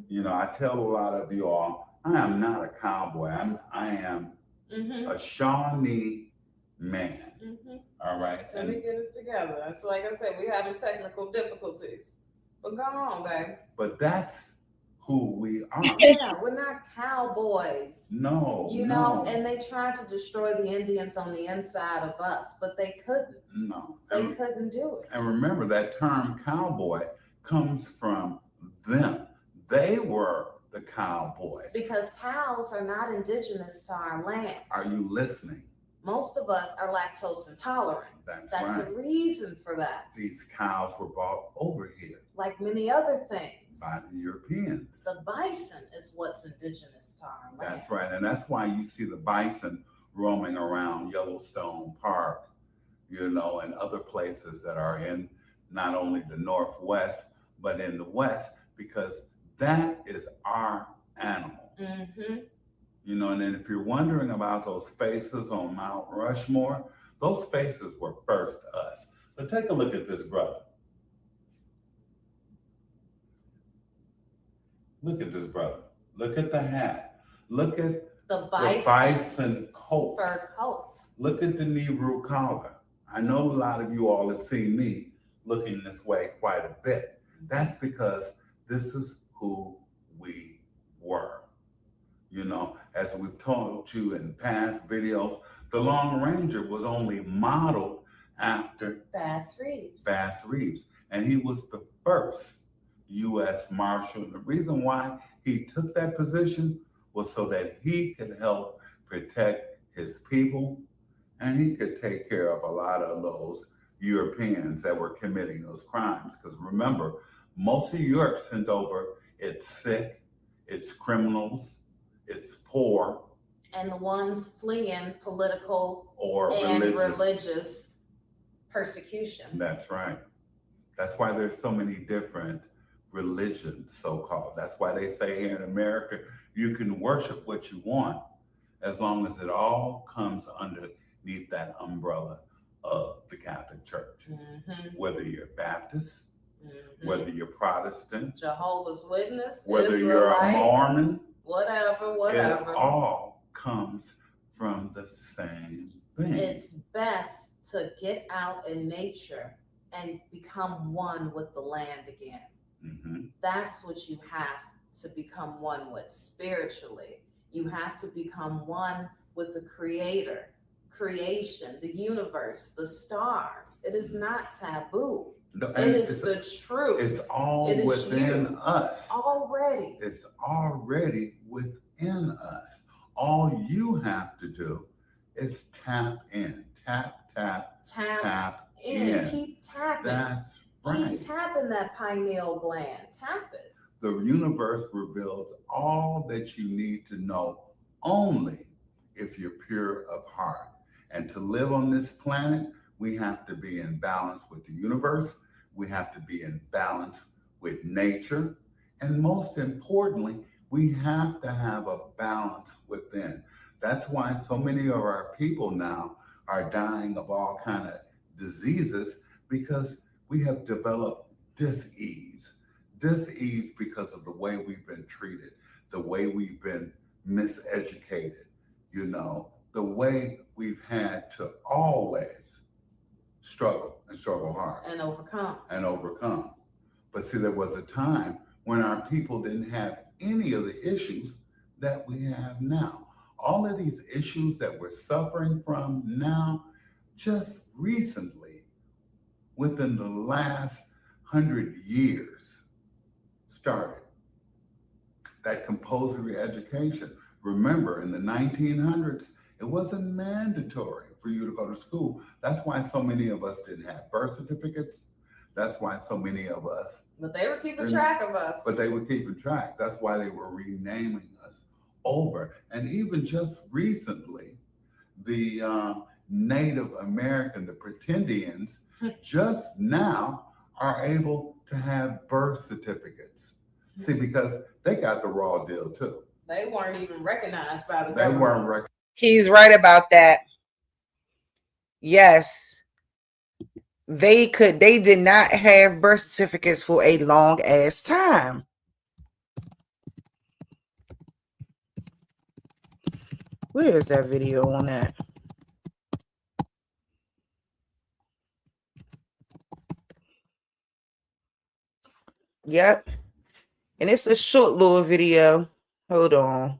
You know, I tell a lot of you all, I am not a cowboy. I am a Shawnee man. All right. Let me get it together. That's like I said, we're having technical difficulties. But go on, baby. But that's who we are. Yeah, we're not cowboys. No. You know, and they tried to destroy the Indians on the inside of us, but they couldn't. No. They couldn't do it. And remember, that term cowboy comes from them. They were the cowboys. Because cows are not indigenous to our land. Are you listening? Most of us are lactose intolerant. That's right. A reason for that. These cows were brought over here. Like many other things. By the Europeans. The bison is what's indigenous to our land. That's right. And that's why you see the bison roaming around Yellowstone Park, you know, and other places that are in not only the Northwest, but in the West, because that is our animal. You know, and then if you're wondering about those faces on Mount Rushmore, those faces were first us. But take a look at this brother. Look at this brother. Look at the hat. Look at the bison coat. Fur coat. Look at the Nehru collar. I know a lot of you all have seen me looking this way quite a bit. That's because this is who we were. You know, as we've told you in past videos, the Lone Ranger was only modeled after Bass Reeves. Bass Reeves. And he was the first U.S. Marshal. And the reason why he took that position was so that he could help protect his people, and he could take care of a lot of those Europeans that were committing those crimes. Because remember, most of Europe sent over its sick, its criminals, its poor, and the ones fleeing political or religious persecution. That's right. That's why there's so many different religions, so-called. That's why they say here in America, you can worship what you want as long as it all comes underneath that umbrella of the Catholic Church. Whether you're Baptist, whether you're Protestant, Jehovah's Witness, whether Israelite, you're a Mormon, whatever. It all comes from the same thing. It's best to get out in nature and become one with the land again. That's what you have to become one with spiritually. You have to become one with the Creator, creation, the universe, the stars. It is not taboo. It is the truth. It's all within us. Already. It's already within us. All you have to do is tap in. Tap in. Keep tapping. That's right. Keep tapping that pineal gland. Tap it. The universe reveals all that you need to know only if you're pure of heart. And to live on this planet, we have to be in balance with the universe. We have to be in balance with nature. And most importantly, we have to have a balance within. That's why so many of our people now are dying of all kinds of diseases, because we have developed dis-ease. Dis-ease because of the way we've been treated, the way we've been miseducated, you know, the way we've had to always struggle and struggle hard. And overcome. But see, there was a time when our people didn't have any of the issues that we have now. All of these issues that we're suffering from now, just recently, within the last 100 years, started. That compulsory education. Remember, in the 1900s, it wasn't mandatory for you to go to school. That's why so many of us didn't have birth certificates. That's why so many of us. But they were keeping track of us. But they were keeping track. That's why they were renaming us over. And even just recently, the Native American, the Pretendians, just now are able to have birth certificates. See, because they got the raw deal too. They weren't even recognized by the They government. weren't recognized. He's right about that. Yes. they did not have birth certificates for a long ass time. Where is that video on that? Yep. And it's a short little video. Hold on.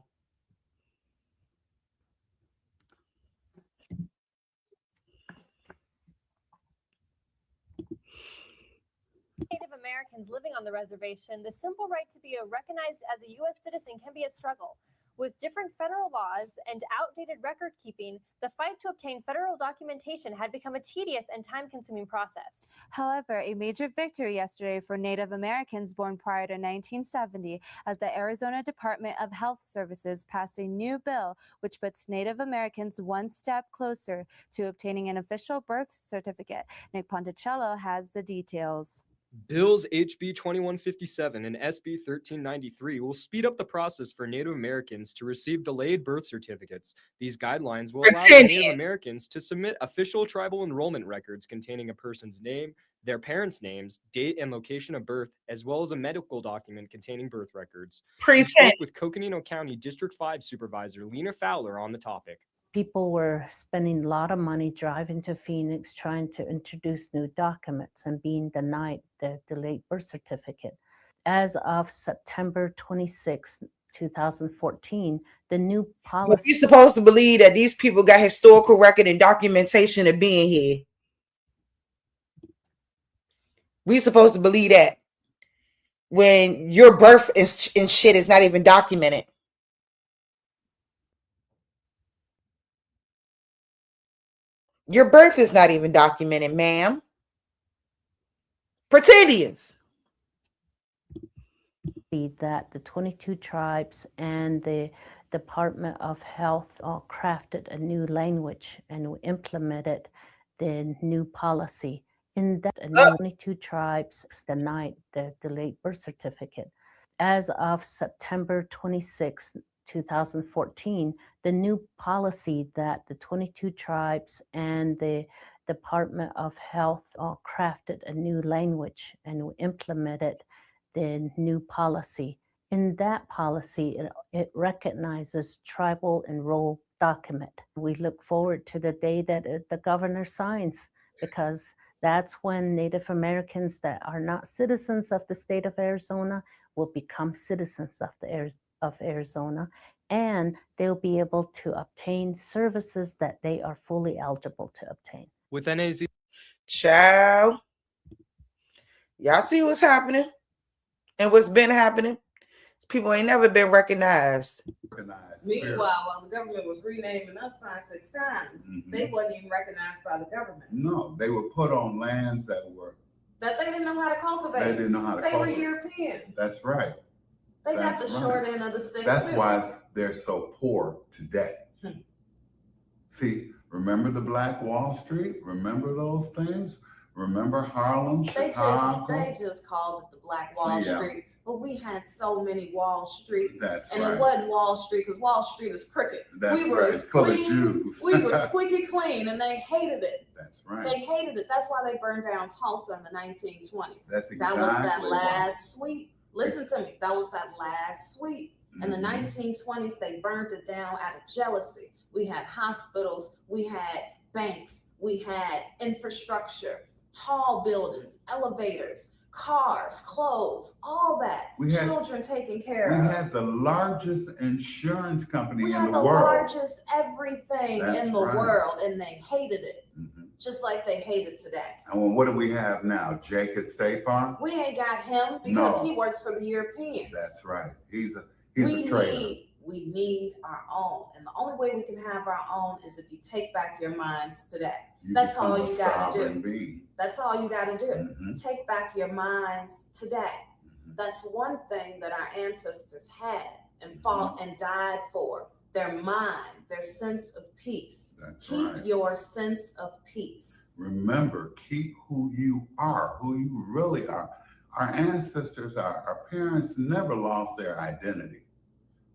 Native Americans living on the reservation, the simple right to be recognized as a U.S. citizen can be a struggle. With different federal laws and outdated record keeping, the fight to obtain federal documentation had become a tedious and time-consuming process. However, a major victory yesterday for Native Americans born prior to 1970, as the Arizona Department of Health Services passed a new bill which puts Native Americans one step closer to obtaining an official birth certificate. Nick Ponticello has the details. Bills HB 2157 and SB 1393 will speed up the process for Native Americans to receive delayed birth certificates. These guidelines will allow Native Americans to submit official tribal enrollment records containing a person's name, their parents' names, date and location of birth, as well as a medical document containing birth records. We spoke with Coconino County District 5 Supervisor Lena Fowler on the topic. People were spending a lot of money driving to Phoenix trying to introduce new documents and being denied the delayed birth certificate. As of September 26, 2014, the new policy... But you're supposed to believe that these people got historical record and documentation of being here. We supposed to believe that when your birth and shit is not even documented. Your birth is not even documented, ma'am. Pretendians. That the 22 tribes and the Department of Health all crafted a new language and implemented the new policy. In that, 22 tribes denied the delayed birth certificate. As of September 26, 2014, the new policy that the 22 tribes and the Department of Health all crafted a new language and implemented the new policy. In that policy, it recognizes tribal enrolled document. We look forward to the day that the governor signs, because that's when Native Americans that are not citizens of the state of Arizona will become citizens of Arizona, and they'll be able to obtain services that they are fully eligible to obtain. With NAZ. Child, y'all see what's happening and what's been happening? People ain't never been recognized. Meanwhile, while the government was renaming us 5-6 times, they wasn't even recognized by the government. No, they were put on lands that they didn't know how to cultivate. They didn't know how to cultivate. They were Europeans. That's right. They got the short end of the stick. That's too. why they're so poor today. See, remember the Black Wall Street? Remember those things? Remember Harlem, Chicago? They just called it the Black Wall Street. But we had so many Wall Streets. That's and right. it wasn't Wall Street, because Wall Street is crooked. That's we were right. It's full of Jews. We were squeaky clean, and they hated it. That's right. They hated it. That's why they burned down Tulsa in the 1920s. That's exactly That was that why. last sweep. Listen to me. That was that last sweep. In the 1920s, they burned it down out of jealousy. We had hospitals, we had banks, we had infrastructure, tall buildings, elevators, cars, clothes, all that. We had children taken care of. We had the largest insurance company We in had the the world. largest everything That's in the right. world, and they hated it, just like they hate it today. And what do we have now? Jacob State Farm? We ain't got him because No. he works for the Europeans. That's right. He's a traitor. We need our own. And the only way we can have our own is if you take back your minds today. That's become all a you got to sovereign do. being. That's all you got to do. Take back your minds today. That's one thing that our ancestors had and fought and died for. Their mind, their sense of peace. Keep right. your sense of peace. Remember, keep who you are, who you really are. Our ancestors, our parents never lost their identity.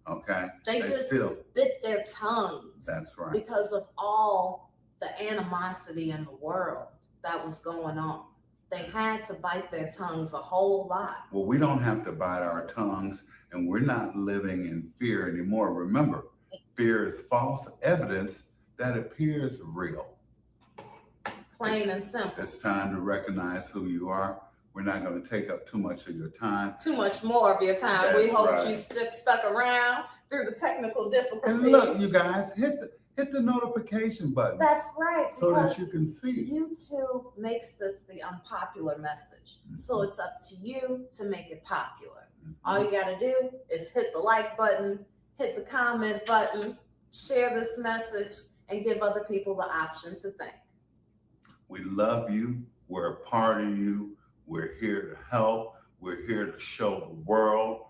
Okay? They just still. bit their tongues. That's right. Because of all the animosity in the world. that was going on. They had to bite their tongues a whole lot. Well, we don't have to bite our tongues, and we're not living in fear anymore. Remember, fear is false evidence that appears real. Plain and simple. It's time to recognize who you are. We're not going to take up too much of your time. Too much more of your time. That's we hope right. you stuck around through the technical difficulties. And look, you guys, hit the notification button. That's right. So that you can see. YouTube makes this the unpopular message. So it's up to you to make it popular. All you got to do is hit the like button, hit the comment button, share this message, and give other people the option to think. We love you. We're a part of you. We're here to help. We're here to show the world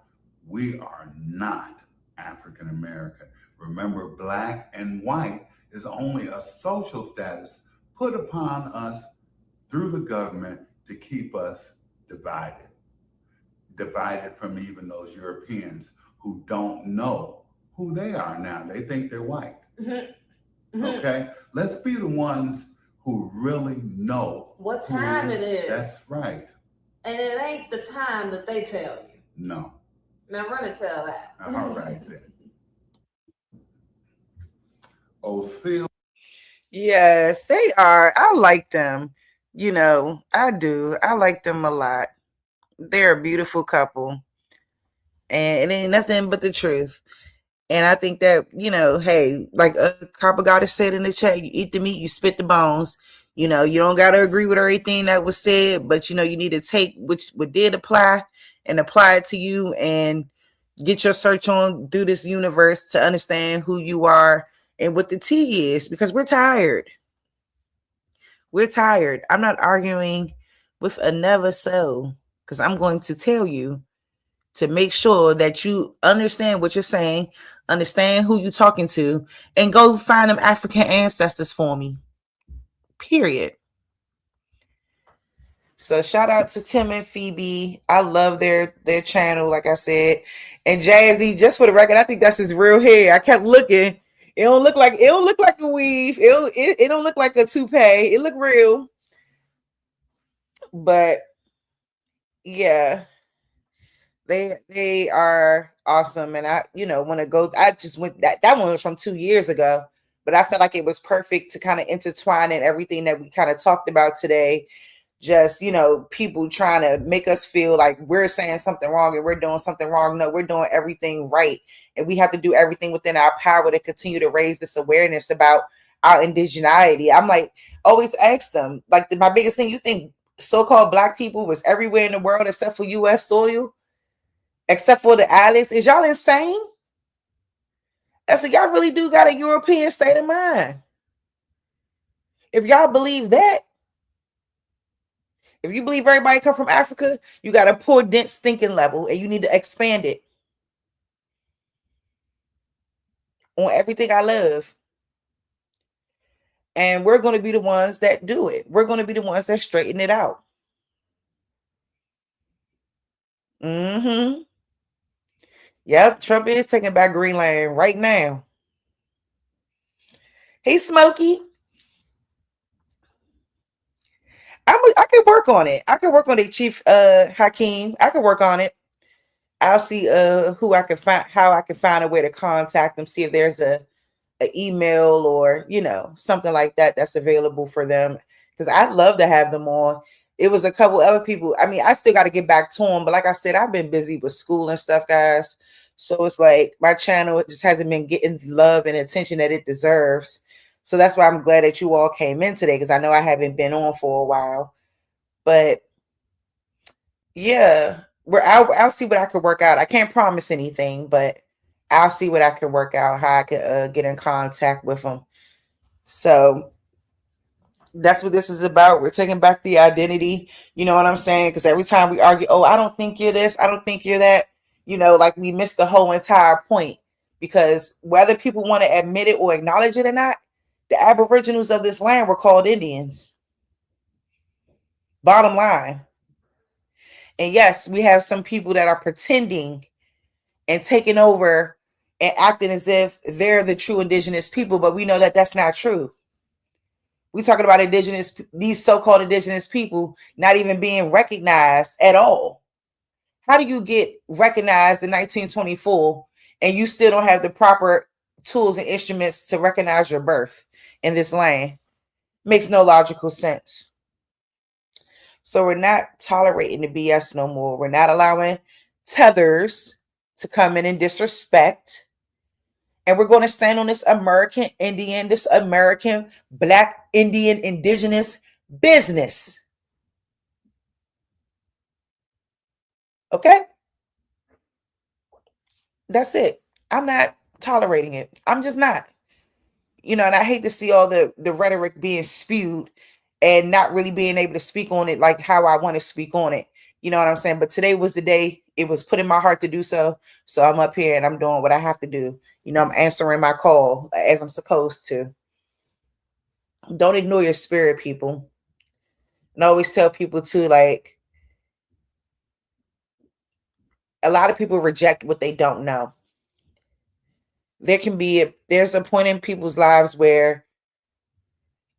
we are not African American. Remember, black and white is only a social status put upon us through the government to keep us divided. Divided from even those Europeans who don't know who they are now. They think they're white. Okay? Let's be the ones who really know what time it is. That's right. And it ain't the time that they tell you. No. Now run and tell that. All right then. Osceola. Yes, they are. I like them. You know, I do. I like them a lot. They're a beautiful couple. And it ain't nothing but the truth. And I think that, you know, hey, like Copper Goddess said in the chat, you eat the meat, you spit the bones. You know, you don't got to agree with everything that was said, but, you know, you need to take what did apply and apply it to you and get your search on through this universe to understand who you are and what the tea is, because we're tired. We're tired. I'm not arguing with another soul because I'm going to tell you to make sure that you understand what you're saying, understand who you're talking to, and go find them African ancestors for me. Period. So shout out to Tim and Phoebe. I love their channel, like I said. And Jazzy, just for the record, I think that's his real hair. I kept looking. It don't look like a weave. It don't look like a toupee. It look real. But yeah. They are awesome, and I, you know, want to go. I just went that one was from 2 years ago, but I felt like it was perfect to kind of intertwine in everything that we kind of talked about today. Just, you know, people trying to make us feel like we're saying something wrong and we're doing something wrong. No, we're doing everything right, and we have to do everything within our power to continue to raise this awareness about our indigeneity. I'm like, always ask them, like, my biggest thing, you think so-called Black people was everywhere in the world except for U.S. soil? Except for the islands? Is y'all insane? I said, y'all really do got a European state of mind. If y'all believe that, if you believe everybody come from Africa, you got a poor, dense thinking level, and you need to expand it on everything I love. And we're going to be the ones that do it. We're going to be the ones that straighten it out. Yep, Trump is taking back Greenland right now. Hey, Smokey. I can work on it. I can work on it, Chief Hakeem. I can work on it. I'll see who I can find, how I can find a way to contact them, see if there's an email or, you know, something like that that's available for them. Because I'd love to have them on. It was a couple other people. I mean, I still got to get back to them. But like I said, I've been busy with school and stuff, guys. So it's like my channel just hasn't been getting love and attention that it deserves. So that's why I'm glad that you all came in today, because I know I haven't been on for a while. But yeah, I'll see what I can work out. I can't promise anything, but I'll see what I can work out, how I can get in contact with them. So that's what this is about. We're taking back the identity. You know what I'm saying? Because every time we argue, oh, I don't think you're this, I don't think you're that, you know, like we missed the whole entire point. Because whether people want to admit it or acknowledge it or not, the Aboriginals of this land were called Indians. Bottom line. And yes, we have some people that are pretending and taking over and acting as if they're the true indigenous people, but we know that that's not true. We talking about these so-called indigenous people not even being recognized at all. How do you get recognized in 1924 and you still don't have the proper tools and instruments to recognize your birth in this land? Makes no logical sense. So we're not tolerating the BS no more. We're not allowing tethers to come in and disrespect. And we're going to stand on this American Indian, this American Black Indian indigenous business. Okay? That's it. I'm not tolerating it. I'm just not. You know, and I hate to see all the rhetoric being spewed and not really being able to speak on it like how I want to speak on it. You know what I'm saying? But today was the day. It was put in my heart to do so. So I'm up here and I'm doing what I have to do. You know, I'm answering my call as I'm supposed to. Don't ignore your spirit, people. And I always tell people too, like, a lot of people reject what they don't know. There's a point in people's lives where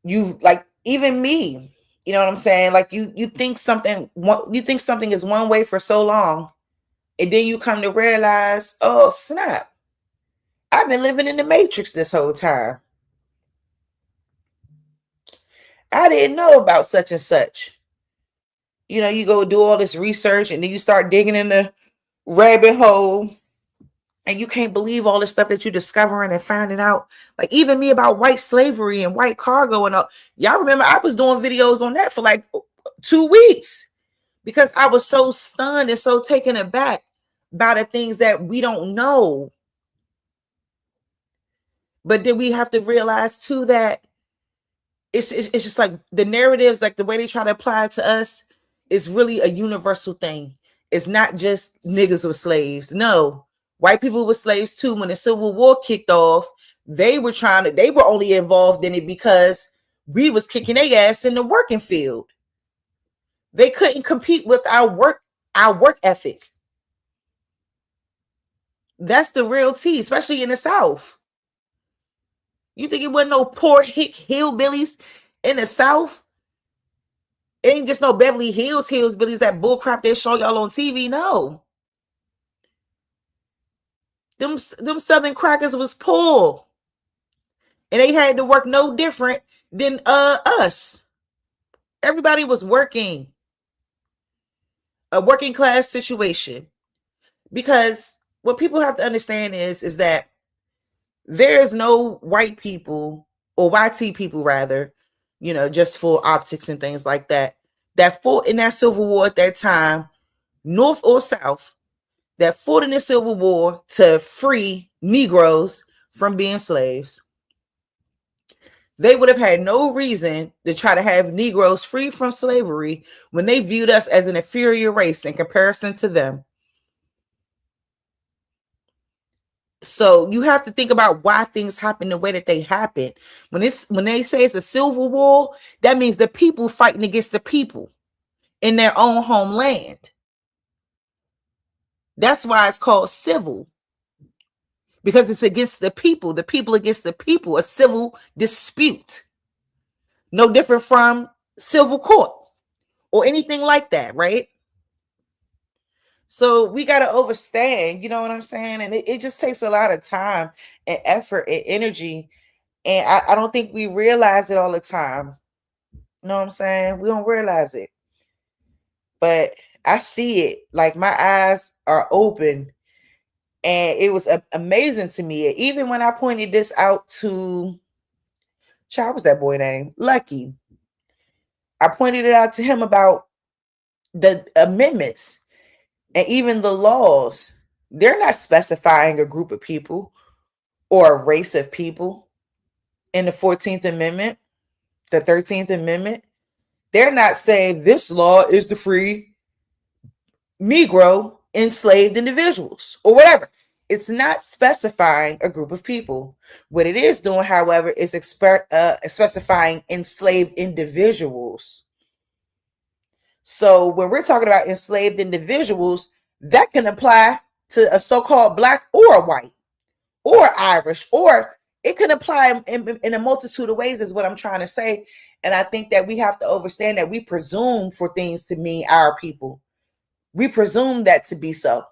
you, like, even me, you know what I'm saying? Like you think something is one way for so long, and then you come to realize, oh snap, I've been living in the matrix this whole time. I didn't know about such and such. You know, you go do all this research and then you start digging in the rabbit hole and you can't believe all the stuff that you're discovering and finding out. Like even me about white slavery and white cargo and all. Y'all remember I was doing videos on that for like 2 weeks because I was so stunned and so taken aback by the things that we don't know. But then we have to realize too that it's just like the narratives, like the way they try to apply it to us is really a universal thing. It's not just niggas were slaves. No, white people were slaves too. When the Civil War kicked off, they were only involved in it because we was kicking their ass in the working field. They couldn't compete with our work ethic. That's the real tea, especially in the South. You think it wasn't no poor hick hillbillies in the South? It ain't just no Beverly Hills hillbillies, that bullcrap they show y'all on TV. No. Them Southern crackers was poor. And they had to work no different than us. Everybody was working. A working class situation. Because what people have to understand is that there is no white people, or YT people rather, you know, just for optics and things like that, that fought in that Civil War at that time, North or South, that fought in the Civil War to free Negroes from being slaves. They would have had no reason to try to have Negroes free from slavery when they viewed us as an inferior race in comparison to them. So you have to think about why things happen the way that they happen. When they say it's a civil war, that means the people fighting against the people in their own homeland. That's why it's called civil. Because it's against the people against the people, a civil dispute. No different from civil court or anything like that, right? So we got to overstand, you know what I'm saying? And it just takes a lot of time and effort and energy. And I don't think we realize it all the time. You know what I'm saying? We don't realize it. But I see it. Like my eyes are open. And it was amazing to me. Even when I pointed this out to, what was that boy name? Lucky. I pointed it out to him about the amendments. And even the laws, they're not specifying a group of people or a race of people in the 14th Amendment, the 13th Amendment. They're not saying this law is to free Negro enslaved individuals or whatever. It's not specifying a group of people. What it is doing, however, is specifying enslaved individuals. So when we're talking about enslaved individuals, that can apply to a so-called black or white or Irish, or it can apply in a multitude of ways is what I'm trying to say. And I think that we have to understand that we presume for things to mean our people. We presume that to be so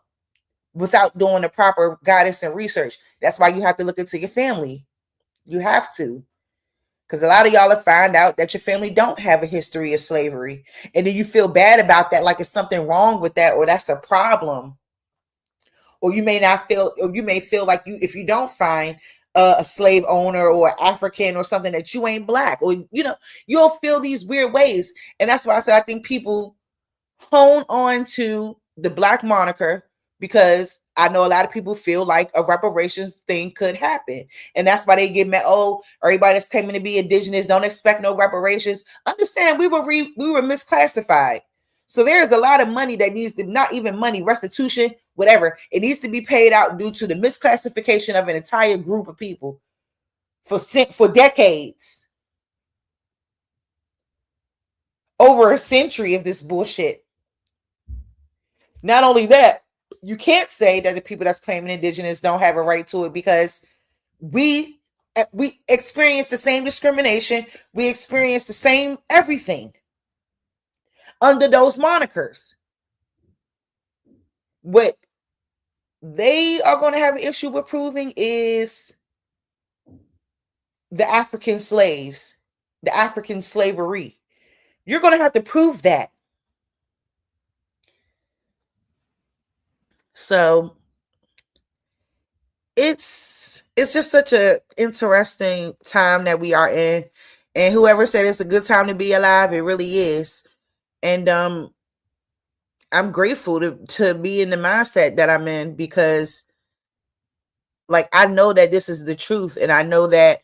without doing the proper guidance and research. That's why you have to look into your family. You have to. Because a lot of y'all will find out that your family don't have a history of slavery. And then you feel bad about that, like it's something wrong with that, or that's a problem. Or you may not feel, or you may feel like if you don't find a slave owner or African or something, that you ain't black, or you'll feel these weird ways. And that's why I said I think people hone on to the black moniker, because I know a lot of people feel like a reparations thing could happen. And that's why they get mad. Oh, everybody that's claiming to be indigenous don't expect no reparations. Understand, we were misclassified. So there's a lot of money that needs to, not even money, restitution, whatever. It needs to be paid out due to the misclassification of an entire group of people for decades. Over a century of this bullshit. Not only that, you can't say that the people that's claiming indigenous don't have a right to it, because we experience the same discrimination. We experience the same everything under those monikers. What they are going to have an issue with proving is the African slaves, the African slavery. You're going to have to prove that. So it's just such a interesting time that we are in, and whoever said it's a good time to be alive, it really is. And I'm grateful to be in the mindset that I'm in, because like I know that this is the truth, and I know that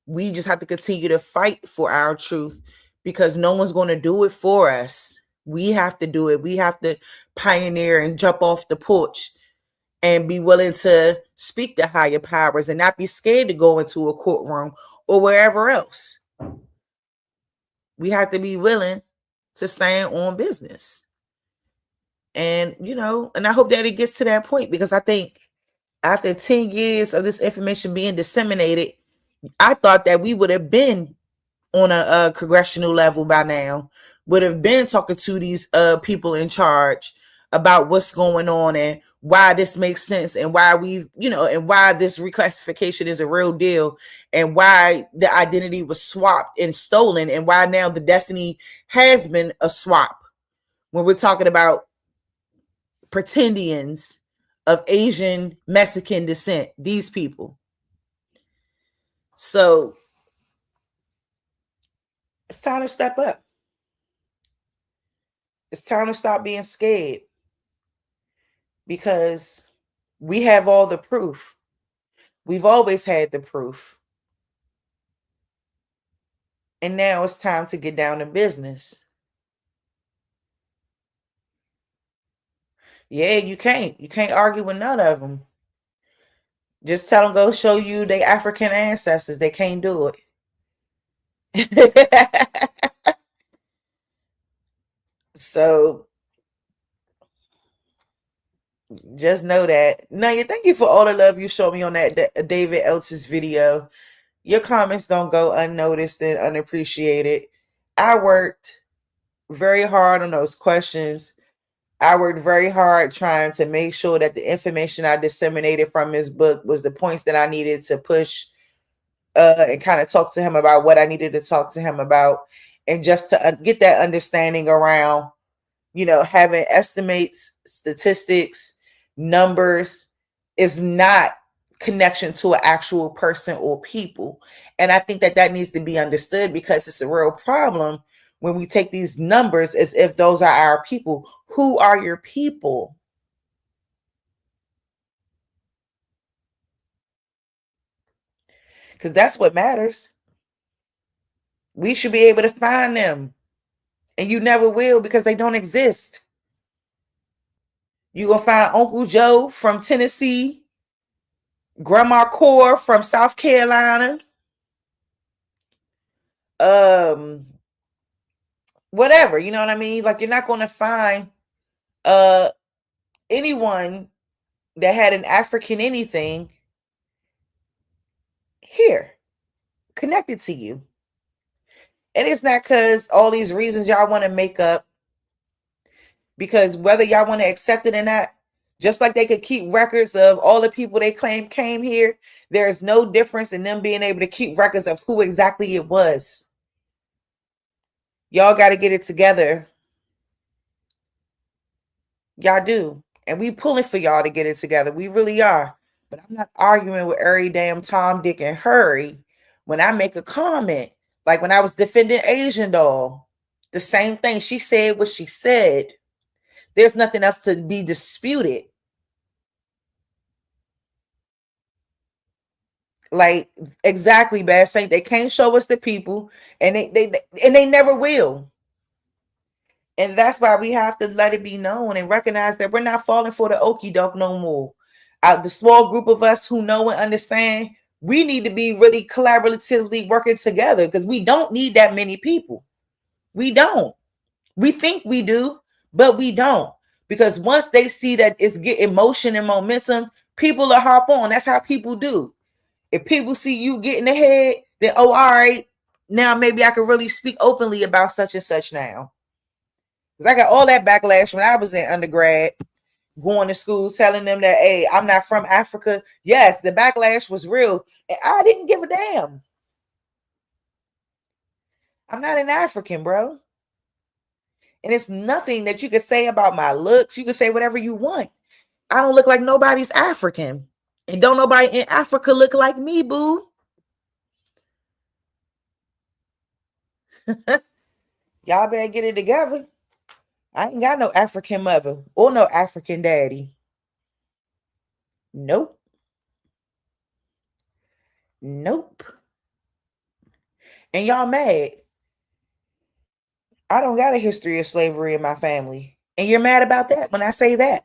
we just have to continue to fight for our truth, because no one's going to do it for us. We have to do it. We have to pioneer and jump off the porch and be willing to speak to higher powers and not be scared to go into a courtroom or wherever else. We have to be willing to stand on business. And, and I hope that it gets to that point, because I think after 10 years of this information being disseminated, I thought that we would have been on a congressional level by now, would have been talking to these people in charge about what's going on and why this makes sense, and why and why this reclassification is a real deal, and why the identity was swapped and stolen, and why now the destiny has been a swap. When we're talking about pretendians of Asian Mexican descent, these people. So it's time to step up. It's time to stop being scared, because we have all the proof. We've always had the proof. And now it's time to get down to business. Yeah, you can't argue with none of them. Just tell them go show you their African ancestors. They can't do it. So just know that. Nanya, thank you for all the love you showed me on that David Eltis video. Your comments don't go unnoticed and unappreciated. I worked very hard on those questions. I worked very hard trying to make sure that the information I disseminated from his book was the points that I needed to push and kind of talk to him about what I needed to talk to him about, and just to get that understanding around, having estimates, statistics, numbers is not connection to an actual person or people. And I think that needs to be understood, because it's a real problem when we take these numbers as if those are our people. Who are your people? Because that's what matters. We should be able to find them. And you never will, because they don't exist. You're going to find Uncle Joe from Tennessee, Grandma Core from South Carolina, whatever, you know what I mean? Like, you're not going to find anyone that had an African anything here connected to you. And it's not because all these reasons y'all want to make up, because whether y'all want to accept it or not, just like they could keep records of all the people they claim came here, there's no difference in them being able to keep records of who exactly it was. Y'all got to get it together. Y'all do. And we pulling for y'all to get it together. We really are. But I'm not arguing with every damn Tom, Dick, and Harry when I make a comment. Like when I was defending Asian Doll, the same thing. She said what she said. There's nothing else to be disputed. Like, exactly, Bad Saint. They can't show us the people, and they never will. And that's why we have to let it be known and recognize that we're not falling for the okie doke no more. The small group of us who know and understand, we need to be really collaboratively working together, because we don't need that many people. We don't. We think we do, but we don't. Because once they see that it's getting motion and momentum, people will hop on. That's how people do. If people see you getting ahead, then, oh, all right, now maybe I can really speak openly about such and such now. Because I got all that backlash when I was in undergrad, going to school, telling them that, hey, I'm not from Africa. Yes, the backlash was real. And I didn't give a damn. I'm not an African, bro. And it's nothing that you can say about my looks. You can say whatever you want. I don't look like nobody's African. And don't nobody in Africa look like me, boo. Y'all better get it together. I ain't got no African mother or no African daddy. Nope. Nope. And y'all mad. I don't got a history of slavery in my family. And you're mad about that when I say that.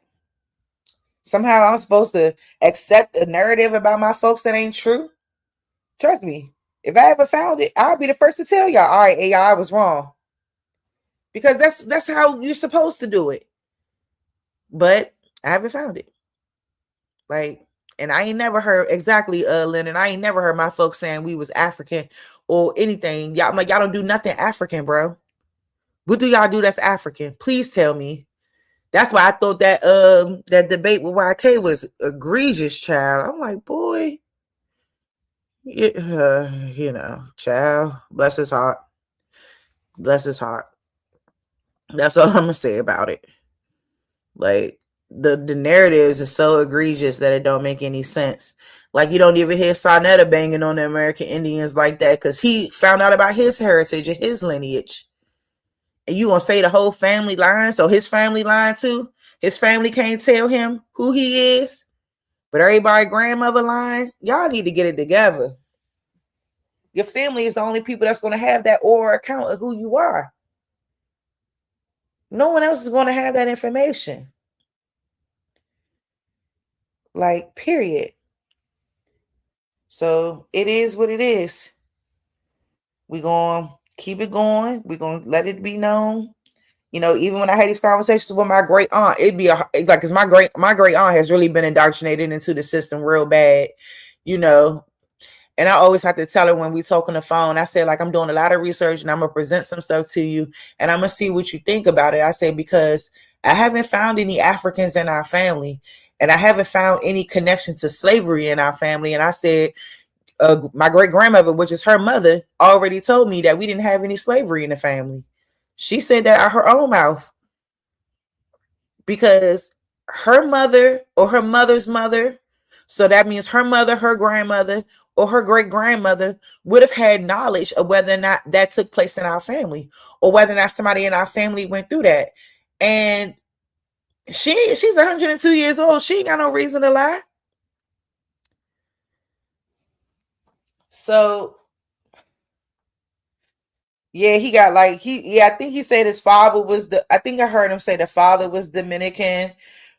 Somehow I'm supposed to accept a narrative about my folks that ain't true. Trust me, if I ever found it, I'll be the first to tell y'all, all right, hey, y'all, I was wrong. Because that's how you're supposed to do it. But I haven't found it. Like, and I ain't never heard exactly, Lennon. I ain't never heard my folks saying we was African or anything. Y'all, I'm like, y'all don't do nothing African, bro. What do y'all do that's African? Please tell me. That's why I thought that that debate with YK was egregious, child. I'm like, boy, you know, child, bless his heart. Bless his heart. That's all I'm gonna say about it. Like, the narratives is so egregious that it don't make any sense. Like, you don't even hear Sonetta banging on the American Indians like that because he found out about his heritage and his lineage. And you gonna say the whole family line? So his family line too? His family can't tell him who he is, but everybody grandmother line? Y'all need to get it together. Your family is the only people that's gonna have that oral account of who you are. No one else is gonna have that information. Like, period. So it is what it is. We're going to keep it going. We're going to let it be known. You know, even when I had these conversations with my great aunt, it'd be like, because my great aunt has really been indoctrinated into the system real bad, you know. And I always have to tell her when we talk on the phone, I said, like, I'm doing a lot of research and I'm going to present some stuff to you and I'm going to see what you think about it. I say, because I haven't found any Africans in our family and I haven't found any connection to slavery in our family. And I said, my great grandmother, which is her mother, already told me that we didn't have any slavery in the family. She said that out her own mouth because her mother or her mother's mother, so that means her mother, her grandmother, or her great grandmother would have had knowledge of whether or not that took place in our family or whether or not somebody in our family went through that. And she's 102 years old. She ain't got no reason to lie. So yeah, he got like I think he said his father was I think I heard him say the father was Dominican,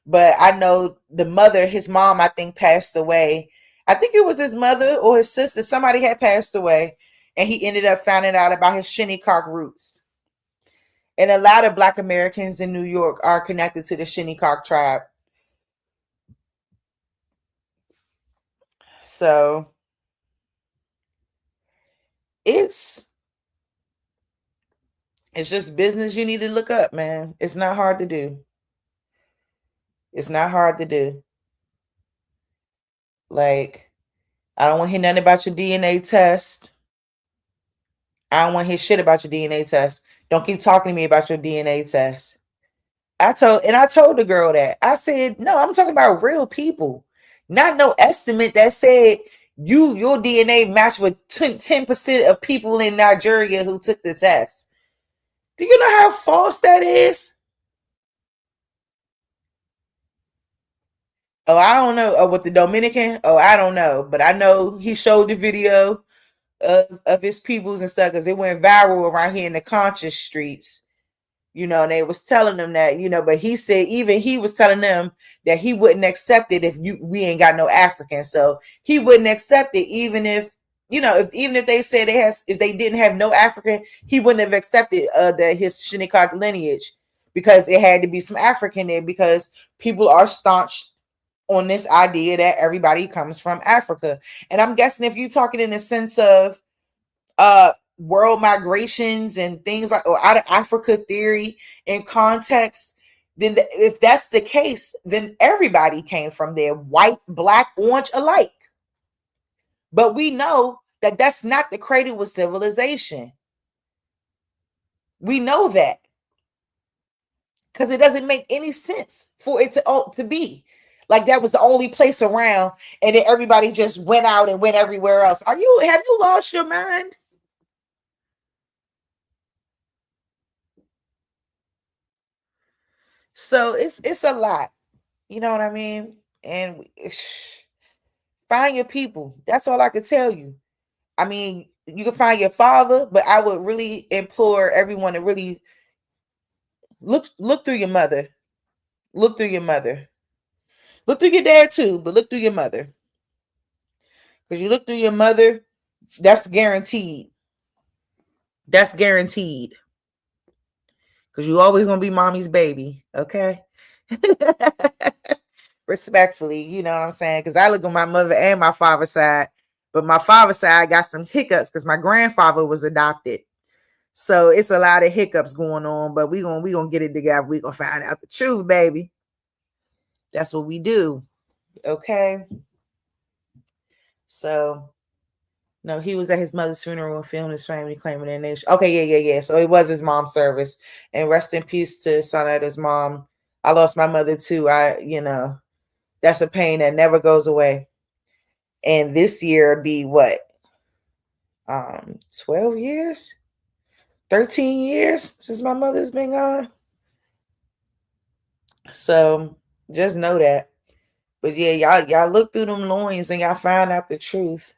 but I know the mother, his mom, I think passed away. I think it was his mother or his sister. Somebody had passed away, and he ended up finding out about his Shinnecock roots. And a lot of Black Americans in New York are connected to the Shinnecock tribe. So it's It's just business you need to look up, man. It's not hard to do. It's not hard to do. Like, I don't want to hear nothing about your DNA test. I don't want to hear shit about your DNA test. Don't keep talking to me about your DNA test. I told the girl that. I said, no, I'm talking about real people. Not no estimate that said your DNA matched with 10% of people in Nigeria who took the test. Do you know how false that is? Oh, I don't know. Oh, with the Dominican? Oh, I don't know. But I know he showed the video of his peoples and stuff because it went viral around here in the conscious streets. You know, and they was telling them that, you know, but he said even he was telling them that he wouldn't accept it if we ain't got no Africans. So he wouldn't accept it even if, you know, even if they said if they didn't have no African, he wouldn't have accepted his Shinnecock lineage because it had to be some African there because people are staunch on this idea that everybody comes from Africa. And I'm guessing if you're talking in the sense of world migrations and things like or out of Africa theory and context, then if that's the case, then everybody came from there, white, black, orange alike. But we know that that's not the cradle of civilization. We know that because it doesn't make any sense for it to be like that was the only place around, and then everybody just went out and went everywhere else. Have you lost your mind? So it's a lot, you know what I mean? And find your people. That's all I could tell you. I mean, you can find your father, but I would really implore everyone to really look through your mother. Look through your mother. Look through your dad too, but look through your mother. Because you look through your mother, that's guaranteed. That's guaranteed. Because you always gonna be mommy's baby, okay? Respectfully, you know what I'm saying? Because I look on my mother and my father's side, but my father's side got some hiccups because my grandfather was adopted. So it's a lot of hiccups going on, but we gonna get it together. We gonna find out the truth, baby. That's what we do, okay? So, no, he was at his mother's funeral and filmed his family claiming their nation. Okay, yeah. So it was his mom's service. And rest in peace to Sonetta's mom. I lost my mother too. That's a pain that never goes away. And this year be what? 12 years? 13 years since my mother's been gone. So just know that. But yeah, y'all look through them loins and y'all find out the truth.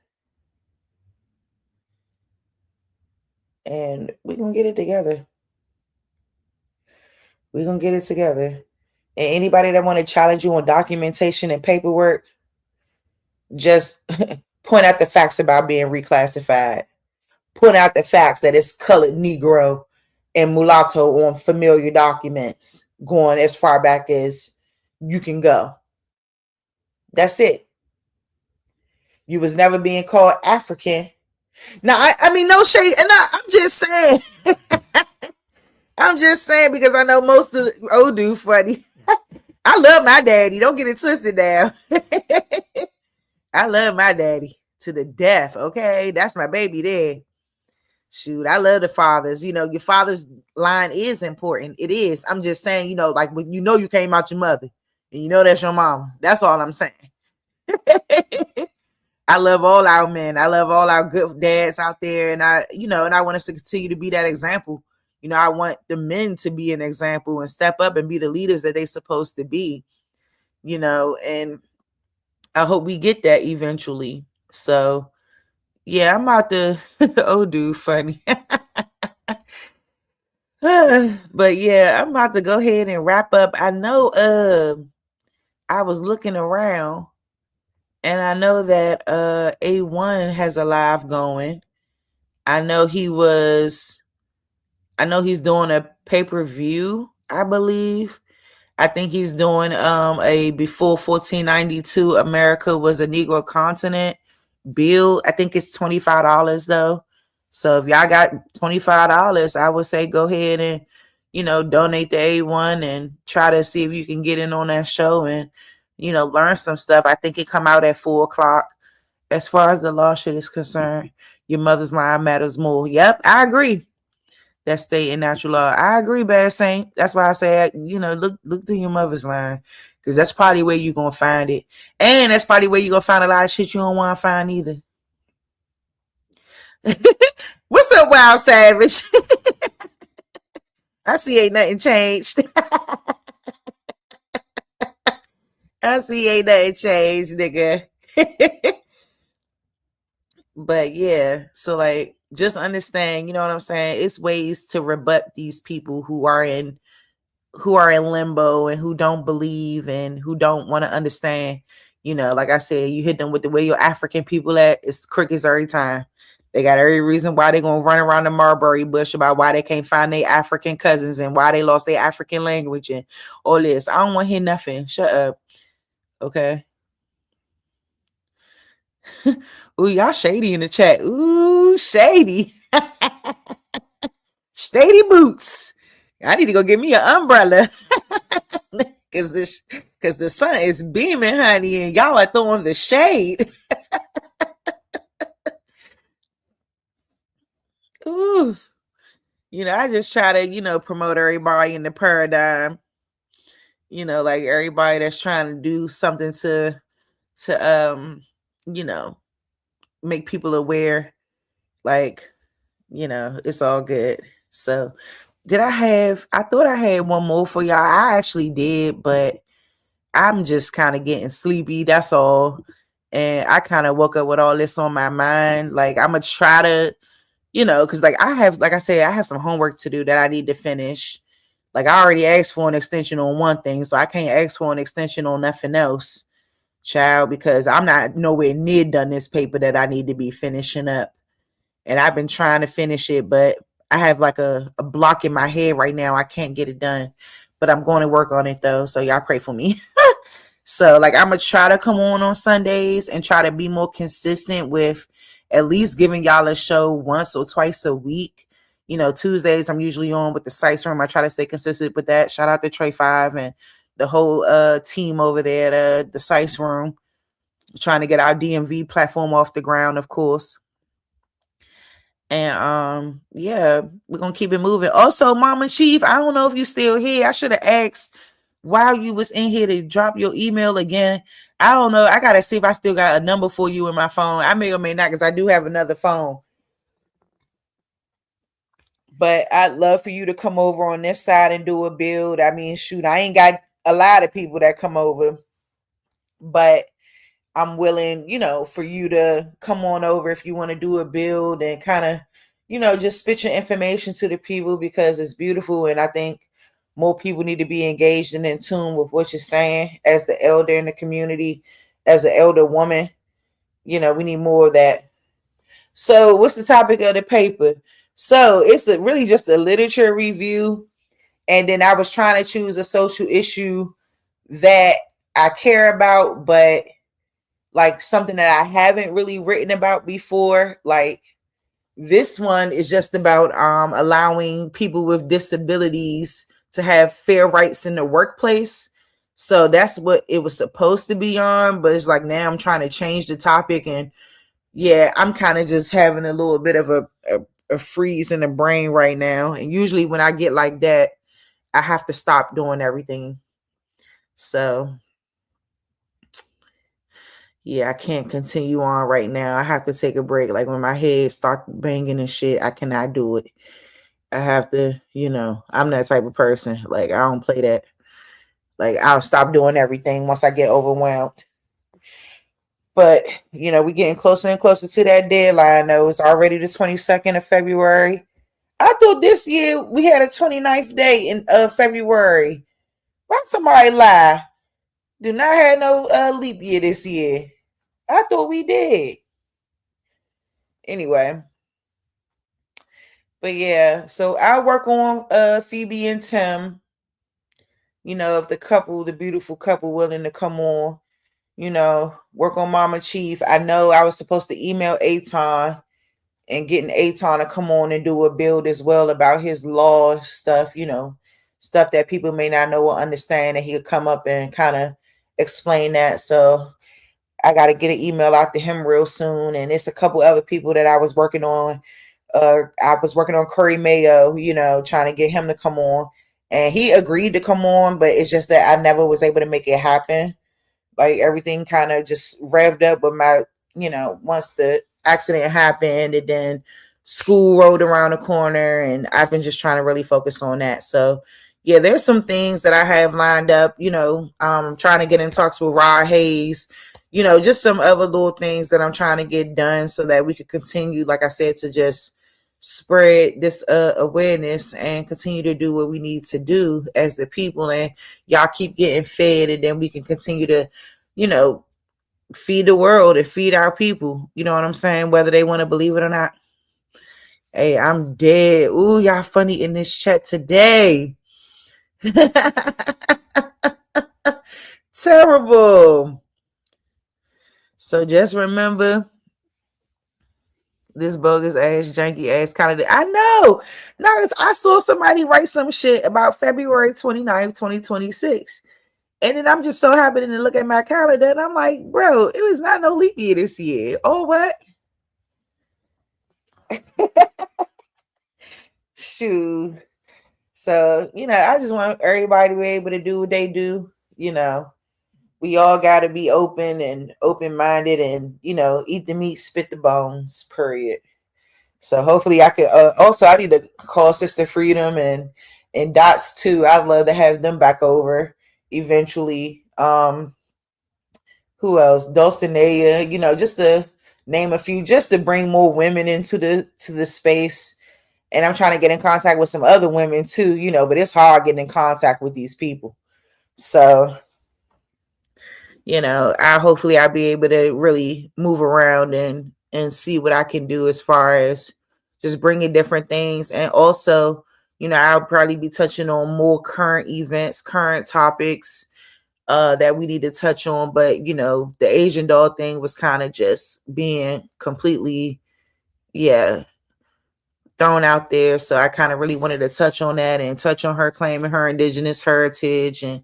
And we're going to get it together. We're going to get it together. And anybody that want to challenge you on documentation and paperwork, just point out the facts about being reclassified. Point out the facts that it's colored Negro and mulatto on familiar documents going as far back as you can go. That's it. You was never being called African. Now, I mean, no shade. And I'm just saying. I'm just saying because I know most of the Odu funny. I love my daddy. Don't get it twisted now. I love my daddy to the death. Okay. That's my baby there. Shoot, I love the fathers. You know, your father's line is important. It is. I'm just saying, you know, like when you know you came out your mother and you know that's your mama. That's all I'm saying. I love all our men. I love all our good dads out there. And I want us to continue to be that example. You know, I want the men to be an example and step up and be the leaders that they're supposed to be, you know, and I hope we get that eventually. So yeah, I'm out to dude, funny. But yeah, I'm about to go ahead and wrap up. I know I was looking around and I know that A1 has a live going. I know he's doing a pay-per-view, I believe. I think he's doing a before 1492 America was a Negro continent build. I think it's $25 though. So if y'all got $25, I would say go ahead and, donate to A1 and try to see if you can get in on that show and, learn some stuff. I think it come out at 4:00. As far as the law shit is concerned, your mother's line matters more. Yep, I agree. That's state and natural law. I agree, Bad Saint. That's why I say, look to your mother's line, because that's probably where you're going to find it. And that's probably where you're going to find a lot of shit you don't want to find either. What's up, Wild Savage? I see ain't nothing changed. I see ain't nothing changed, nigga. But yeah, so like, just understand, you know what I'm saying? It's ways to rebut these people who are in limbo and who don't believe and who don't want to understand. Like I said, you hit them with the way your African people at, it's crickets every time. They got every reason why they're going to run around the mulberry bush about why they can't find their African cousins and why they lost their African language and all this. I don't want to hear nothing. Shut up. Okay. Ooh, y'all shady in the chat. Ooh, shady. Shady boots. I need to go get me an umbrella. Cause the sun is beaming, honey, and y'all are throwing the shade. Ooh. I just try to, promote everybody in the paradigm. Like everybody that's trying to do something to make people aware, like, it's all good. So I thought I had one more for y'all. I actually did, but I'm just kind of getting sleepy. That's all. And I kind of woke up with all this on my mind. Like, I'm going to try to, because like I have some homework to do that I need to finish. Like, I already asked for an extension on one thing, so I can't ask for an extension on nothing else, child, because I'm not nowhere near done this paper that I need to be finishing up. And I've been trying to finish it, but I have like a block in my head right now. I can't get it done, but I'm going to work on it though. So y'all pray for me. So like, I'm going to try to come on Sundays and try to be more consistent with at least giving y'all a show once or twice a week. Tuesdays I'm usually on with the Sites Room. I try to stay consistent with that. Shout out to Trey 5 and the whole team over there at the Sites Room, trying to get our DMV platform off the ground, of course. And yeah, we're gonna keep it moving. Also, Mama Chief, I don't know if you're still here. I should have asked while you was in here to drop your email again. I don't know. I gotta see if I still got a number for you in my phone. I may or may not, because I do have another phone. But I'd love for you to come over on this side and do a build. I mean, shoot, I ain't got a lot of people that come over, but I'm willing, for you to come on over if you want to do a build and kind of, just spit your information to the people, because it's beautiful. And I think more people need to be engaged and in tune with what you're saying as the elder in the community, as an elder woman. We need more of that. So what's the topic of the paper? So it's really just a literature review. And then I was trying to choose a social issue that I care about, but like something that I haven't really written about before. Like, this one is just about allowing people with disabilities to have fair rights in the workplace. So that's what it was supposed to be on, but it's like now I'm trying to change the topic, and yeah, I'm kind of just having a little bit of a freeze in the brain right now. And usually when I get like that, I have to stop doing everything. So yeah, I can't continue on right now. I have to take a break. Like, when my head starts banging and shit, I cannot do it. I have to, I'm that type of person. Like, I don't play that. Like, I'll stop doing everything once I get overwhelmed. But, we're getting closer and closer to that deadline, though. It's already the 22nd of February. I thought this year we had a 29th day in February. Why somebody lie? Do not have no leap year this year. I thought we did. Anyway. But yeah, so I work on Phoebe and Tim. If the beautiful couple willing to come on, work on Mama Chief. I know I was supposed to email Aton and getting Aton to come on and do a build as well about his law stuff, stuff that people may not know or understand, and he'll come up and kind of explain that. So I got to get an email out to him real soon. And it's a couple other people that I was working on. I was working on Curry Mayo, trying to get him to come on. And he agreed to come on, but it's just that I never was able to make it happen. Like everything kind of just revved up with my, once the accident happened and then school rolled around the corner, and I've been just trying to really focus on that. So yeah, there's some things that I have lined up, trying to get in talks with Rod Hayes, just some other little things that I'm trying to get done so that we could continue, like I said, to just spread this awareness and continue to do what we need to do as the people, and y'all keep getting fed, and then we can continue to, feed the world and feed our people. You know what I'm saying? Whether they want to believe it or not. Hey, I'm dead. Ooh, y'all funny in this chat today. Terrible. So just remember, this bogus ass, janky ass kind of. I know. No, I saw somebody write some shit about February 29th, 2026. And then I'm just so happy to look at my calendar, and I'm like, bro, it was not no leap year this year. Oh, what? Shoot. So, I just want everybody to be able to do what they do. We all got to be open and open-minded and, eat the meat, spit the bones, period. So hopefully I could, also I need to call Sister Freedom and Dots too. I'd love to have them back over eventually. Who else? Dulcinea, just to name a few, just to bring more women into the space. And I'm trying to get in contact with some other women too, but it's hard getting in contact with these people. So, hopefully I'll be able to really move around and see what I can do as far as just bringing different things. And also, I'll probably be touching on more current events, current topics that we need to touch on. But, the Asian doll thing was kind of just being completely, thrown out there. So I kind of really wanted to touch on that and touch on her claiming her indigenous heritage and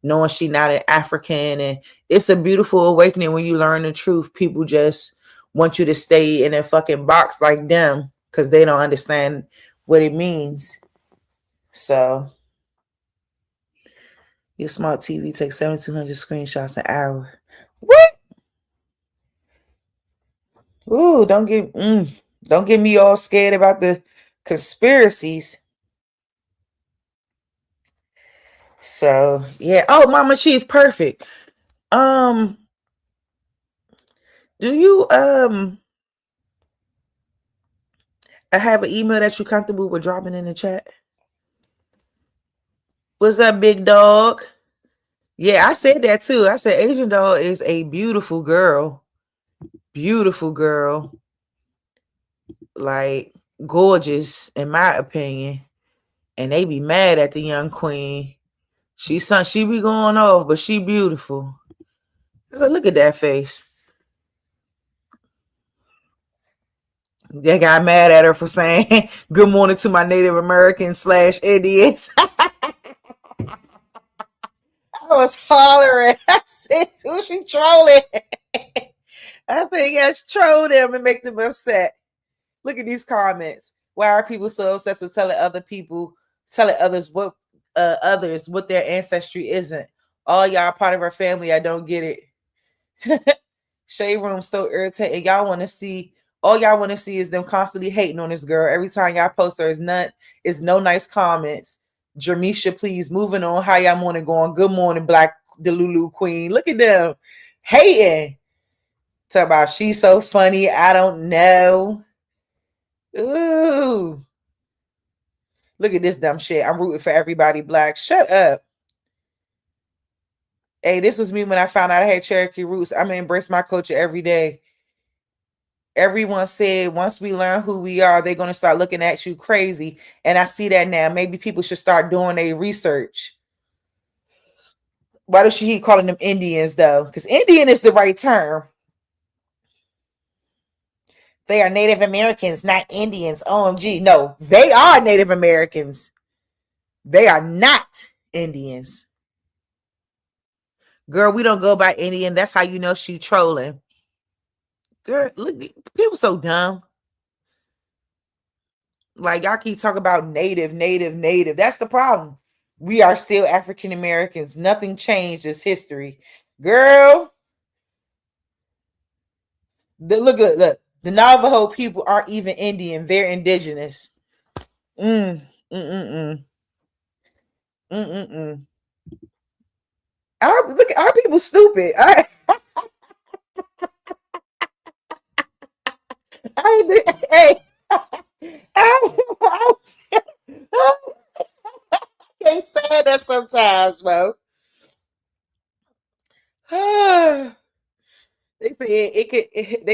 knowing she's not an African. And it's a beautiful awakening when you learn the truth. People just want you to stay in a fucking box like them because they don't understand what it means. So your smart TV takes 7,200 screenshots an hour. What? Ooh, don't get me all scared about the conspiracies. So yeah. Oh, Mama Chief, perfect. Do you I have an email that you're comfortable with dropping in the chat? What's up, big dog? Yeah, I said that too. I said Asian doll is a beautiful girl. Beautiful girl. Like gorgeous, in my opinion. And they be mad at the young queen. She be going off, but she beautiful. So look at that face. They got mad at her for saying good morning to my Native Americans / Indians. I was hollering. I said, who's she trolling? I said, yes, troll them and make them upset. Look at these comments. Why are people so obsessed with telling others what their ancestry isn't? All y'all part of our family. I don't get it. Shade Room so irritating. All y'all want to see is them constantly hating on this girl. Every time y'all post her is no nice comments. Jermisha, please, moving on. How y'all morning going? Good morning, Black Delulu Queen. Look at them hating. Talk about she's so funny. I don't know. Ooh. Look at this dumb shit. I'm rooting for everybody black. Shut up. Hey, this was me when I found out I had Cherokee roots. I'm gonna embrace my culture every day. Everyone said once we learn who we are, they're going to start looking at you crazy. And I see that now. Maybe people should start doing their research. Why does she keep calling them Indians, though? Because Indian is the right term. They are Native Americans, not Indians. OMG. No, they are Native Americans. They are not Indians. Girl, we don't go by Indian. That's how you know she trolling. Girl, look, people so dumb. Like, y'all keep talking about native. That's the problem. We are still African Americans. Nothing changed. It's history. Girl, look. The Navajo people aren't even Indian. They're indigenous. Our people stupid. Hey. I can't stand that sometimes, bro. They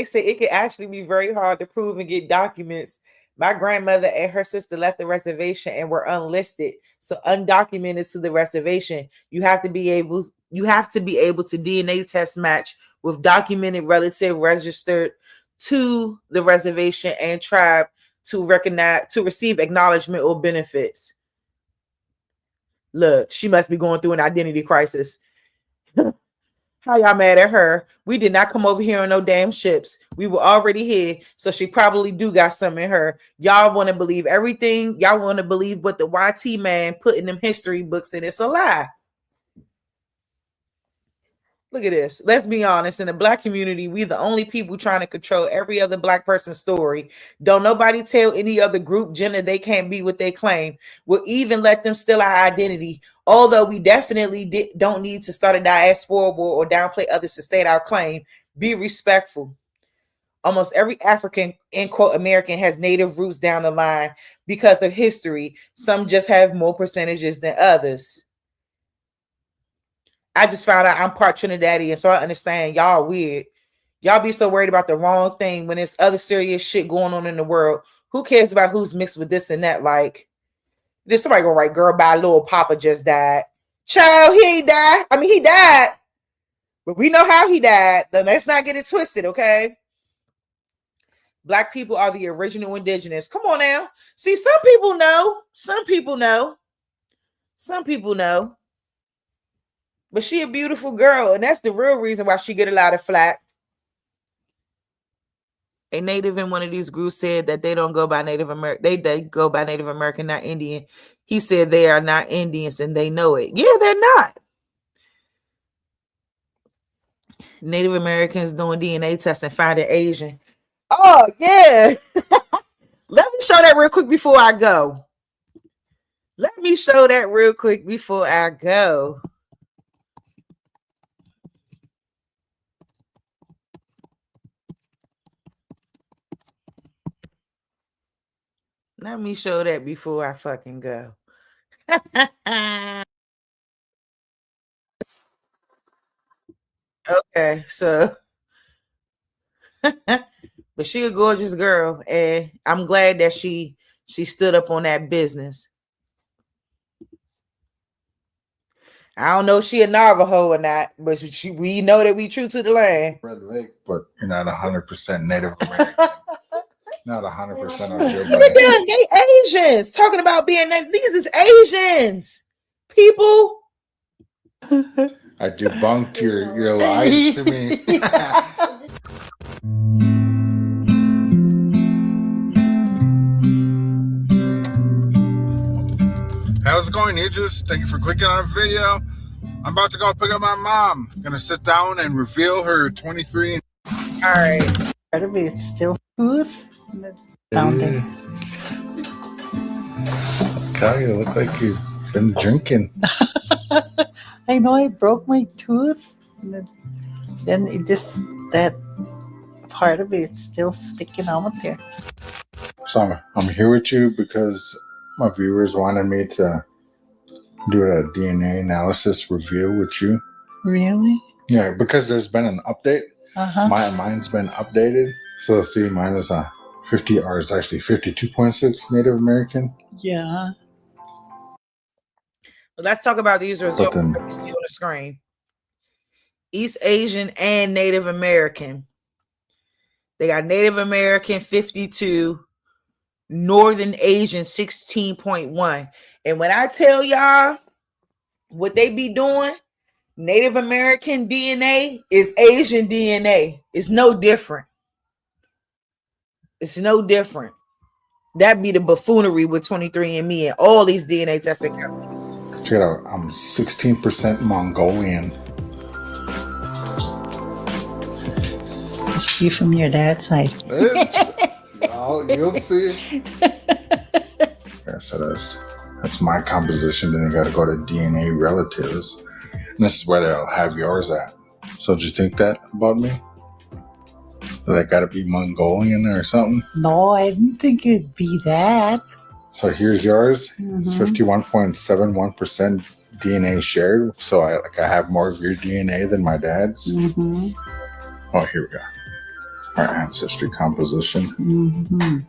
say it could actually be very hard to prove and get documents. My grandmother and her sister left the reservation and were unlisted, so undocumented to the reservation. You have to be able to DNA test match with documented relative registered to the reservation and tribe to receive acknowledgement or benefits. Look, she must be going through an identity crisis. How y'all mad at her? We did not come over here on no damn ships. We were already here, so she probably do got something in her. Y'all want to believe everything. Y'all want to believe what the YT man put in them history books, and it's a lie. Look at this. Let's be honest. In the Black community, we the only people trying to control every other Black person's story. Don't nobody tell any other group gender they can't be what they claim. We'll even let them steal our identity. Although we definitely don't need to start a diaspora war or downplay others to state our claim. Be respectful. Almost every African, in quote, American has native roots down the line because of history. Some just have more percentages than others. I just found out I'm part Trinidadian, so I understand y'all weird. Y'all be so worried about the wrong thing when there's other serious shit going on in the world. Who cares about who's mixed with this and that? Like, there's somebody gonna write, girl, my little papa just died. Child, he ain't died. I mean, he died. But we know how he died. Then let's not get it twisted, okay? Black people are the original indigenous. Come on now. See, some people know. Some people know. Some people know. But she a beautiful girl, and that's the real reason why she get a lot of flack. A native in one of these groups said that they don't go by Native American. They go by Native American, not Indian. He said they are not Indians, and they know it. Yeah, they're not. Native Americans doing DNA tests and finding Asian. Oh, yeah. Let me show that real quick before I go. Let me show that real quick before I go. Let me show that before I fucking go. Okay, so but she a gorgeous girl, and I'm glad that she stood up on that business. I don't know if she a Navajo or not, but we know that we true to the land. Red Lake, but you're not 100% Native American. Not 100% on Joe Biden. They Asians talking about being these is Asians. People. I debunked your lies to me. How's it going, Aegis? Thank you for clicking on the video. I'm about to go pick up my mom. Gonna sit down and reveal her 23. All right. It's still food. Fountain. Kyle, you look like you've been drinking. I know I broke my tooth. And then it just, that part of it's still sticking out there. So I'm here with you because my viewers wanted me to do a DNA analysis review with you. Really? Yeah, because there's been an update. Mine's been updated. So see, mine is a 50, or it's actually 52.6 Native American. Yeah. Well, let's talk about these results that we see on the screen. East Asian and Native American. They got Native American 52, Northern Asian 16.1. And when I tell y'all what they be doing, Native American DNA is Asian DNA. It's no different. It's no different. That be the buffoonery with 23andMe and all these DNA testing companies. Check it out. I'm 16% Mongolian. Must be from your dad's side. You'll see. Yeah, so that's my composition. Then you got to go to DNA relatives. And this is where they'll have yours at. So did you think that about me? That I got to be Mongolian or something? No, I didn't think it'd be that. So here's yours. Mhm. It's 51.71% DNA shared. So I have more of your DNA than my dad's. Mm-hmm. Oh, here we go. Our ancestry composition. Mm-hmm.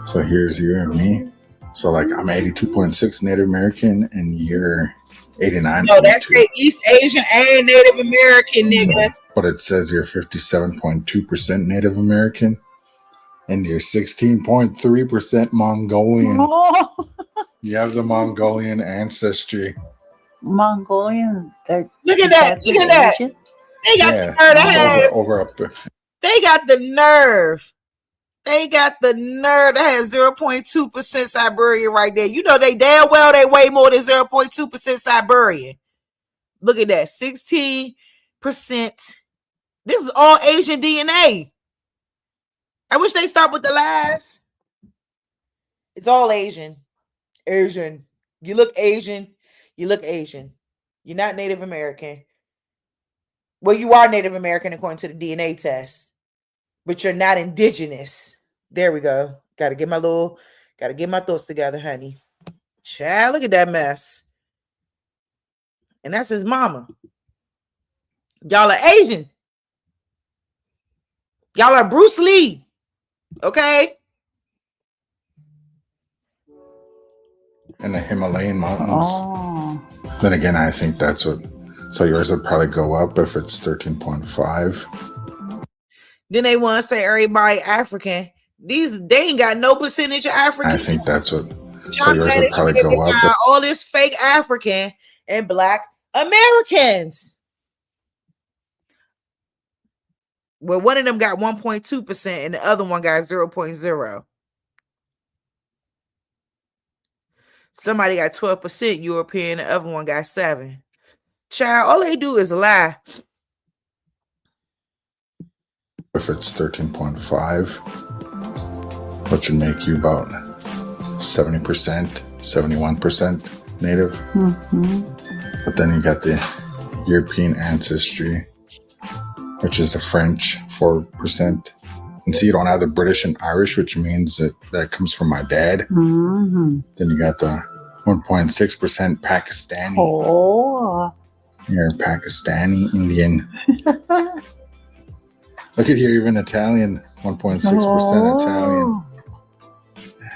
So here's you and me. So like I'm 82.6 Native American and you're 89. No, that's it. East Asian and Native American niggas. But it says you're 57.2% Native American and you're 16.3% Mongolian. Oh, You have the Mongolian ancestry. Mongolian. Look at that. Look at that. Asian? They got the nerve to have. Over up there. They got the nerve. They got the nerve to have 0.2% Siberian right there. You know they damn well they weigh more than 0.2% Siberian. Look at that. 16%. This is all Asian DNA. I wish they stopped with the lies. It's all Asian. Asian. You look Asian. You look Asian. You're not Native American. Well, you are Native American according to the DNA test, but you're not indigenous. There we go. Gotta get my thoughts together, honey. Child, look at that mess. And that's his mama. Y'all are Asian. Y'all are Bruce Lee. Okay? In the Himalayan mountains. Oh. Then again, I think that's what. So yours would probably go up if it's 13.5. Then they want to say everybody African. They ain't got no percentage of African. I think that's what. So yours would probably go up. All this fake African and Black Americans. Well, one of them got 1.2% and the other one got 0.0. Somebody got 12% European, the other one got 7%. Child, all they do is lie. If it's 13.5, which would make you about 70%, 71% Native. Mm-hmm. But then you got the European ancestry, which is the French, 4%. And see, you don't have the British and Irish, which means that comes from my dad. Mm-hmm. Then you got the 1.6% Pakistani. Oh. You're Pakistani Indian. Look at here, even Italian, 1.6%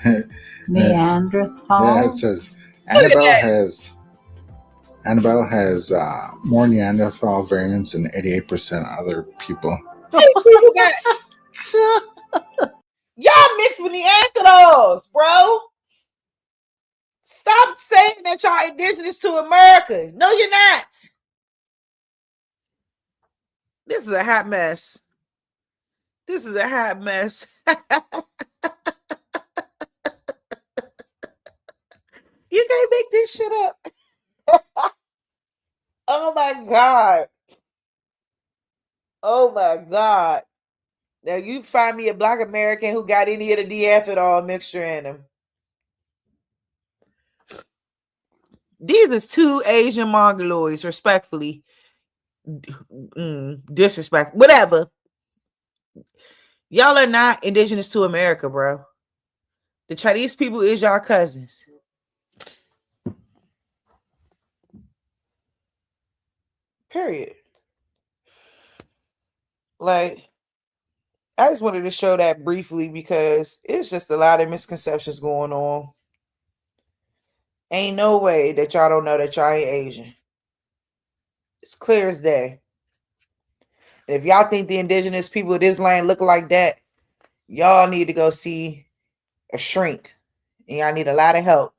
Italian. Neanderthal. Yeah, it says Annabelle has more Neanderthal variants than 88% other people. Y'all mixed with Neanderthals, bro. Stop saying that y'all indigenous to America. No, you're not. This is a hot mess. This is a hot mess. You can't make this shit up. Oh my God. Oh my God. Now you find me a Black American who got any of the Neanderthal mixture in them. These is two Asian Mongoloids, respectfully. Disrespect. Whatever. Y'all are not indigenous to America, bro. The Chinese people is y'all cousins. Period. Like, I just wanted to show that briefly because it's just a lot of misconceptions going on. Ain't no way that y'all don't know that y'all ain't Asian. It's clear as day. If y'all think the indigenous people of this land look like that, y'all need to go see a shrink. And y'all need a lot of help.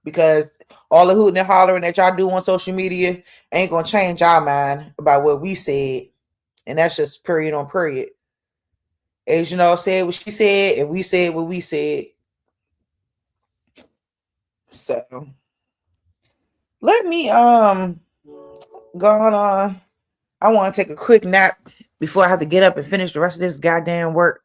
Because all the hooting and hollering that y'all do on social media ain't gonna change our mind about what we said. And that's just period on period. Asian all said what she said, and we said what we said. So let me go on. I want to take a quick nap before I have to get up and finish the rest of this goddamn work.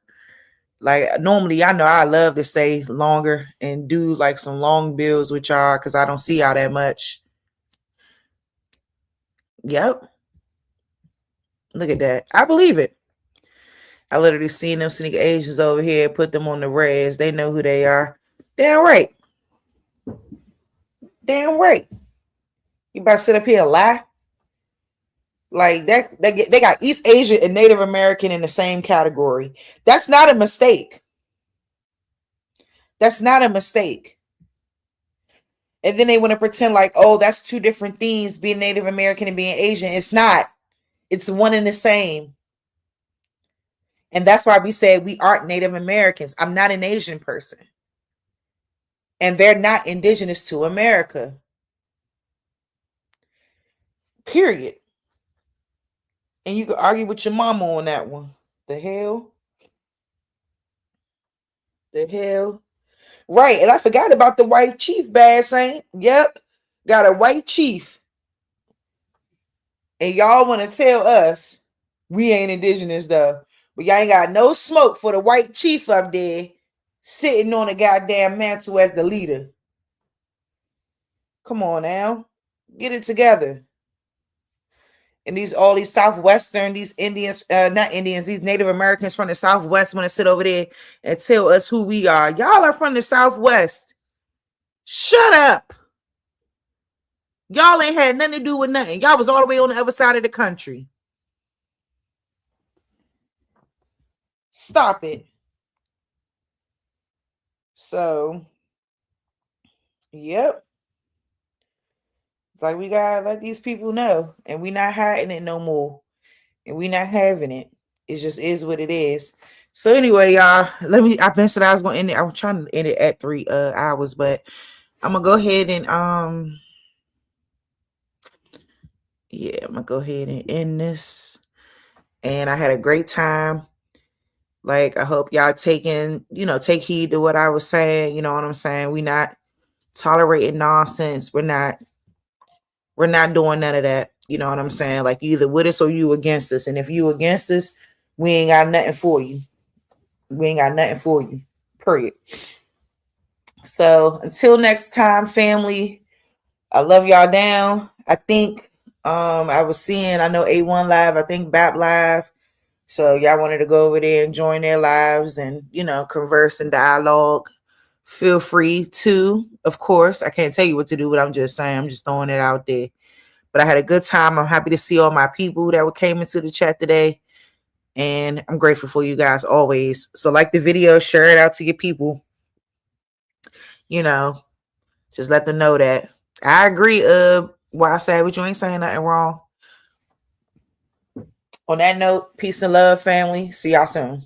Like normally, I know I love to stay longer and do like some long bills with y'all because I don't see y'all that much. Yep. Look at that. I believe it. I literally seen them sneaker Asians over here, put them on the res. They know who they are. Damn right. Damn right. You about to sit up here and lie? Like that, they got East Asian and Native American in the same category. That's not a mistake. That's not a mistake. And then they want to pretend like, oh, that's two different things, being Native American and being Asian. It's not. It's one and the same. And that's why we say we aren't Native Americans. I'm not an Asian person. And they're not indigenous to America. Period. And you can argue with your mama on that one. The hell? The hell? Right. And I forgot about the white chief, Bad Saint. Yep. Got a white chief. And y'all want to tell us we ain't indigenous though. But y'all ain't got no smoke for the white chief up there sitting on a goddamn mantle as the leader. Come on now. Get it together. And all these Southwestern, these Indians, not Indians, these Native Americans from the Southwest want to sit over there and tell us who we are. Y'all are from the Southwest. Shut up. Y'all ain't had nothing to do with nothing. Y'all was all the way on the other side of the country. Stop it. So, yep. It's like we gotta let these people know, and we not hiding it no more, and we not having it. It just is what it is. So anyway, y'all, I mentioned I was gonna end it. I was trying to end it at 3 hours, but I'm gonna go ahead and I'm gonna go ahead and end this. And I had a great time. Like, I hope y'all take heed to what I was saying. You know what I'm saying? We not tolerating nonsense. We're not doing none of that. You know what I'm saying? Like, you either with us or you against us. And if you against us, we ain't got nothing for you. We ain't got nothing for you. Period. So until next time, family, I love y'all down. I think I know A1 Live, I think BAP Live. So y'all wanted to go over there and join their lives and, converse and dialogue. Feel free to, of course. I can't tell you what to do, but I'm just saying, I'm just throwing it out there. But I had a good time. I'm happy to see all my people that came into the chat today. And I'm grateful for you guys always. So like the video, share it out to your people. Just let them know that I agree. Why I say, but you ain't saying nothing wrong. On that note, peace and love, family. See y'all soon.